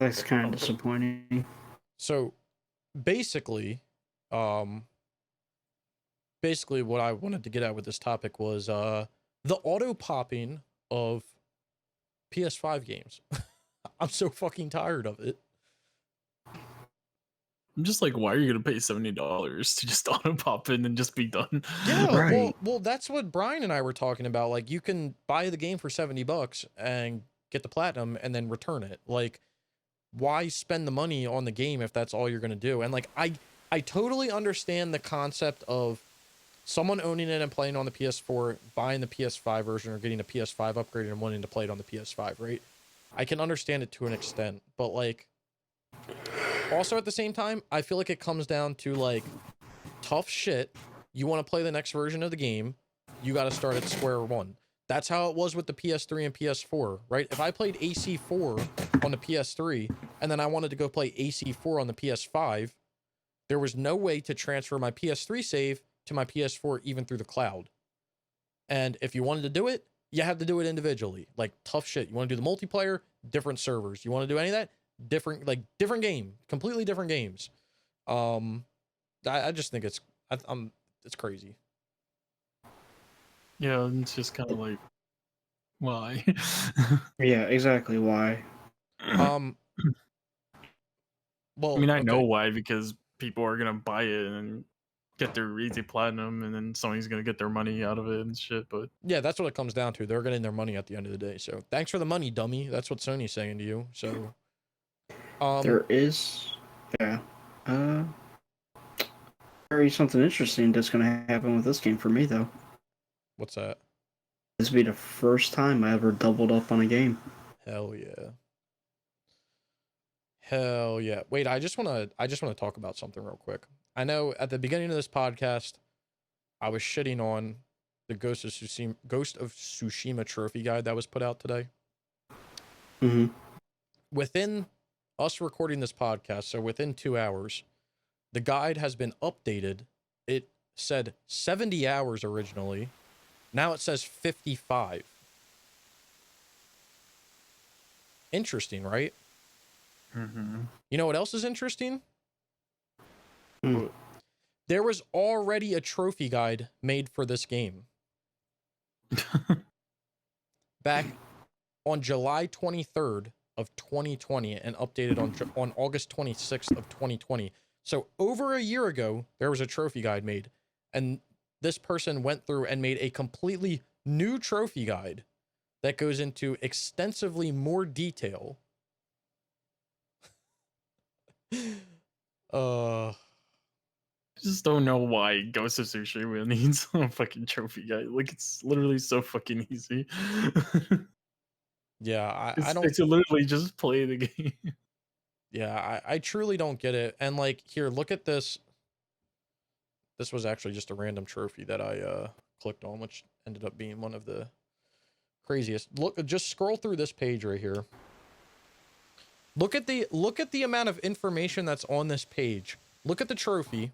That's kind of disappointing. So basically what I wanted to get at with this topic was the auto popping of PS5 games. I'm so fucking tired of it. I'm just like, why are you gonna pay $70 to just auto pop in and just be done? Yeah, right. Well, that's what Brian and I were talking about. Like, you can buy the game for $70 and get the platinum and then return it. Like, why spend the money on the game if that's all you're gonna do? And like, I totally understand the concept of someone owning it and playing on the PS4, buying the PS5 version or getting a PS5 upgrade and wanting to play it on the PS5, right? I can understand it to an extent, but like, also at the same time, I feel like it comes down to like, tough shit. You want to play the next version of the game, you got to start at square one. That's how it was with the PS3 and PS4, right? If I played AC4 on the PS3 and then I wanted to go play AC4 on the PS5, there was no way to transfer my PS3 save to my PS4 even through the cloud. And if you wanted to do it, you have to do it individually. Like, tough shit. You want to do the multiplayer, different servers. You want to do any of that, different game, completely different games. I just think it's crazy. Yeah, it's just kind of like, why? Yeah, exactly. Why? Well, I mean, I know why, because people are gonna buy it and get their easy platinum, and then Sony's gonna get their money out of it and shit. But yeah, that's what it comes down to. They're getting their money at the end of the day. So thanks for the money, dummy. That's what Sony's saying to you. So there is, there is something interesting that's gonna happen with this game for me though. What's that? This will be the first time I ever doubled up on a game. Hell yeah. Hell yeah. Wait, I just want to talk about something real quick. I know at the beginning of this podcast, I was shitting on the Ghost of Tsushima trophy guide that was put out today. Mm-hmm. Within us recording this podcast, so within 2 hours, the guide has been updated. It said 70 hours originally. Now it says 55. Interesting, right? Mm-hmm. You know what else is interesting? Mm. There was already a trophy guide made for this game. Back on July 23rd of 2020 and updated on August 26th of 2020. So over a year ago, there was a trophy guide made, and this person went through and made a completely new trophy guide that goes into extensively more detail. I just don't know why Ghost of Tsushima needs a fucking trophy guide. Like, it's literally so fucking easy. Yeah, I don't. It's literally just play the game. Yeah, I truly don't get it. And like, here, look at this. This was actually just a random trophy that I clicked on, which ended up being one of the craziest. Look, just scroll through this page right here. Look at the amount of information that's on this page. Look at the trophy.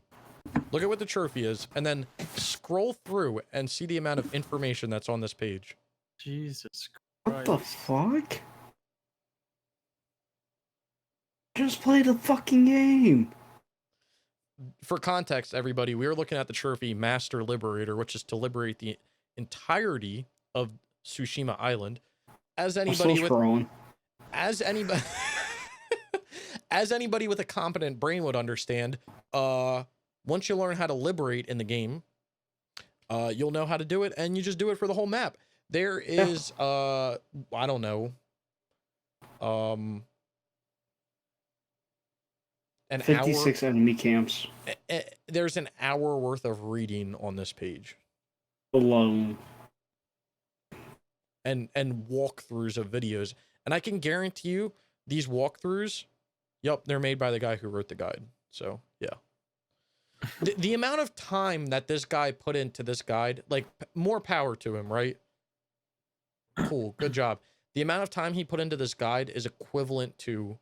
Look at what the trophy is, and then scroll through and see the amount of information that's on this page. Jesus What Christ. the fuck? Just play the fucking game. For context, everybody, we are looking at the trophy Master Liberator, which is to liberate the entirety of Tsushima Island. As anybody as anybody with a competent brain would understand, once you learn how to liberate in the game, you'll know how to do it, and you just do it for the whole map. There is I don't know, an 56 hour, enemy camps there's an hour worth of reading on this page alone. And walkthroughs of videos, and I can guarantee you these walkthroughs, yep, they're made by the guy who wrote the guide. So yeah. The amount of time that this guy put into this guide, like, more power to him, right? Cool, good job. The amount of time he put into this guide is equivalent to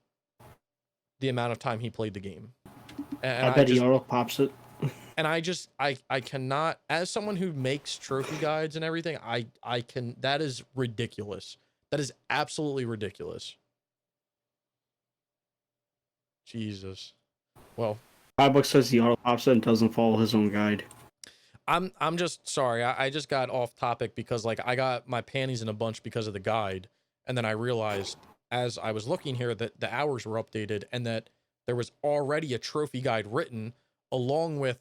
the amount of time he played the game. And I bet he auto pops it. And I cannot, as someone who makes trophy guides and everything, that is ridiculous. That is absolutely ridiculous. Jesus. Well, iBook says he auto pops it and doesn't follow his own guide. I'm just sorry. I just got off topic because, like, I got my panties in a bunch because of the guide, and then I realized as I was looking here that the hours were updated and that there was already a trophy guide written along with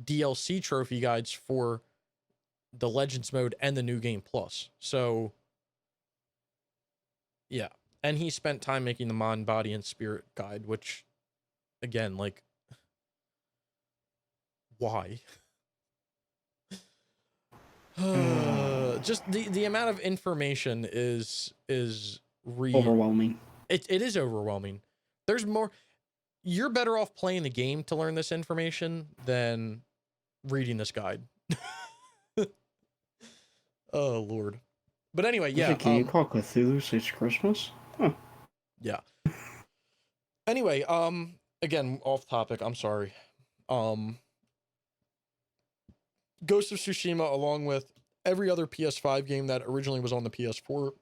DLC trophy guides for the Legends mode and the New Game Plus. So yeah, and he spent time making the Mind, Body, and Spirit guide, which, again, like, why? Just the amount of information is overwhelming. It is overwhelming. There's more. You're better off playing the game to learn this information than reading this guide. Oh Lord. But anyway, yeah. Can you call Cthulhu Saves Christmas? Huh. Yeah. Anyway, again, off topic. I'm sorry. Ghost of Tsushima, along with every other PS5 game that originally was on the PS4,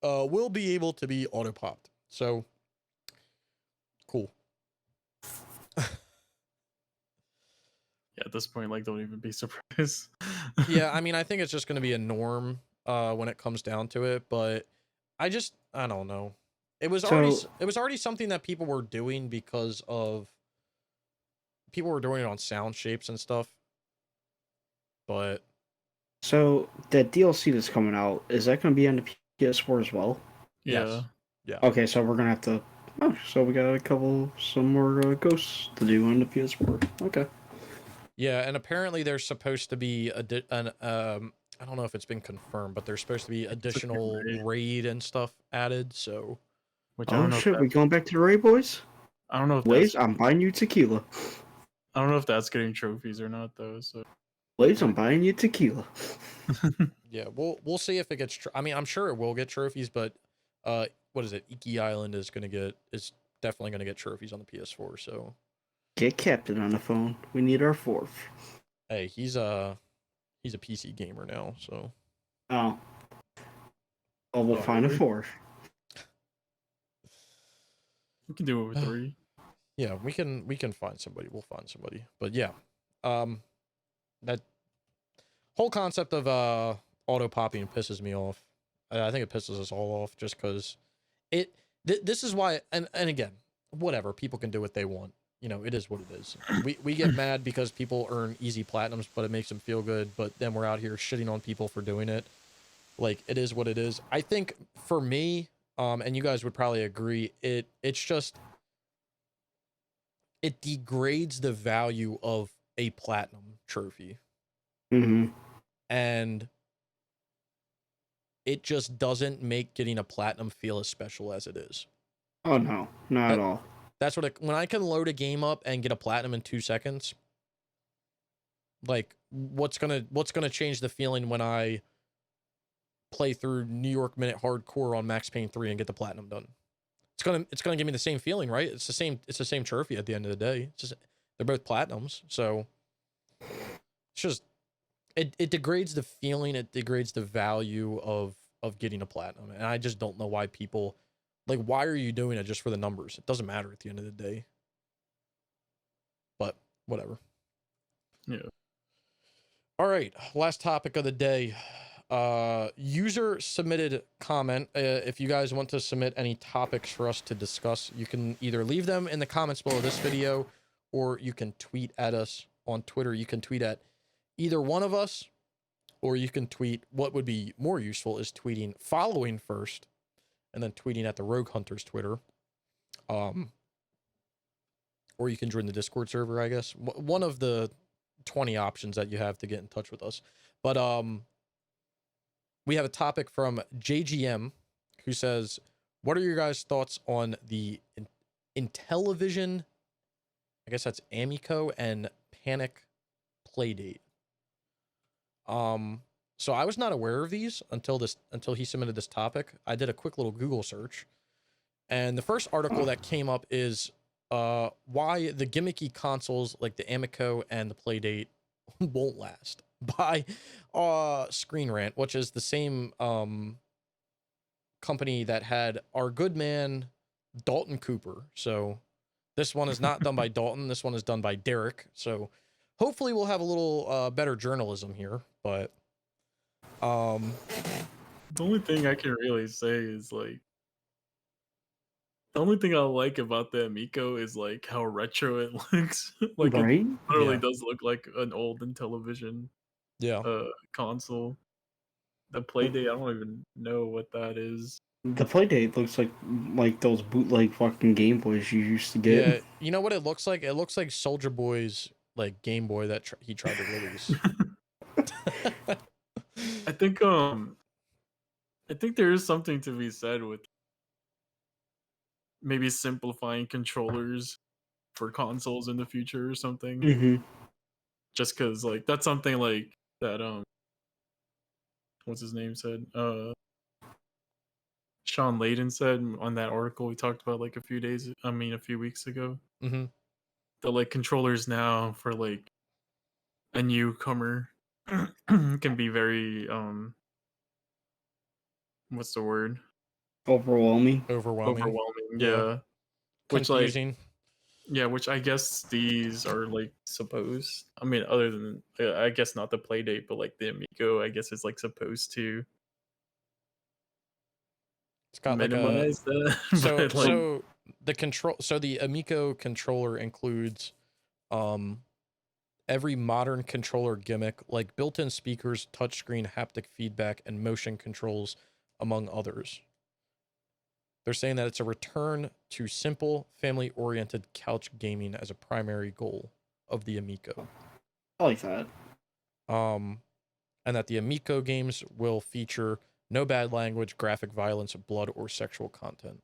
will be able to be auto popped. So cool. Yeah, at this point, like, don't even be surprised. Yeah, I mean, I think it's just going to be a norm when it comes down to it, but I don't know. It was already something that people were doing because of people were doing it on sound shapes and stuff. But so that DLC that's coming out, is that going to be on the PS4 as well? Yeah. Yes. Yeah. Okay, so we're gonna have to. Oh, so we got some more ghosts to do on the PS4. Okay. Yeah, and apparently there's supposed to be I don't know if it's been confirmed, but there's supposed to be additional raid and stuff added. So, which I don't Oh know shit, we going back to the Ray boys? I don't know if Waves, that's I'm buying you tequila. I don't know if that's getting trophies or not though. So Waves, I'm buying you tequila. yeah, we'll see if it gets. I mean, I'm sure it will get trophies, but what is it? Iki Island is definitely gonna get trophies on the PS4. So, Get Captain on the phone. We need our fourth. hey, he's a PC gamer now. So, Oh. Oh, we'll find really? a fourth. We can do it with 3. yeah, we can find somebody. We'll find somebody. But yeah, that whole concept of auto popping pisses me off. I think it pisses us all off just because this is why. And again, whatever, people can do what they want. You know, it is what it is. We get mad because people earn easy platinums, but it makes them feel good. But then we're out here shitting on people for doing it. Like, it is what it is. I think for me, and you guys would probably agree, it's just, it degrades the value of a platinum trophy. Mm-hmm. And it just doesn't make getting a platinum feel as special as it is. Oh no, not at all. That's what when I can load a game up and get a platinum in 2 seconds, like what's gonna change the feeling when I play through New York Minute Hardcore on Max Payne 3 and get the platinum done? It's gonna give me the same feeling, right? It's the same trophy at the end of the day. It's just they're both platinums, so it's just it degrades the feeling, it degrades the value of getting a platinum, and I just don't know why people why are you doing it just for the numbers? It doesn't matter at the end of the day. But whatever. Yeah. All right, last topic of the day. User submitted comment. If you guys want to submit any topics for us to discuss, you can either leave them in the comments below this video, or you can tweet at us on Twitter. You can tweet at either one of us, or you can tweet. What would be more useful is following first, and then tweeting at the Rogue Hunters Twitter. Or you can join the Discord server, I guess. One of the 20 options that you have to get in touch with us. But we have a topic from JGM who says, what are your guys' thoughts on the Intellivision, I guess that's Amico and Panic Playdate? So I was not aware of these until he submitted this topic. I did a quick little Google search, and the first article that came up is why the gimmicky consoles like the Amico and the Playdate won't last, by Screen Rant, which is the same company that had our good man Dalton Cooper. So this one is not done by Dalton. This one is done by Derek. So hopefully we'll have a little better journalism here. But the only thing I can really say is the only thing I like about the Amico is how retro it looks. Right? It literally does look like an old Intellivision console. The Playdate, I don't even know what that is. The Playdate looks like those bootleg fucking Game Boys you used to get. Yeah, you know what it looks like? It looks like Soldier Boy's Game Boy that he tried to release. I think there is something to be said with maybe simplifying controllers for consoles in the future or something. Mm-hmm. Just because that's something that what's his name said? Sean Layden said on that article we talked about a few weeks ago. Mm-hmm. The controllers now for a newcomer can be very what's the word? Overwhelming. Yeah. Confusing. Which I guess these are supposed. I mean, other than I guess not the Playdate, but the Amico, I guess is supposed to. It's got minimize that. So the Amico controller includes every modern controller gimmick, like built-in speakers, touchscreen, haptic feedback, and motion controls, among others. They're saying that it's a return to simple, family-oriented couch gaming as a primary goal of the Amico. I like that. And that the Amico games will feature no bad language, graphic violence, blood, or sexual content.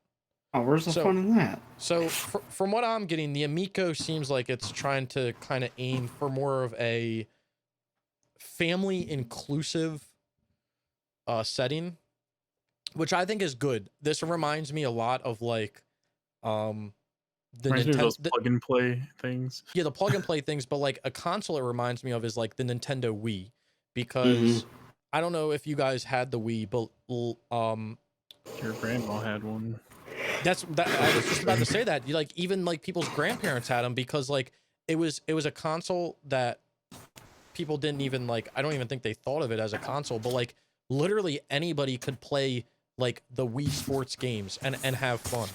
Oh, where's the fun in that? So from what I'm getting, the Amico seems like it's trying to kind of aim for more of a family inclusive setting, which I think is good. This reminds me a lot of like the Nintendo, those plug and play things. Yeah, the plug and play things, but like a console it reminds me of is like the Nintendo Wii, because I don't know if you guys had the Wii, but your grandma had one. I was just about to say that. Like even like people's grandparents had them, because like it was a console that people didn't even like. I don't even think they thought of it as a console, but like literally anybody could play like the Wii Sports games and have fun.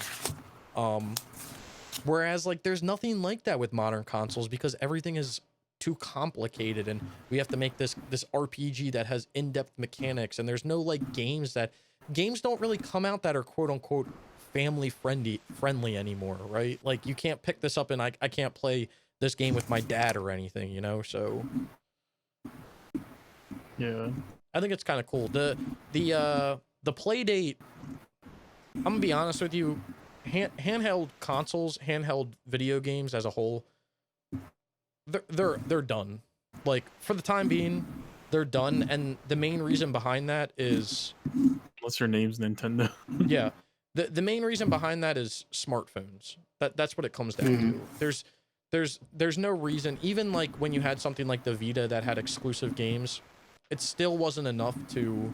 Whereas like there's nothing like that with modern consoles, because everything is too complicated and we have to make this RPG that has in-depth mechanics, and there's no like games don't really come out that are quote unquote family friendly anymore, right? Like you can't pick this up and I can't play this game with my dad or anything, you know? So yeah, I think it's kind of cool. The play date, I'm gonna be honest with you, handheld consoles, handheld video games as a whole, they're done. Like for the time being, they're done, and the main reason behind that is, unless your name's Nintendo. yeah, the main reason behind that is smartphones. That's what it comes down to. There's no reason, even like when you had something like the Vita that had exclusive games, it still wasn't enough to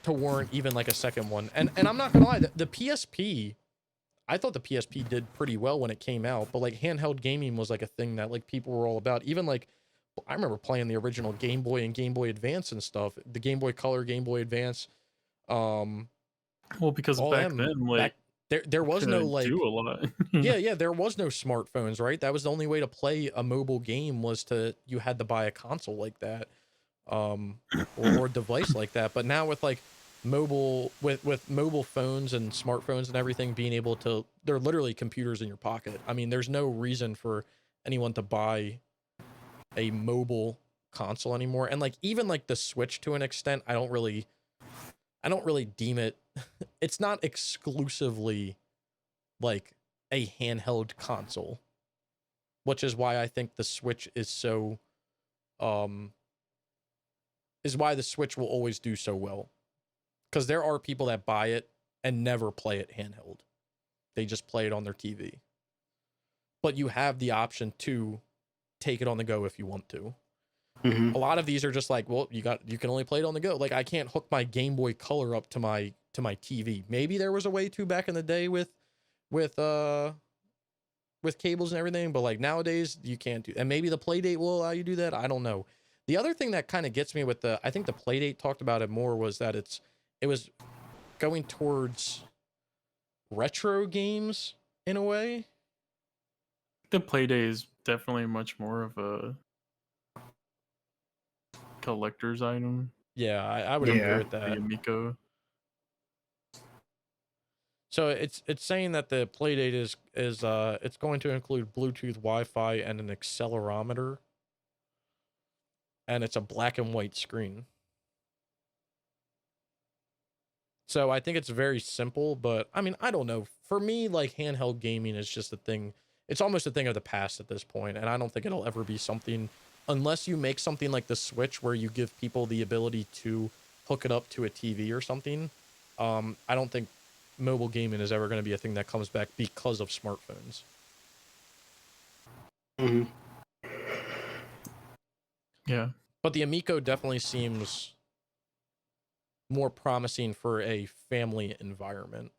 warrant even like a second one. And I'm not gonna lie, the PSP, I thought the PSP did pretty well when it came out, but like handheld gaming was like a thing that like people were all about. Even like I remember playing the original Game Boy and Game Boy Advance and stuff, the Game Boy Color, Game Boy Advance. Well, because back then, like there was no like do a lot. yeah, there was no smartphones, right? That was the only way to play a mobile game, was you had to buy a console like that, or a device like that. But now with like mobile phones and smartphones and everything being able to, they're literally computers in your pocket. I mean, there's no reason for anyone to buy a mobile console anymore. And like even like the Switch, to an extent, I don't really deem it it's not exclusively like a handheld console, which is why I think the Switch is why the Switch will always do so well. Because there are people that buy it and never play it handheld. They just play it on their TV. But you have the option to take it on the go if you want to. A lot of these are just like, well, you can only play it on the go. Like I can't hook my Game Boy Color up to my TV. Maybe there was a way to back in the day with cables and everything, but like nowadays you can't do. And maybe the Playdate will allow you to do that. I don't know. The other thing that kind of gets me with I think the Playdate talked about it more, was that it was going towards retro games in a way. The Playdate is definitely much more of a collector's item. Yeah, I would agree with that. The Amico. So it's saying that the Playdate is it's going to include Bluetooth, Wi-Fi, and an accelerometer, and it's a black and white screen. So I think it's very simple, but I mean, I don't know. For me, like handheld gaming is just a thing. It's almost a thing of the past at this point, and I don't think it'll ever be something, unless you make something like the Switch where you give people the ability to hook it up to a TV or something. I don't think mobile gaming is ever going to be a thing that comes back because of smartphones. Yeah. But the Amico definitely seems more promising for a family environment.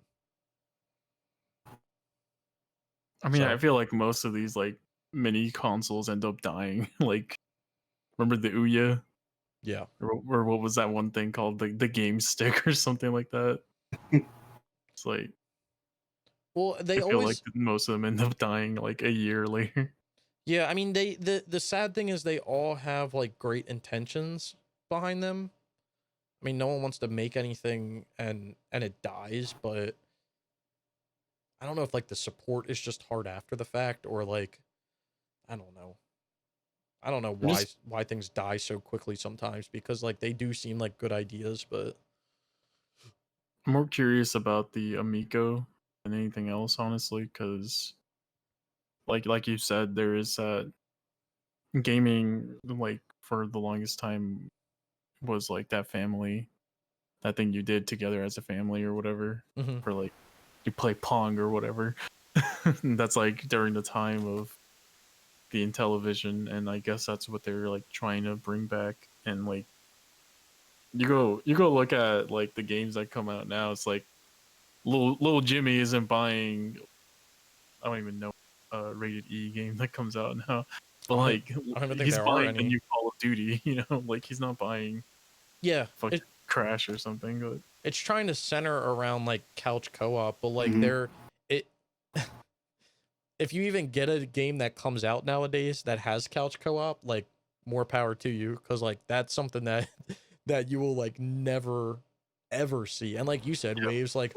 I mean, I feel like most of these like mini consoles end up dying. Like, remember the Ouya? Yeah. Or what was that one thing called? The Game Stick or something like that. It's like, well, I feel like most of them end up dying like a year later. Yeah, I mean, the sad thing is they all have like great intentions behind them. I mean, no one wants to make anything and it dies, but I don't know if like the support is just hard after the fact, or like, I don't know. I don't know why things die so quickly sometimes, because like they do seem like good ideas, but I'm more curious about the Amico than anything else, honestly, because like you said, there is gaming, like for the longest time was like that family, that thing you did together as a family or whatever, or like you play Pong or whatever. That's like during the time of the Intellivision, and I guess that's what they're like trying to bring back. And like you go look at like the games that come out now, it's like little Jimmy isn't buying, I don't even know, rated E game that comes out now, but like I don't even think he's there are buying the any. new Call of Duty, you know, like he's not buying fucking Crash or something. But it's trying to center around like couch co-op, but like it if you even get a game that comes out nowadays that has couch co-op, like more power to you, because like that's something that that you will like never ever see. And like you said, Waves, like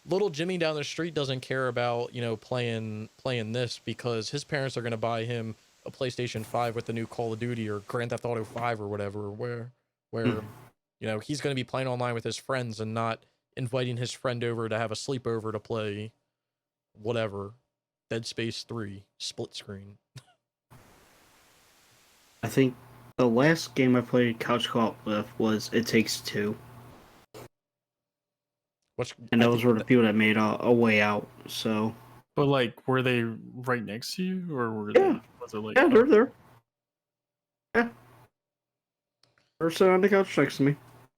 little Jimmy down the street doesn't care about, you know, playing this because his parents are going to buy him a PlayStation 5 with the new Call of Duty or Grand Theft Auto 5 or whatever, where you know, he's going to be playing online with his friends and not inviting his friend over to have a sleepover to play whatever, Dead Space 3 split screen. I think the last game I played couch co-op with was It Takes Two. And those were the people that made a way out. So, but like, were they right next to you, or were they? Was it like? Yeah, they're there. Yeah, they're sitting on the couch next to me.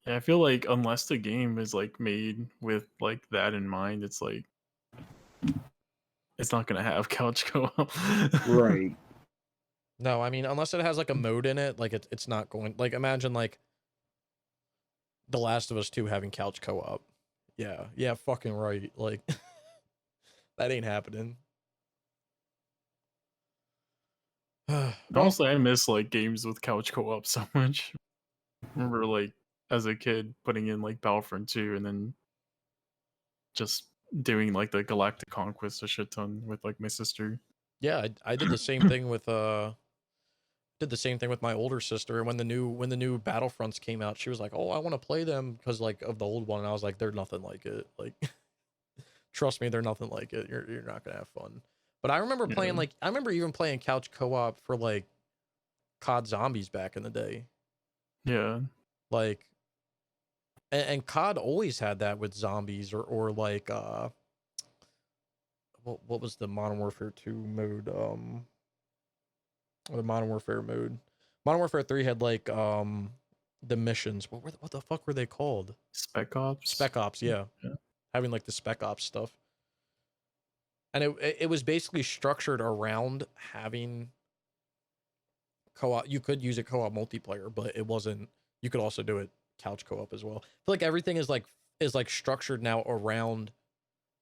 Yeah, I feel like unless the game is like made with like that in mind, it's like it's not gonna have couch co-op. Right. No, I mean, unless it has like a mode in it, like it's not going. Like, imagine like The Last of Us 2 having couch co-op. Yeah, fucking right. Like, that ain't happening. Honestly, I miss like games with couch co-op so much. I remember like as a kid putting in like Battlefront 2 and then just doing like the Galactic Conquest a shit ton with like my sister. Yeah, I did the same thing with my older sister. When the new Battlefronts came out, she was like, "Oh, I want to play them because like of the old one." And I was like, "They're nothing like it. Like, trust me, they're nothing like it. You're not gonna have fun." But I remember playing I remember even playing couch co-op for like COD Zombies back in the day. Yeah. Like, and COD always had that with zombies or like what was the Modern Warfare 2 mode? Or the Modern Warfare mode. Modern Warfare 3 had like the missions. What the fuck were they called? Spec Ops. Spec Ops, yeah. Having like the Spec Ops stuff. And it was basically structured around having co-op. You could use a co-op multiplayer, but it wasn't. You could also do it couch co-op as well. I feel like everything is like structured now around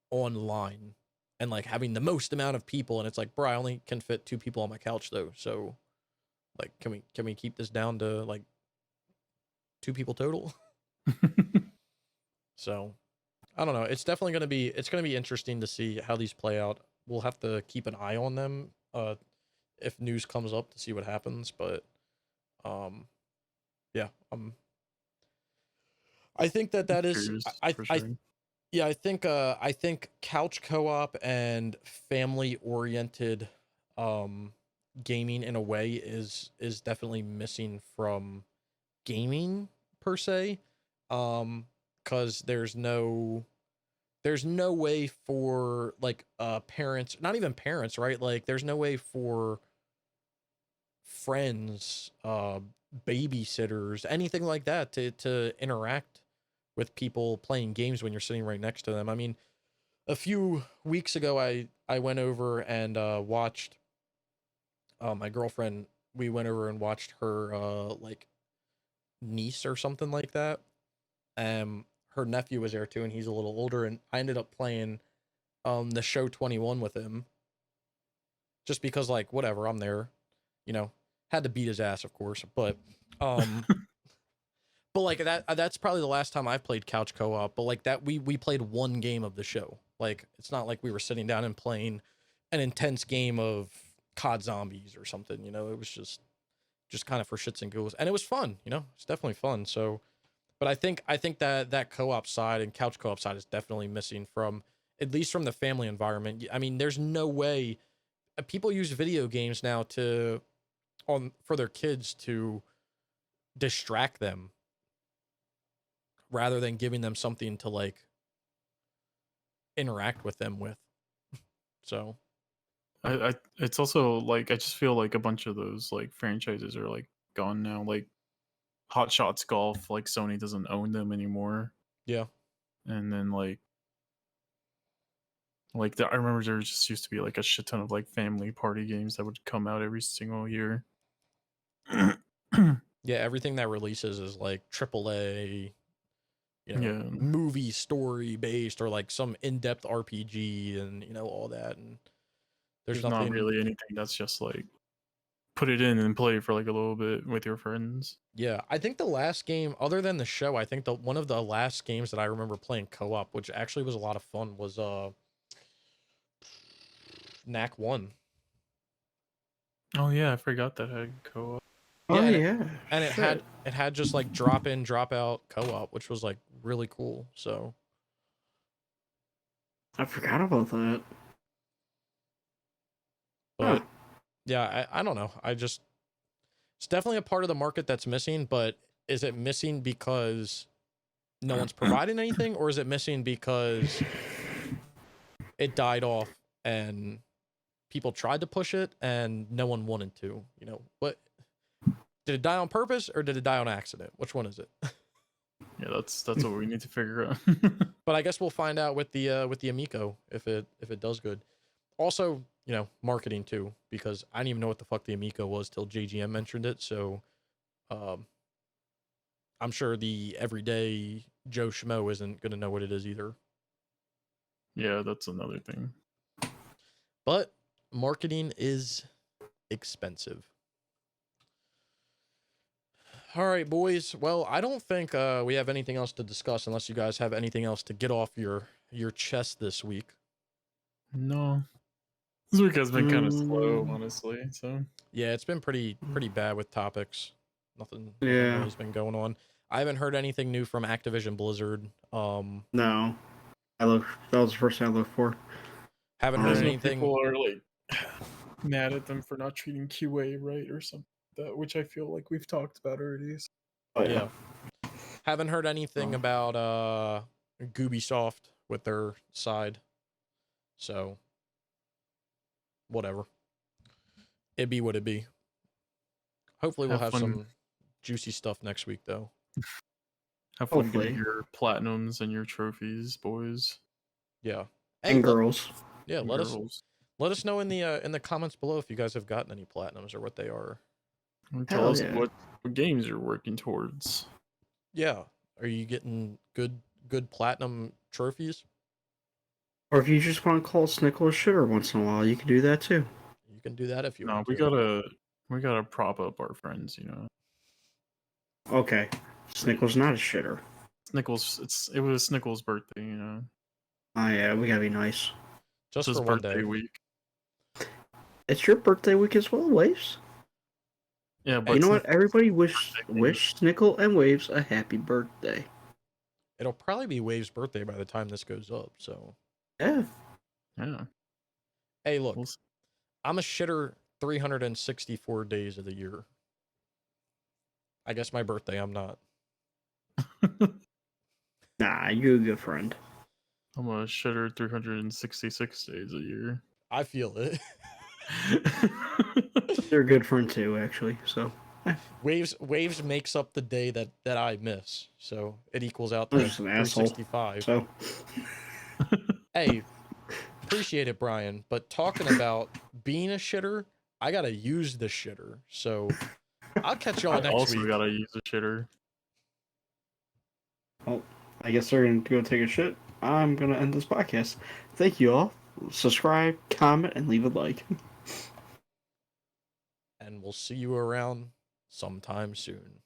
online and like having the most amount of people. And it's like, bro, I only can fit 2 people on my couch though. So like, can we keep this down to like 2 people total? So I don't know. It's definitely gonna be interesting to see how these play out. We'll have to keep an eye on them if news comes up to see what happens. But yeah, I think that is yeah, I think couch co-op and family oriented gaming in a way is definitely missing from gaming per se. Cuz there's no way for like parents, not even parents, right? Like there's no way for friends, babysitters, anything like that to interact with people playing games when you're sitting right next to them. I mean, a few weeks ago I went over and watched my girlfriend, we went over and watched her like niece or something like that. Her nephew was there too, and he's a little older, and I ended up playing the show 21 with him. Just because like whatever, I'm there, you know. Had to beat his ass, of course, but but like that's probably the last time I've played couch co-op, but like that we played one game of the show. Like it's not like we were sitting down and playing an intense game of COD Zombies or something. You know, it was just kind of for shits and giggles, and it was fun. You know, it's definitely fun. So, but I think that co-op side and couch co-op side is definitely missing from, at least from the family environment. I mean, there's no way people use video games now for their kids to distract them rather than giving them something to like interact with them with. So I it's also like I just feel like a bunch of those like franchises are like gone now. Like Hot Shots Golf, like Sony doesn't own them anymore. yeah. And then I remember there just used to be like a shit ton of like family party games that would come out every single year. Yeah, everything that releases is like AAA, you know, Yeah. movie story based or like some in-depth RPG and, you know, all that. And there's There's not nothing really anything that's just like put it in and play for like a little bit with your friends. Yeah, I think the last game, other than the show, I think one of the last games that I remember playing co-op, which actually was a lot of fun, was Knack 1. Oh yeah, I forgot that had co-op. Oh Yeah, yeah. and Shit. it had just like drop in, drop out co-op, which was like really cool. So I forgot about that. but Huh. yeah, I don't know. It's definitely a part of the market that's missing, but is it missing because no one's providing anything, or is it missing because it died off and people tried to push it and no one wanted to? You know, what did it die on purpose or did it die on accident? Which one is it? Yeah, that's what we need to figure out. But I guess we'll find out with the Amico if it does good. Also, you know, marketing too, because I didn't even know what the fuck the Amico was till JGM mentioned it. So, I'm sure the everyday Joe Schmo isn't gonna know what it is either. Yeah, that's another thing. But marketing is expensive. All right, boys. Well, I don't think we have anything else to discuss unless you guys have anything else to get off your chest this week. No. This week has been kind of slow, honestly. So Yeah, it's been pretty bad with topics. Nothing Yeah. really has been going on. I haven't heard anything new from Activision Blizzard. No. That was the first thing I looked for. Haven't heard anything. People are like mad at them for not treating QA right or something like that, which I feel like we've talked about already. Oh Yeah. Haven't heard anything about Ubisoft with their side. So whatever. It be what it be. Hopefully we'll have some juicy stuff next week though. Have fun getting your platinums and your trophies, boys. Yeah. And girls. Yeah, let us know in the comments below if you guys have gotten any platinums or what they are. And tell us what games you're working towards. Yeah. Are you getting good platinum trophies? Or if you just want to call Snickle a shitter once in a while, you can do that too. You can do that if you want. We gotta prop up our friends, you know. Okay. Snickle's not a shitter. Snickles, it was Snickles' birthday, you know. Oh yeah, we gotta be nice. Just his for one birthday day. week. It's your birthday week as well, Waves. Yeah, but you know what? Everybody wish Snickle and Waves a happy birthday. It'll probably be Wave's birthday by the time this goes up, so. Yeah. Yeah. Hey, look. I'm a shitter 364 days of the year. I guess my birthday, I'm not. Nah, you're a good friend. I'm a shitter 366 days a year. I feel it. You're a good friend too, actually. So Waves makes up the day that I miss, so it equals out to I'm just an 365. Asshole, so hey, appreciate it, Brian. But talking about being a shitter, I gotta use the shitter. So I'll catch y'all next week. I also gotta use a shitter. Well, I guess they're gonna go take a shit. I'm gonna end this podcast. Thank you all. Subscribe, comment, and leave a like. And we'll see you around sometime soon.